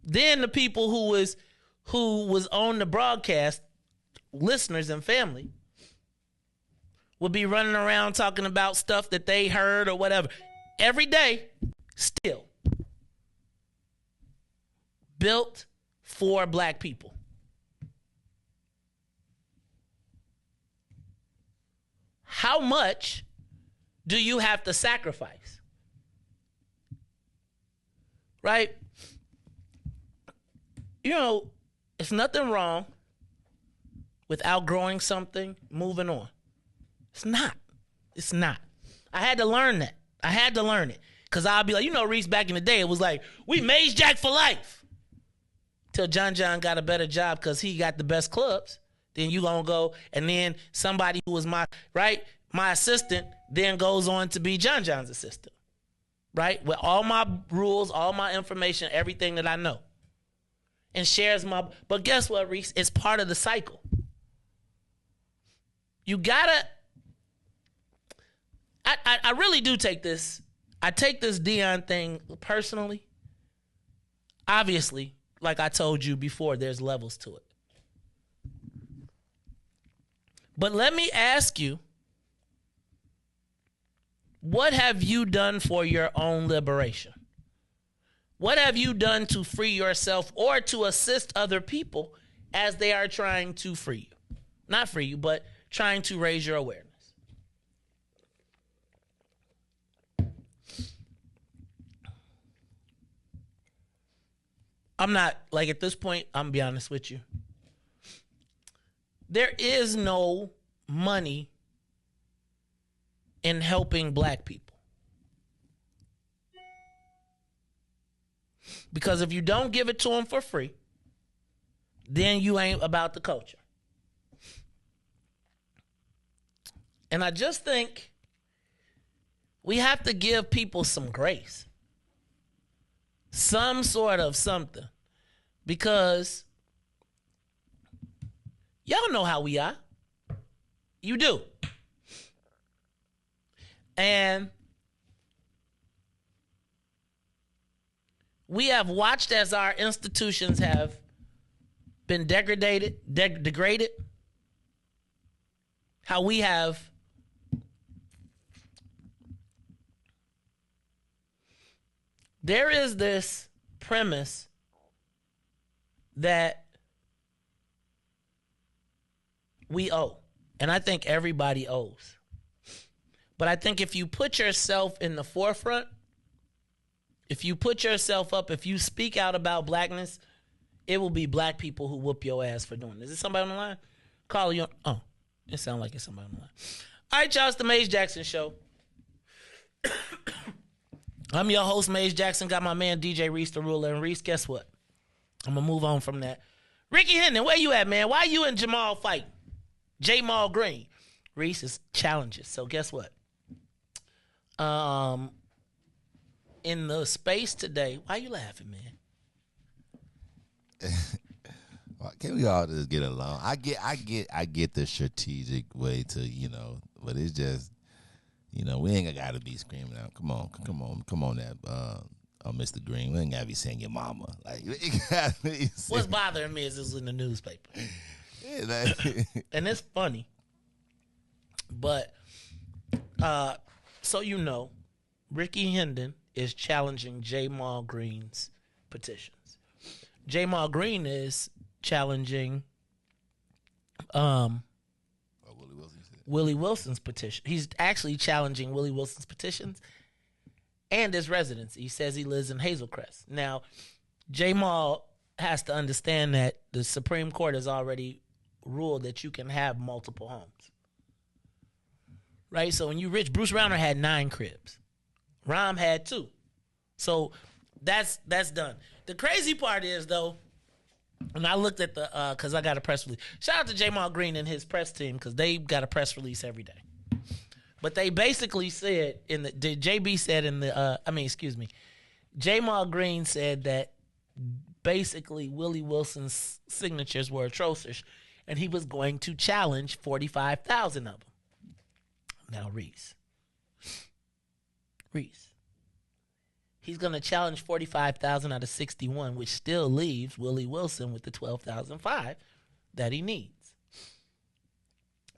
Then the people who was on the broadcast, listeners and family, would be running around talking about stuff that they heard or whatever. Every day, still. Built for black people. How much do you have to sacrifice? Right? You know, it's nothing wrong with outgrowing something, moving on. It's not. It's not. I had to learn that. I had to learn it. Because I'll be like, Riis, back in the day, it was like, we Maze Jack for life. Till John got a better job because he got the best clubs. Then you gonna go, and then somebody who was my assistant then goes on to be John's assistant. Right? With all my rules, all my information, everything that I know. And shares but guess what, Riis? It's part of the cycle. You gotta, I really do take this. I take this Deion thing personally. Obviously, like I told you before, there's levels to it. But let me ask you, what have you done for your own liberation? What have you done to free yourself or to assist other people as they are trying to free you? Not free you, but trying to raise your awareness. I'm not, like at this point, I'm gonna be honest with you. There is no money in helping black people. Because if you don't give it to them for free, then you ain't about the culture. And I just think we have to give people some grace. Some sort of something. Because y'all know how we are. You do. And we have watched as our institutions have been degraded, how we have there is this premise that we owe. And I think everybody owes. But I think if you put yourself in the forefront, if you put yourself up, if you speak out about blackness, it will be black people who whoop your ass for doing this. Is it somebody on the line? Call you. Oh, it sounds like it's somebody on the line. All right, y'all, it's the Maze Jackson Show. I'm your host, Maze Jackson. Got my man, DJ Riis the Ruler. And Riis, guess what? I'm going to move on from that. Ricky Hendon, where you at, man? Why you and Jamal fight? Jamal Green. Riis is challenges. So guess what? In the space today, why you laughing, man? Can we all just get along? I get the strategic way to, but it's just, we ain't got to be screaming out. Come on, that Mr. Green. We ain't got to be saying your mama. Like, what's bothering me is it's in the newspaper. Yeah, and it's funny, but so Ricky Hendon is challenging Jamal Green's petitions. Jamal Green is challenging Willie Wilson's petition. He's actually challenging Willie Wilson's petitions and his residency. He says he lives in Hazelcrest. Now, Jamal has to understand that the Supreme Court has already ruled that you can have multiple homes. Right? So when you rich, Bruce Rauner had 9 cribs. Rahm had 2. So that's done. The crazy part is, though, and I looked at because I got a press release. Shout out to Jamal Green and his press team because they got a press release every day. But they basically said Jamal Green said that basically Willie Wilson's signatures were atrocious and he was going to challenge 45,000 of them. Now, Riis. He's going to challenge 45,000 out of 61, which still leaves Willie Wilson with the 12,005 that he needs.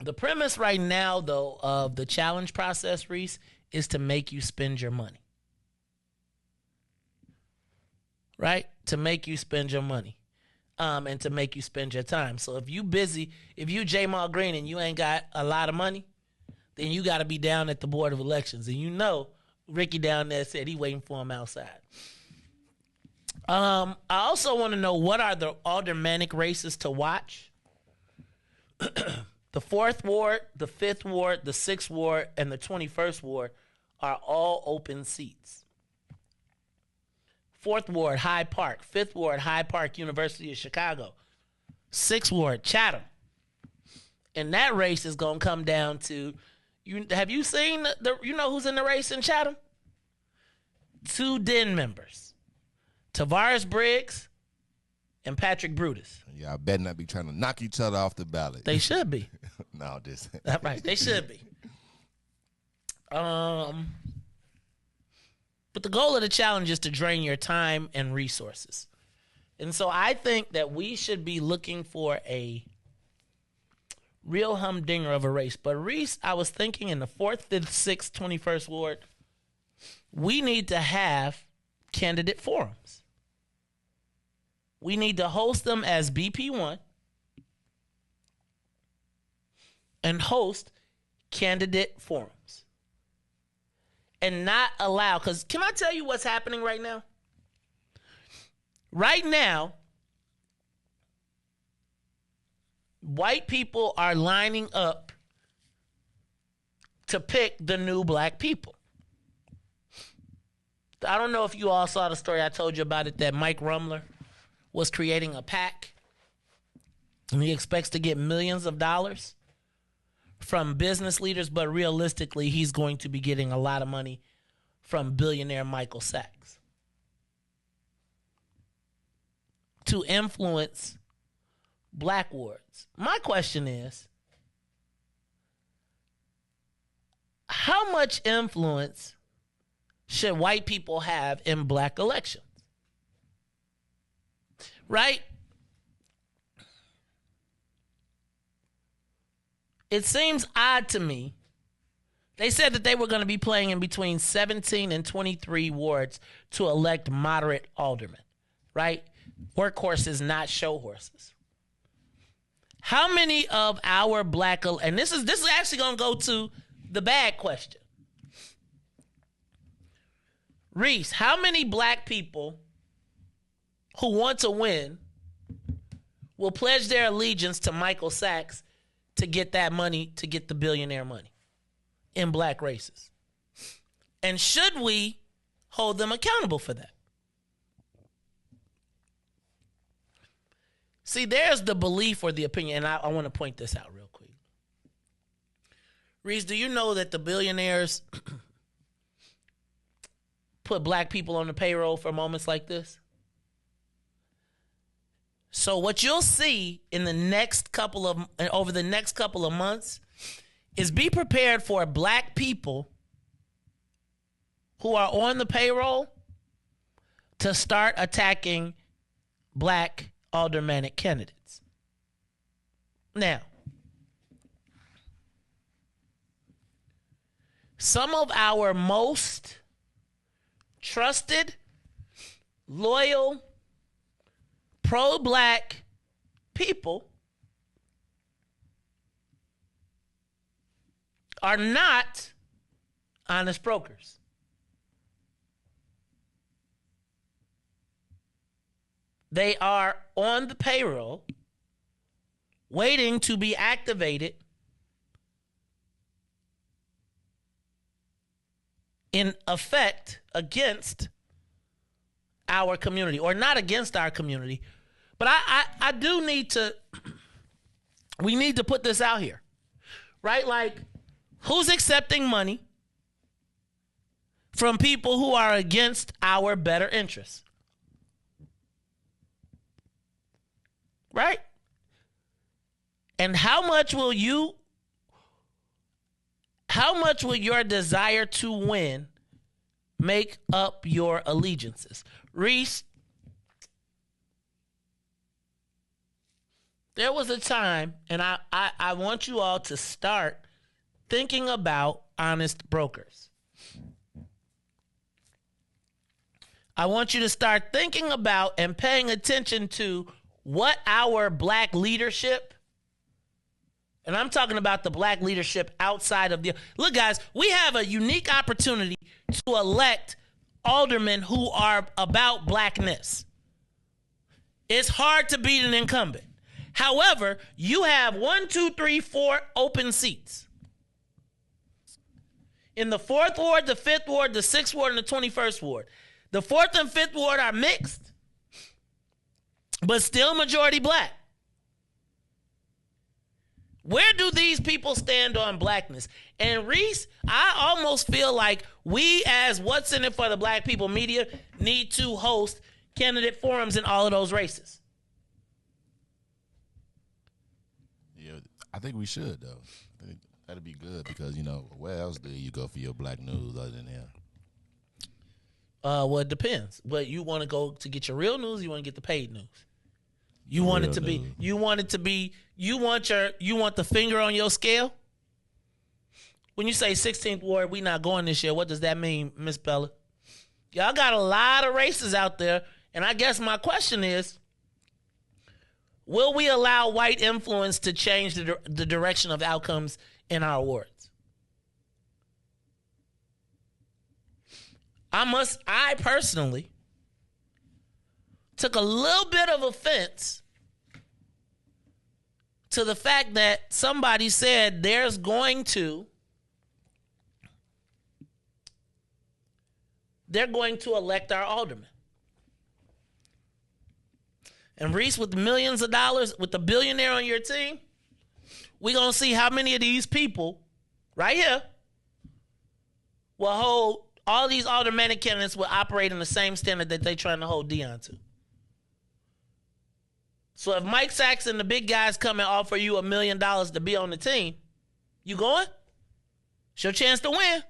The premise right now, though, of the challenge process, Riis, is to make you spend your money. Right? To make you spend your money. And to make you spend your time. So if you Jamal Green and you ain't got a lot of money, then you got to be down at the Board of Elections. And Ricky down there said he waiting for him outside. I also want to know what are the aldermanic races to watch. The 4th Ward, the 5th Ward, the 6th Ward, and the 21st Ward are all open seats. 4th Ward, Hyde Park. 5th Ward, Hyde Park, University of Chicago. 6th Ward, Chatham. And that race is going to come down to, have you seen, who's in the race in Chatham? 2 Den members. Tavares Briggs and Patrick Brutus. Y'all better not be trying to knock each other off the ballot. They should be. No, this. That's right. They should be. But the goal of the challenge is to drain your time and resources. And so I think that we should be looking for a real humdinger of a race. But Riis, I was thinking in the 4th, 5th, 6th, 21st Ward, we need to have candidate forums. We need to host them as BP1 and host candidate forums. And not allow, because can I tell you what's happening right now? Right now, white people are lining up to pick the new black people. I don't know if you all saw the story I told you about it, that Mike Rumler was creating a PAC and he expects to get millions of dollars from business leaders, but realistically, he's going to be getting a lot of money from billionaire Michael Sachs to influence black wards. My question is, how much influence should white people have in black elections? Right? It seems odd to me. They said that they were going to be playing in between 17 and 23 wards to elect moderate aldermen, right? Workhorses, not show horses. How many of our black, and this is actually going to go to the bad question. Riis, how many black people who want to win will pledge their allegiance to Michael Sachs to get that money, to get the billionaire money in black races? And should we hold them accountable for that? See, there's the belief or the opinion, and I want to point this out real quick. Riis, do you know that the billionaires put black people on the payroll for moments like this? So what you'll see in the next over the next couple of months is be prepared for black people who are on the payroll to start attacking black aldermanic candidates. Now, some of our most trusted, loyal, pro-black people are not honest brokers. They are on the payroll waiting to be activated in effect against our community, or not against our community. But I do need to, we need to put this out here, right? Like, who's accepting money from people who are against our better interests? Right? And how much will your desire to win make up your allegiances? Riis, there was a time, and I want you all to start thinking about honest brokers. I want you to start thinking about and paying attention to what our black leadership, and I'm talking about the black leadership outside of the... Look, guys, we have a unique opportunity to elect aldermen who are about blackness. It's hard to beat an incumbent. However, you have 4 open seats. In the 4th ward, the 5th ward, the 6th ward, and the 21st ward. The 4th and 5th ward are mixed, but still majority black. Where do these people stand on blackness? And Riis, I almost feel like we, as What's in It for the Black People media, need to host candidate forums in all of those races. Yeah, I think we should, though. I think that'd be good because, you know, where else do you go for your black news other than here? Well, it depends. But you want to go to get your real news, you want to get the paid news. You want it to be, you want the finger on your scale. When you say 16th ward, we not going this year, what does that mean, Miss Bella? Y'all got a lot of races out there, and I guess my question is, will we allow white influence to change the direction of outcomes in our wards? I personally took a little bit of offense to the fact that somebody said they're going to elect our alderman. And Riis, with millions of dollars, with the billionaire on your team, we're going to see how many of these people right here will hold, all these aldermanic candidates will operate in the same standard that they're trying to hold Deion to. So if Mike Sachs and the big guys come and offer you $1 million to be on the team, you going? It's your chance to win.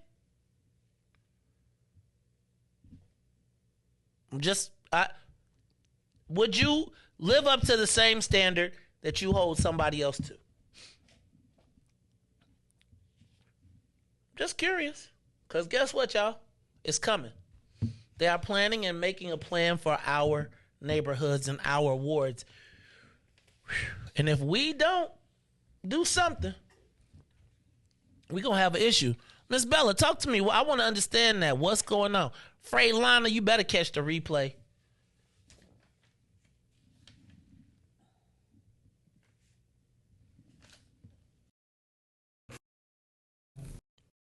Would you live up to the same standard that you hold somebody else to? Just curious. Because guess what, y'all? It's coming. They are planning and making a plan for our neighborhoods and our wards. And if we don't do something, we're going to have an issue. Miss Bella, talk to me. I want to understand that. What's going on? Lana, you better catch the replay.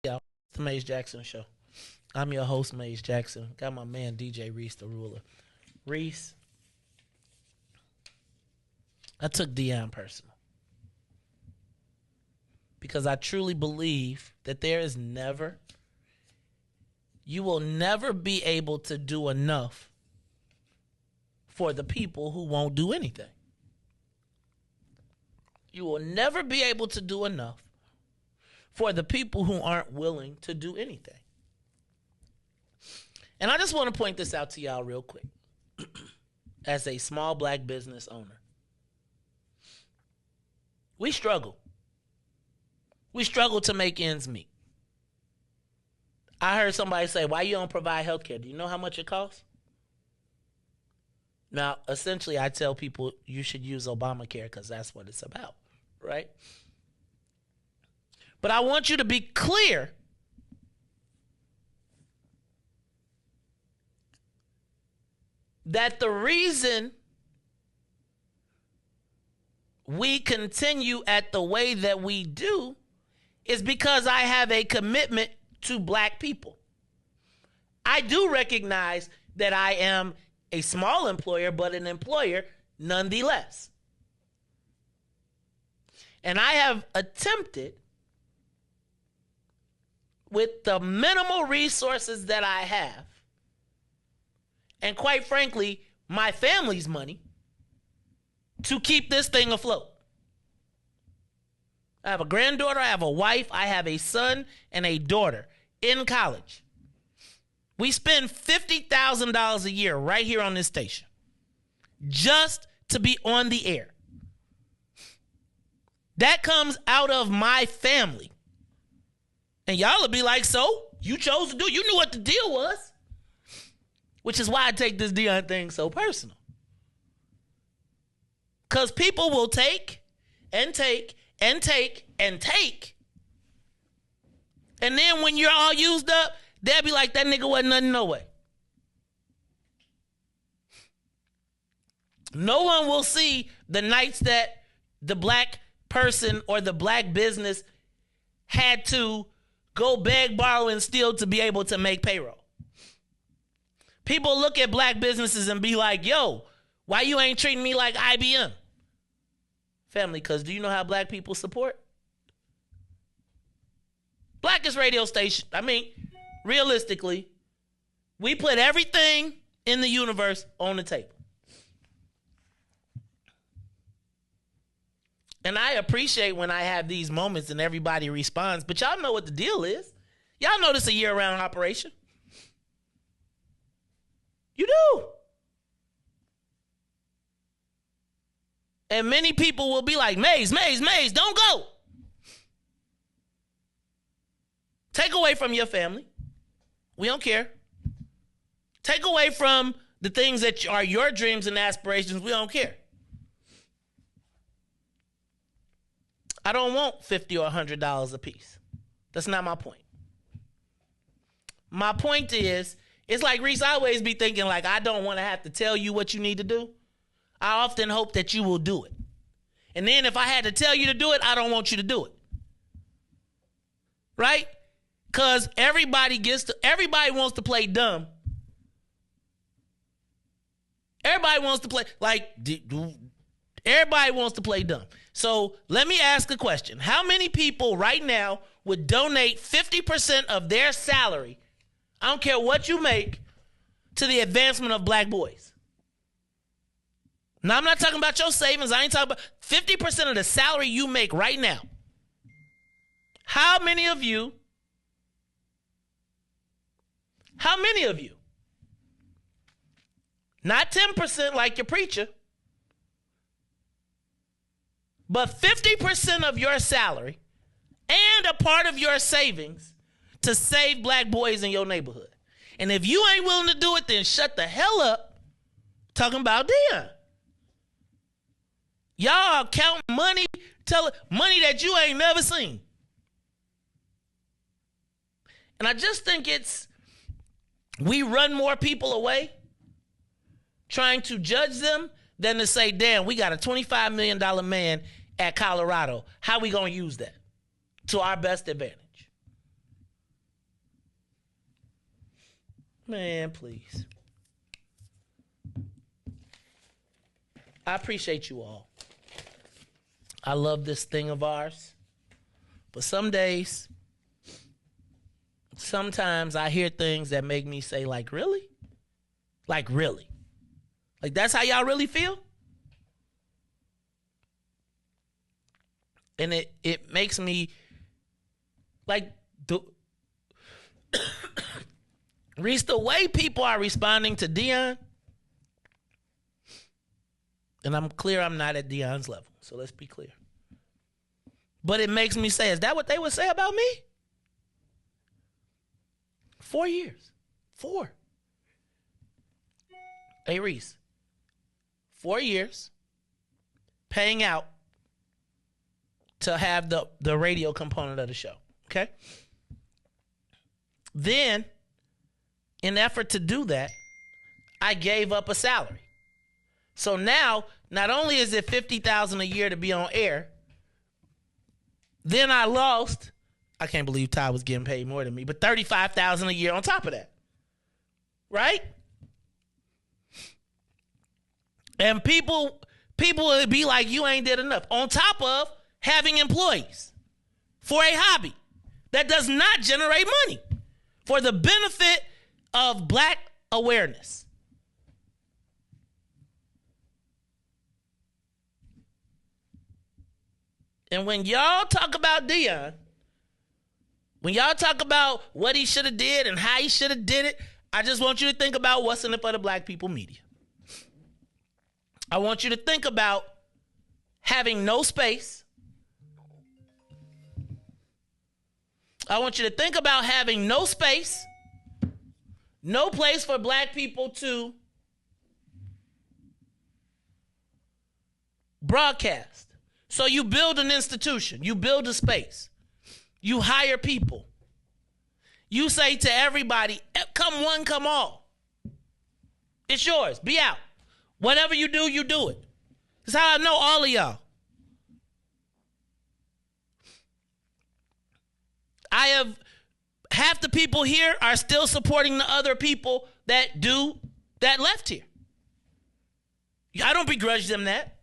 Yeah, it's the Maze Jackson Show. I'm your host, Maze Jackson. Got my man, DJ Riis, the ruler. Riis, I took Deion personal. Because I truly believe that you will never be able to do enough for the people who won't do anything. You will never be able to do enough for the people who aren't willing to do anything. And I just want to point this out to y'all real quick. As a small black business owner, we struggle. We struggle to make ends meet. I heard somebody say, why you don't provide health care? Do you know how much it costs? Now, essentially, I tell people you should use Obamacare because that's what it's about, right? But I want you to be clear that the reason we continue at the way that we do is because I have a commitment to black people. I do recognize that I am a small employer, but an employer nonetheless. And I have attempted, with the minimal resources that I have, and quite frankly, my family's money, to keep this thing afloat. I have a granddaughter, I have a wife, I have a son and a daughter in college. We spend $50,000 a year right here on this station just to be on the air. That comes out of my family. And y'all will be like, so you chose to do it. You knew what the deal was. Which is why I take this Deion thing so personal. Because people will take and take and take and take. And then when you're all used up, they'll be like, that nigga wasn't nothing no way. No one will see the nights that the black person or the black business had to go beg, borrow, and steal to be able to make payroll. People look at black businesses and be like, yo, why you ain't treating me like IBM? Family, because do you know how black people support? Blackest radio station. I mean, realistically, we put everything in the universe on the table. And I appreciate when I have these moments and everybody responds, but y'all know what the deal is. Y'all know this is a year-round operation. You do. And many people will be like, Maze, don't go. Take away from your family. We don't care. Take away from the things that are your dreams and aspirations. We don't care. I don't want $50 or $100 a piece. That's not my point. My point is, it's like Riis always be thinking like, I don't want to have to tell you what you need to do. I often hope that you will do it. And then if I had to tell you to do it, I don't want you to do it. Right? Because everybody wants to play dumb. Everybody wants to play, everybody wants to play dumb. So let me ask a question. How many people right now would donate 50% of their salary, I don't care what you make, to the advancement of black boys? Now, I'm not talking about your savings. I ain't talking about 50% of the salary you make right now. How many of you, not 10% like your preacher, but 50% of your salary and a part of your savings to save black boys in your neighborhood? And if you ain't willing to do it, then shut the hell up talking about Deion. Y'all count money, money that you ain't never seen. And I just think we run more people away trying to judge them than to say, damn, we got a $25 million man at Colorado. How we going to use that to our best advantage? Man, please. I appreciate you all. I love this thing of ours. But some days, sometimes I hear things that make me say, like, really? Like, really? Like, that's how y'all really feel? And it makes me, like, Riis, the way people are responding to Deion, and I'm clear I'm not at Deion's level, so let's be clear. But it makes me say, is that what they would say about me? 4 years. 4. Hey, Riis. 4 years paying out to have the radio component of the show. Okay? Then, in effort to do that, I gave up a salary. So now, not only is it $50,000 a year to be on air, then I lost, I can't believe Ty was getting paid more than me, but $35,000 a year on top of that. Right? And people would be like, you ain't did enough. On top of having employees for a hobby that does not generate money for the benefit of black awareness. And when y'all talk about Deion, when y'all talk about what he should have did and how he should have did it, I just want you to think about what's in it for the black people media. I want you to think about having no space. I want you to think about having no space, no place for black people to broadcast. So you build an institution, you build a space, you hire people. You say to everybody, come one, come all. It's yours, be out. Whatever you do it. That's how I know all of y'all. I have, half the people here are still supporting the other people that left here. I don't begrudge them that.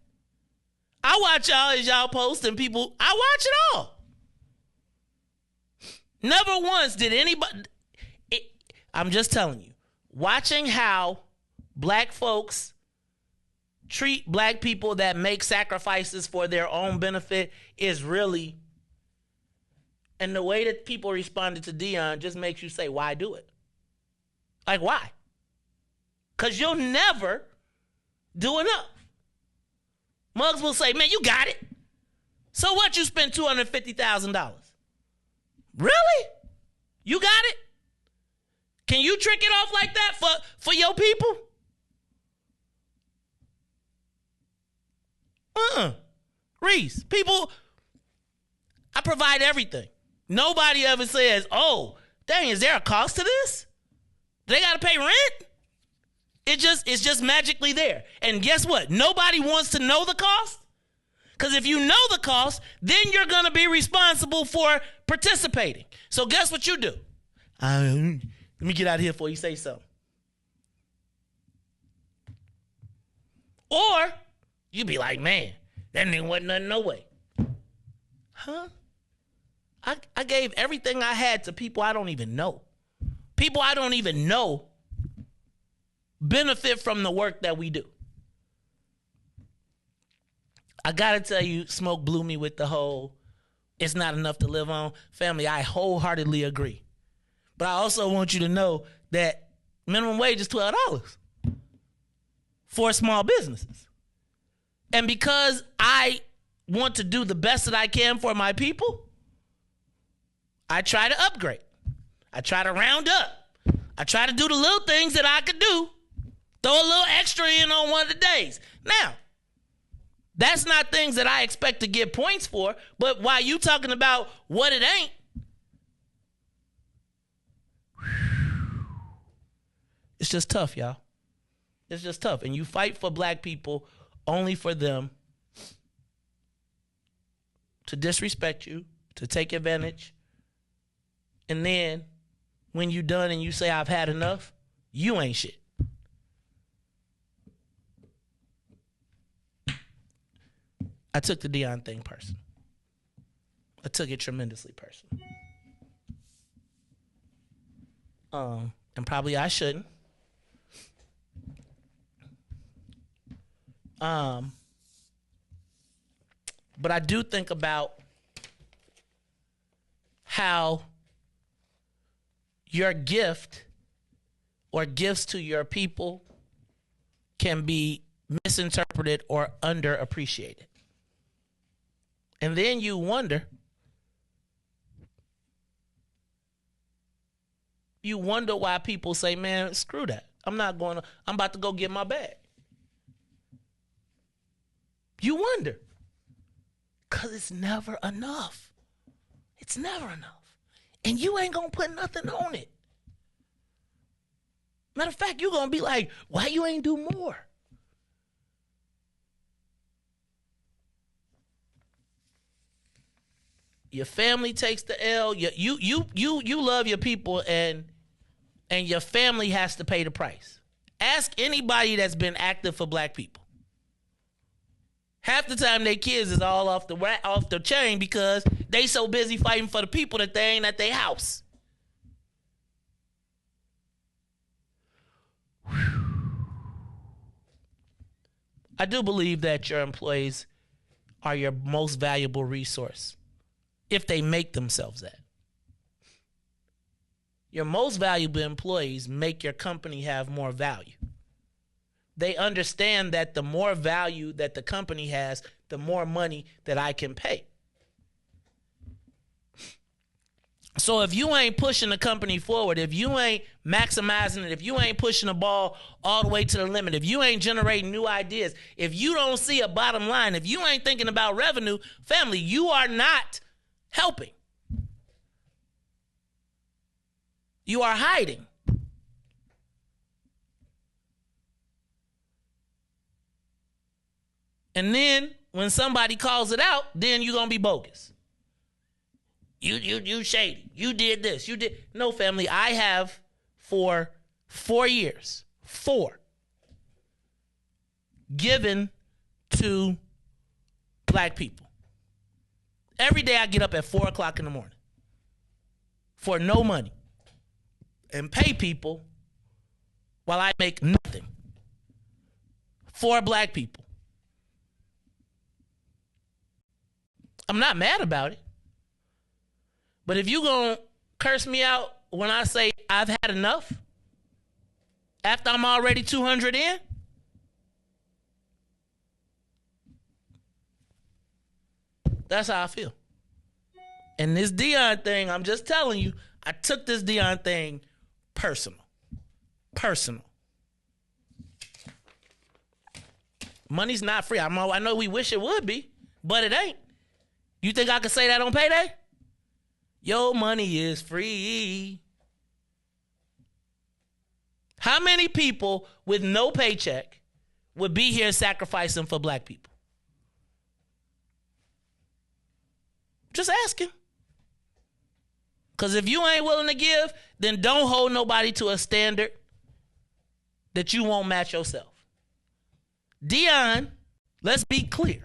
I watch y'all as y'all post and people, I watch it all. Never once did anybody, I'm just telling you, watching how black folks treat black people that make sacrifices for their own benefit is really, and the way that people responded to Deion just makes you say, why do it? Like, why? Because you'll never do enough. Muggs will say, man, you got it. So what, you spent $250,000? Really? You got it? Can you trick it off like that for your people? Riis, people, I provide everything. Nobody ever says, oh, dang, is there a cost to this? Do they got to pay rent? It's just magically there. And guess what? Nobody wants to know the cost. Because if you know the cost, then you're going to be responsible for participating. So guess what you do? Let me get out of here before you say something. Or you be like, man, that nigga wasn't nothing no way. Huh? I gave everything I had to people I don't even know. People I don't even know benefit from the work that we do. I gotta tell you, Smoke blew me with the whole, it's not enough to live on. Family, I wholeheartedly agree. But I also want you to know that minimum wage is $12 for small businesses. And because I want to do the best that I can for my people, I try to upgrade. I try to round up. I try to do the little things that I could do. Throw a little extra in on one of the days. Now, that's not things that I expect to get points for, but while you talking about what it ain't, it's just tough, y'all. It's just tough. And you fight for black people only for them to disrespect you, to take advantage. And then when you done and you say, I've had enough, you ain't shit. I took the Deion thing personal. I took it tremendously personal. And probably I shouldn't. But I do think about how your gift or gifts to your people can be misinterpreted or underappreciated. And then you wonder why people say, man, screw that. I'm about to go get my bag. You wonder. Because it's never enough. It's never enough. And you ain't going to put nothing on it. Matter of fact, you're going to be like, why you ain't do more? Your family takes the L. You love your people, and your family has to pay the price. Ask anybody that's been active for black people. Half the time, their kids is all off the chain because they so busy fighting for the people that they ain't at their house. I do believe that your employees are your most valuable resource if they make themselves that. Your most valuable employees make your company have more value. They understand that the more value that the company has, the more money that I can pay. So if you ain't pushing the company forward, if you ain't maximizing it, if you ain't pushing the ball all the way to the limit, if you ain't generating new ideas, if you don't see a bottom line, if you ain't thinking about revenue, family, you are not helping. You are hiding. And then when somebody calls it out, then you're going to be bogus. You shady. You did this. You did. No, family, I have for 4 years, given to black people. Every day I get up at 4 o'clock in the morning for no money and pay people while I make nothing for black people. I'm not mad about it. But if you gonna curse me out when I say I've had enough, after I'm already 200 in, that's how I feel. And this Deion thing, I'm just telling you, I took this Deion thing personal. Money's not free. I know we wish it would be, but it ain't. You think I could say that on payday? Your money is free. How many people with no paycheck would be here sacrificing for black people? Just asking. Because if you ain't willing to give, then don't hold nobody to a standard that you won't match yourself. Deion, let's be clear.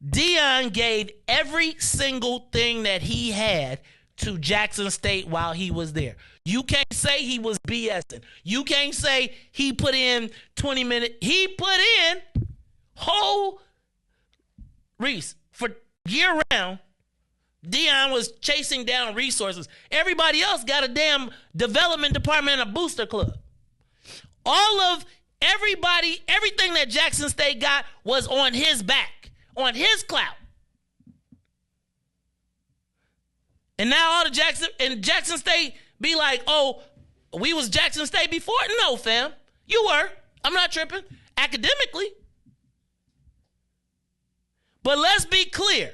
Deion gave every single thing that he had to Jackson State while he was there. You can't say he was BSing. You can't say he put in 20 minutes. He put in whole Riis for year round. Deion was chasing down resources. Everybody else got a damn development department and a booster club. All of everybody, everything that Jackson State got was on his back, on his clout. And now all the Jackson State be like, oh, we was Jackson State before? No, fam. You were. I'm not tripping. Academically. But let's be clear.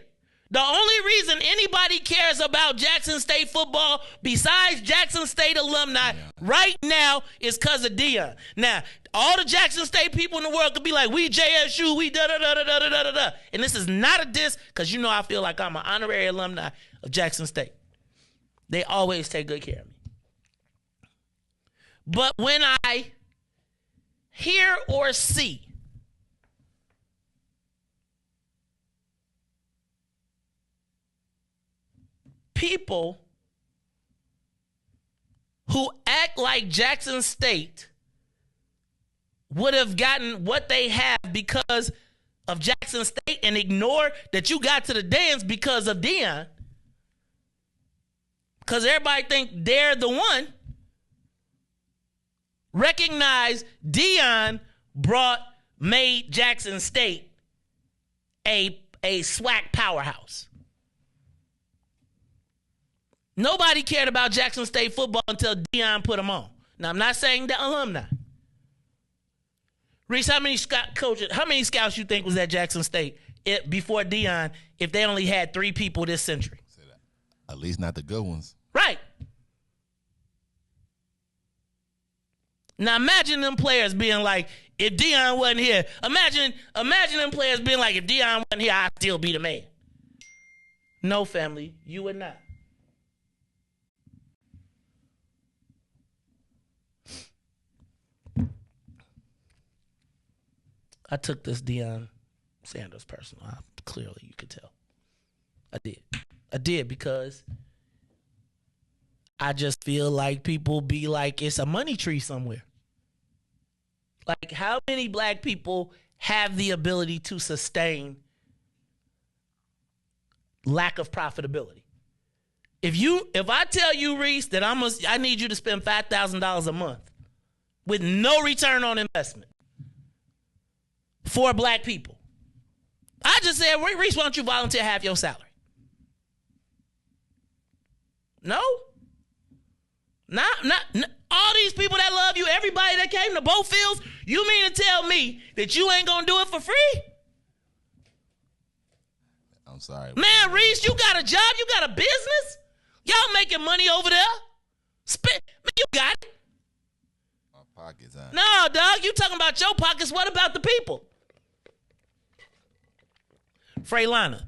The only reason anybody cares about Jackson State football besides Jackson State alumni right now is because of Deion. Now, all the Jackson State people in the world could be like, we JSU, we da-da-da-da-da-da-da-da. And this is not a diss because you know I feel like I'm an honorary alumni of Jackson State. They always take good care of me. But when I hear or see people who act like Jackson State would have gotten what they have because of Jackson State and ignore that you got to the dance because of Deion. Because everybody think they're the one. Recognize Deion made Jackson State a SWAC powerhouse. Nobody cared about Jackson State football until Deion put them on. Now, I'm not saying the alumni. Riis, how many scouts you think was at Jackson State before Deion if they only had 3 people this century? At least not the good ones. Right. Now imagine them players being like, if Deion wasn't here, imagine them players being like, if Deion wasn't here, I'd still be the man. No, family, you would not. I took this Deion Sanders personal. Clearly, you could tell. I did because I just feel like people be like, it's a money tree somewhere. Like, how many black people have the ability to sustain lack of profitability? If I tell you, Riis, that I need you to spend $5,000 a month with no return on investment for black people, I just said, Riis, why don't you volunteer half your salary? No? Not all these people that love you, everybody that came to both fields, you mean to tell me that you ain't gonna do it for free? I'm sorry. Man, Riis, you got a job, you got a business? Y'all making money over there? Man, you got it. My pockets, huh? No, dog, you talking about your pockets. What about the people? Freylana,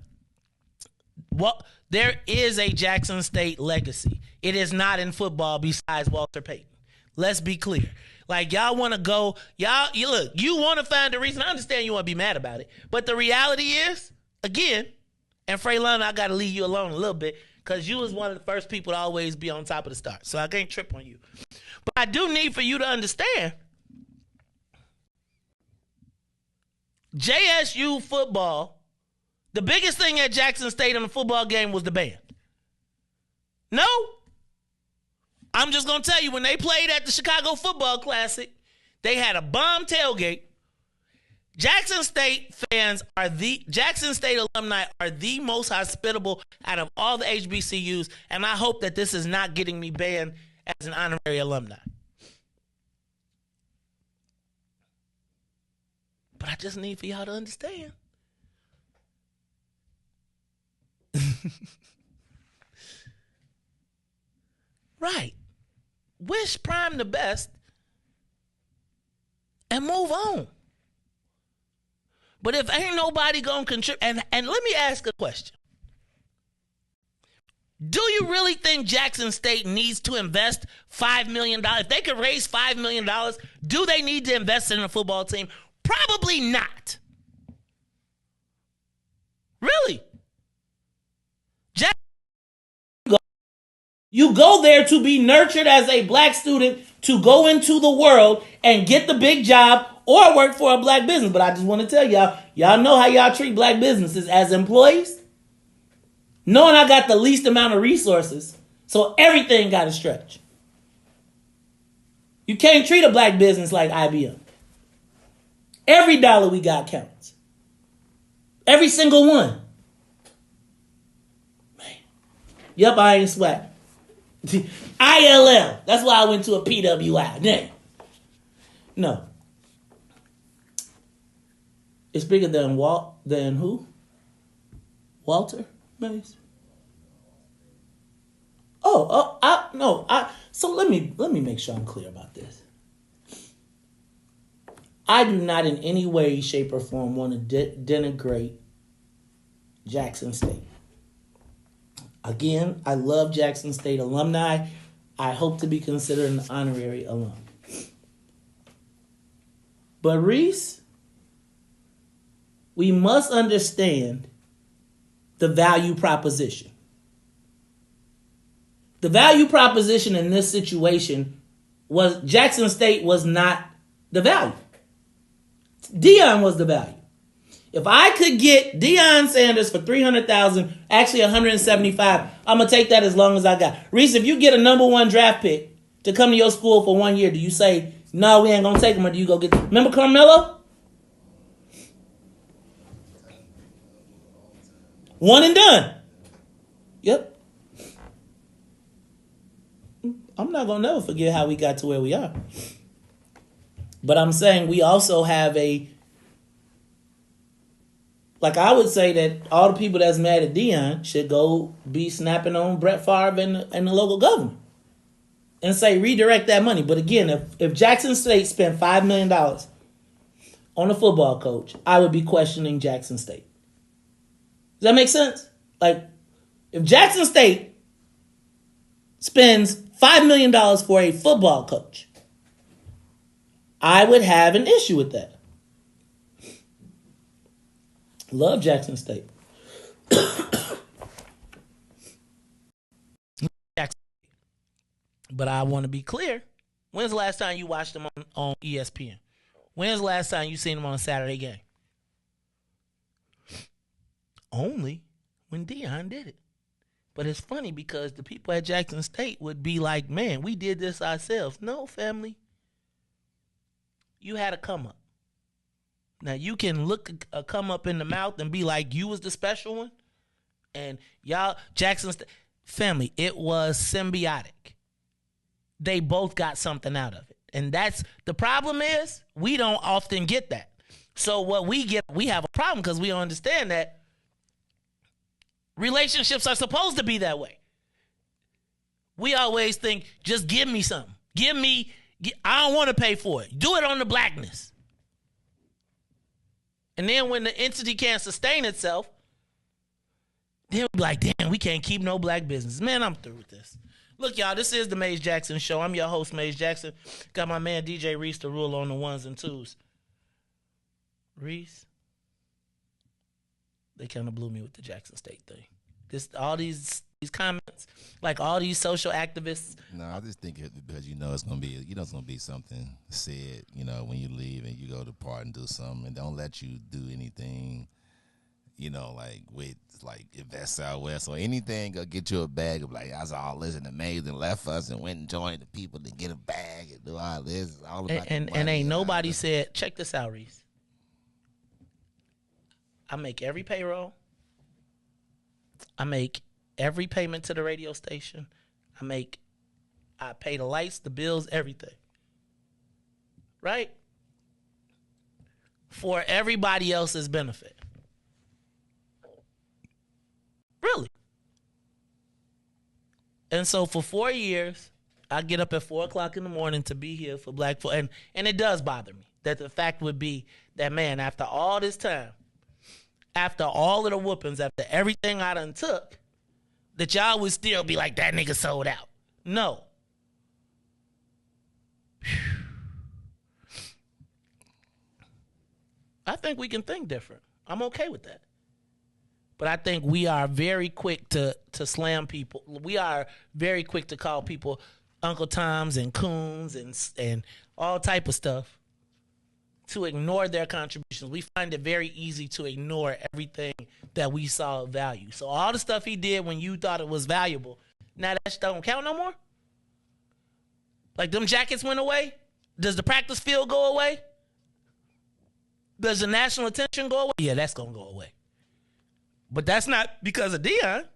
there is a Jackson State legacy. It is not in football besides Walter Payton. Let's be clear. Like, y'all want to go, you want to find a reason. I understand you want to be mad about it. But the reality is, again, and Freylana, I got to leave you alone a little bit because you was one of the first people to always be on top of the start. So I can't trip on you. But I do need for you to understand, JSU football, the biggest thing at Jackson State in the football game was the band. No? I'm just going to tell you, when they played at the Chicago Football Classic, they had a bomb tailgate. Jackson State Jackson State alumni are the most hospitable out of all the HBCUs, and I hope that this is not getting me banned as an honorary alumni. But I just need for y'all to understand. Right. Wish Prime the best and move on. But if ain't nobody gonna contribute, and let me ask a question. Do you really think Jackson State needs to invest $5 million? If they could raise $5 million, do they need to invest in a football team? Probably not. Really? You go there to be nurtured as a black student to go into the world and get the big job or work for a black business. But I just want to tell y'all know how y'all treat black businesses as employees. Knowing I got the least amount of resources, so everything got to stretch. You can't treat a black business like IBM. Every dollar we got counts. Every single one. Man. Yep, I ain't swag. ILL. That's why I went to a PWI. Damn. No. It's bigger than who? Walter Mays? So let me make sure I'm clear about this. I do not in any way, shape, or form want to denigrate Jackson State. Again, I love Jackson State alumni. I hope to be considered an honorary alum. But Riis, we must understand the value proposition. The value proposition in this situation was Jackson State was not the value. Deion was the value. If I could get Deion Sanders for $300,000, actually $175,000, I'm gonna take that as long as I got. Riis, if you get a number 1 draft pick to come to your school for 1 year, do you say no, we ain't gonna take him, or do you go get? Remember Carmelo? One and done. Yep. I'm not gonna never forget how we got to where we are. But I'm saying we also have like I would say that all the people that's mad at Deion should go be snapping on Brett Favre and the local government and say redirect that money. But again, if Jackson State spent $5 million on a football coach, I would be questioning Jackson State. Does that make sense? Like, if Jackson State spends $5 million for a football coach, I would have an issue with that. Love Jackson State. But I want to be clear. When's the last time you watched them on ESPN? When's the last time you seen them on a Saturday game? Only when Deion did it. But it's funny because the people at Jackson State would be like, man, we did this ourselves. No, family. You had a come up. Now, you can look a come up in the mouth and be like, you was the special one. And y'all, Jackson State, family, it was symbiotic. They both got something out of it. And that's, the problem is, we don't often get that. So what we get, we have a problem because we don't understand that relationships are supposed to be that way. We always think, just give me something. I don't want to pay for it. Do it on the blackness. And then when the entity can't sustain itself, then we'll be like, damn, we can't keep no black business. Man, I'm through with this. Look, y'all, this is the Maze Jackson Show. I'm your host, Maze Jackson. Got my man DJ Riis to rule on the ones and twos. Riis, they kind of blew me with the Jackson State thing. All these comments, like all these social activists. No, I just think it because it's gonna be it's gonna be something said, when you leave and you go to part and do something, and don't let you do anything, like with Invest Southwest or anything, or get you a bag of like, I was all listening to Maze and left us and went and joined the people to get a bag and do all this. It's all about and ain't nobody said, check this out, Riis. I make every payroll. I make every payment to the radio station. I pay the lights, the bills, everything. Right? For everybody else's benefit. Really. And so for 4 years, I get up at 4 o'clock in the morning to be here for Black folk. And it does bother me that the fact would be that, man, after all this time, after all of the whoopings, after everything I done took, that y'all would still be like, that nigga sold out. No. I think we can think different. I'm okay with that. But I think we are very quick to slam people. We are very quick to call people Uncle Toms and coons and all type of stuff, to ignore their contributions. We find it very easy to ignore everything that we saw of value. So all the stuff he did when you thought it was valuable, now that shit don't count no more? Like, them jackets went away? Does the practice field go away? Does the national attention go away? Yeah, that's going to go away. But that's not because of Deion.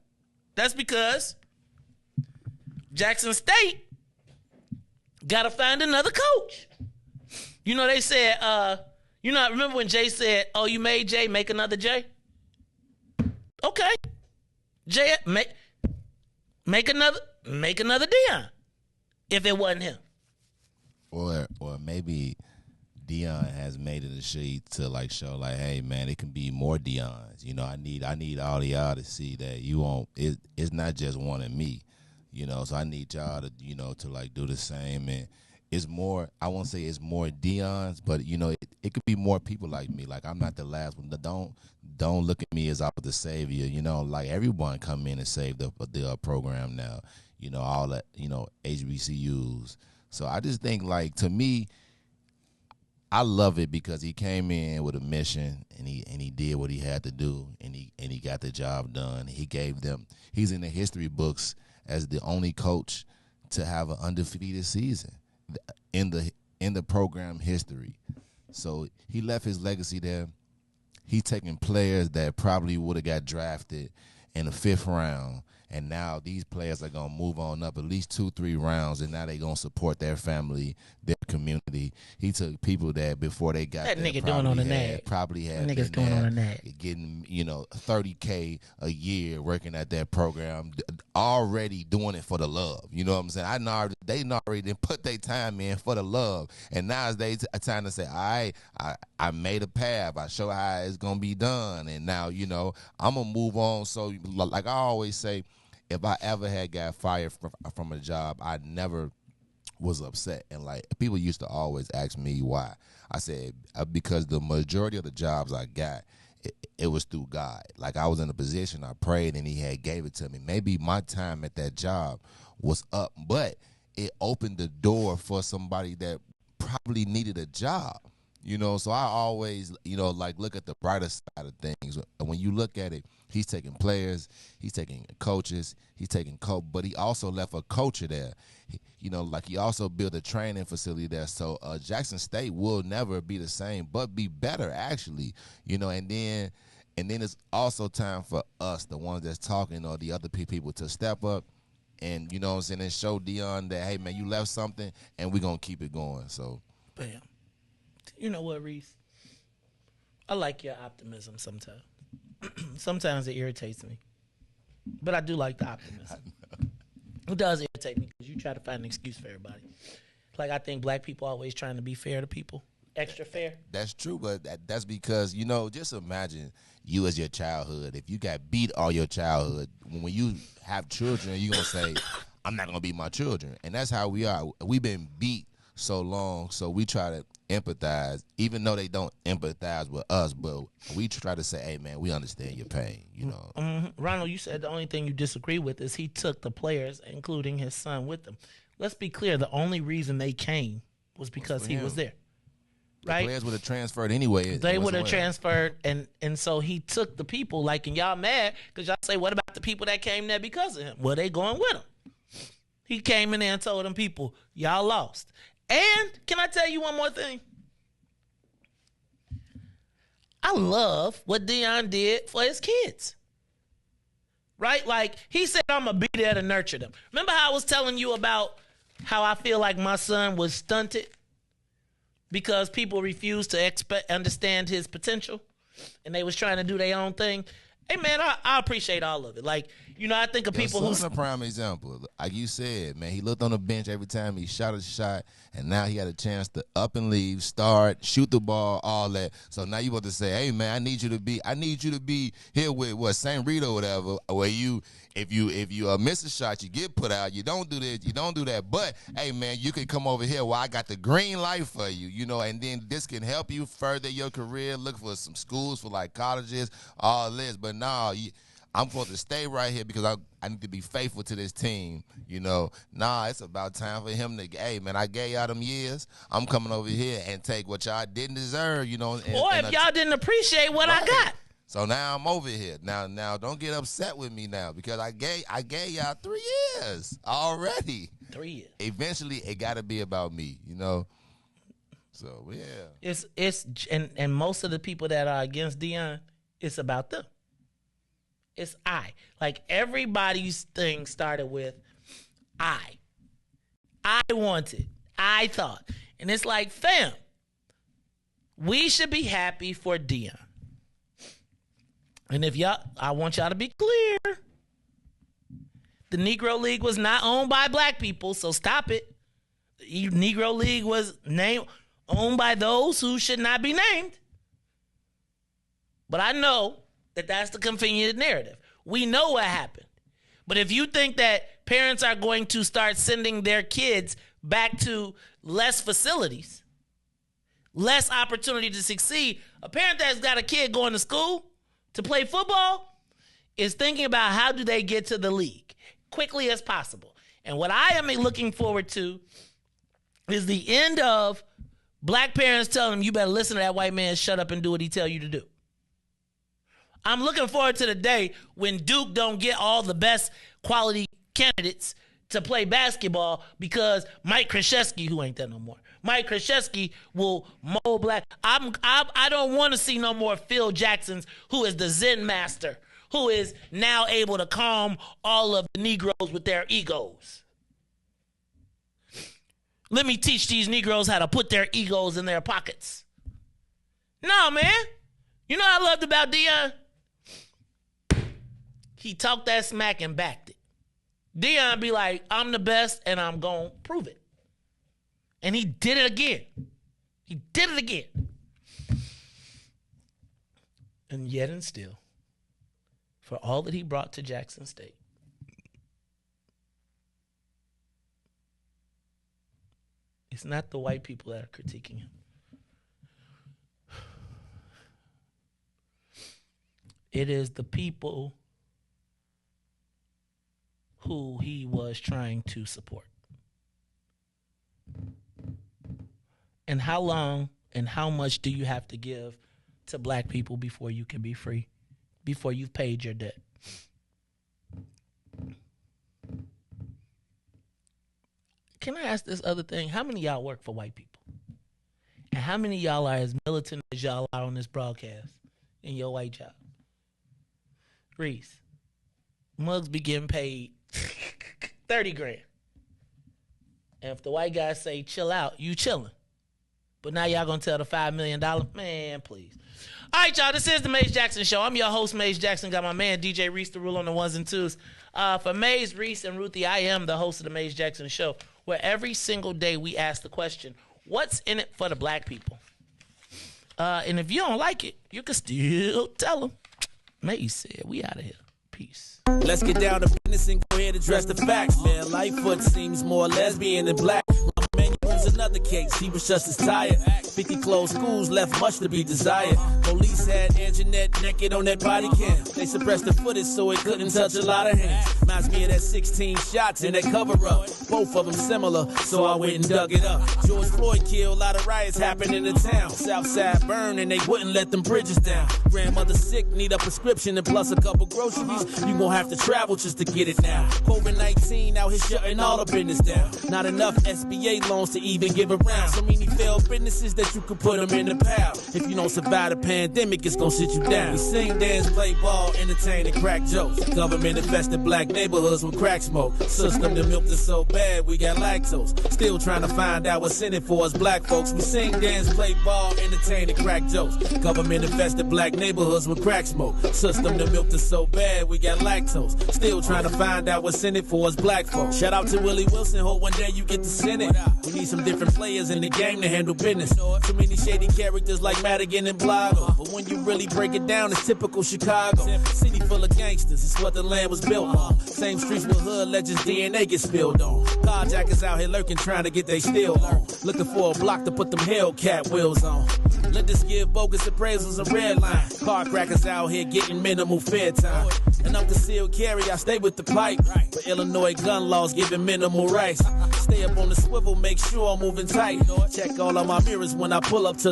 That's because Jackson State got to find another coach. They said, remember when Jay said, oh, you made Jay, make another Jay? Okay. Jay, make another Deion, if it wasn't him. Or maybe Deion has made it a sheet to show hey man, it can be more Deions. I need all of y'all to see that you won't. It's not just one of me. So I need y'all to to do the same. And it's more. I won't say it's more Deion's, but it could be more people like me. Like, I'm not the last one. Don't look at me as I was the savior. Everyone come in and save the program now. all that, HBCUs. So I just think, like, to me, I love it because he came in with a mission and he did what he had to do and he got the job done. He's in the history books as the only coach to have an undefeated season in the program history. So he left his legacy there. He's taking players that probably would have got drafted in the 5th round, and now these players are going to move on up at least 2-3 rounds, and now they're going to support their family, their community. He took people that before they got that there nigga doing on the net. Probably had niggas doing on the net. Getting, $30K a year working at that program, already doing it for the love. You know what I'm saying? They already put their time in for the love, and now it's time to say, all right, I made a path. I show how it's going to be done, and now, I'm going to move on. So, like I always say, if I ever had got fired from a job, I never was upset. And, like, people used to always ask me why. I said, because the majority of the jobs I got, it was through God. Like, I was in a position, I prayed, and he had gave it to me. Maybe my time at that job was up, but it opened the door for somebody that probably needed a job. So I always, look at the brighter side of things. When you look at it, he's taking players, he's taking coaches, but he also left a culture there. He also built a training facility there. So Jackson State will never be the same, but be better, actually. And then it's also time for us, the ones that's talking, or the other people, to step up and, and show Deion that, hey, man, you left something, and we're going to keep it going. So, bam. You know what, Riis? I like your optimism sometimes. Sometimes it irritates me. But I do like the optimism. It does irritate me because you try to find an excuse for everybody. Like, I think black people always trying to be fair to people. Extra fair. That's true, but that's because, just imagine you as your childhood. If you got beat all your childhood, when you have children, you're going to say, I'm not going to beat my children. And that's how we are. We've been beat so long, so we try to empathize, even though they don't empathize with us, but we try to say, hey, man, we understand your pain, Ronald, you said the only thing you disagree with is he took the players, including his son, with him. Let's be clear, the only reason they came was because he was there. Right? The players would have transferred anyway. They would have transferred, and so he took the people, like, and y'all mad because y'all say, what about the people that came there because of him? Well, they going with him. He came in there and told them people, y'all lost. And can I tell you one more thing? I love what Deion did for his kids. Right? Like, he said, I'm going to be there to nurture them. Remember how I was telling you about how I feel like my son was stunted because people refused to understand his potential and they was trying to do their own thing? Hey, man, I appreciate all of it. Like, I think of people who's a prime example. Like you said, man, he looked on the bench every time he shot a shot, and now he had a chance to up and leave, start, shoot the ball, all that. So now you want to say, hey, man, I need you to be here with St. Rita or whatever, where if you miss a shot, you get put out. You don't do this, you don't do that. But, hey, man, you can come over here where I got the green light for you, and then this can help you further your career, look for some schools for, like, colleges, all this. But no, I'm supposed to stay right here because I need to be faithful to this team, Nah, it's about time for him to, hey, man, I gave y'all them years. I'm coming over here and take what y'all didn't deserve, or if y'all didn't appreciate what I got. So now I'm over here. Now don't get upset with me now because I gave y'all 3 years already. 3 years. Eventually, it got to be about me, So, yeah. It's and most of the people that are against Deion, it's about them. It's I. Like, everybody's thing started with I wanted. I thought. And it's like, fam, we should be happy for Deion. And I want y'all to be clear. The Negro League was not owned by black people, so stop it. The Negro League was owned by those who should not be named. But I know that that's the convenient narrative. We know what happened. But if you think that parents are going to start sending their kids back to less facilities, less opportunity to succeed, a parent that's got a kid going to school to play football is thinking about how do they get to the league quickly as possible. And what I am looking forward to is the end of black parents telling them, you better listen to that white man, shut up and do what he tell you to do. I'm looking forward to the day when Duke don't get all the best quality candidates to play basketball because Mike Krzyzewski, who ain't that no more, Mike Krzyzewski will mold black. I don't want to see no more Phil Jacksons, who is the Zen master, who is now able to calm all of the Negroes with their egos. Let me teach these Negroes how to put their egos in their pockets. No, man. You know what I loved about Deion? He talked that smack and backed it. Deion be like, I'm the best and I'm going to prove it. And he did it again. He did it again. And yet and still, for all that he brought to Jackson State, it's not the white people that are critiquing him. It is the people who he was trying to support. And how long and how much do you have to give to black people before you can be free, before you've paid your debt? Can I ask this other thing? How many of y'all work for white people? And how many of y'all are as militant as y'all are on this broadcast in your white job? Riis, mugs be getting paid 30 grand. And if the white guys say chill out, you chilling. But now y'all gonna tell the $5 million? Man, please. All right, y'all, this is the Maze Jackson Show. I'm your host, Maze Jackson. Got my man, DJ Riis, the rule on the ones and twos. For Maze, Riis, and Ruthie, I am the host of the Maze Jackson Show, where every single day we ask the question, what's in it for the black people? And if you don't like it, you can still tell them. Maze said, we out of here. Peace. Let's get down to business and go ahead and address the facts, man. Lightfoot seems more lesbian than black. My man was another case, he was just as tired. 50 closed schools left much to be desired. Police had Anjanette naked on that body cam. They suppressed the footage so it couldn't touch a lot of hands. Reminds me of that 16 shots in that cover-up. Both of them similar, so I went and dug it up. George Floyd killed, a lot of riots happened in the town. Southside burned and they wouldn't let them bridges down. Grandmother sick, need a prescription and plus a couple groceries. You gon' have to travel just to get it now. COVID-19 out here shutting all the business down. Not enough SBA loans to even give around. So many failed businesses that you could put them in the pile. If you don't survive the pandemic, it's gon' sit you down. We sing, dance, play ball, entertain, and crack jokes. Government infested black neighborhoods with crack smoke. System that milked us so bad, we got lactose. Still trying to find out what's in it for us black folks. We sing, dance, play ball, entertain, and crack jokes. Government infested black neighborhoods with crack smoke. System that milked us so bad, we got lactose. Still trying to find out what's in it for us black folks. Shout out to Willie Wilson, hope one day you get to send it. We need some different players in the game to handle business. Too many shady characters like Madigan and Blago. But when you really break it down, it's typical Chicago. City full of gangsters, it's what the land was built on. Same streets with hood legends, DNA get spilled on. Carjackers out here lurking, trying to get they steal on. Looking for a block to put them Hellcat wheels on. Let us give bogus appraisals a red line. Car crackers out here getting minimal fair time. And I'm concealed carry, I stay with the pipe. But Illinois gun laws giving minimal rights. Stay up on the swivel, make sure I'm moving tight. Check all of my mirrors when I pull up to the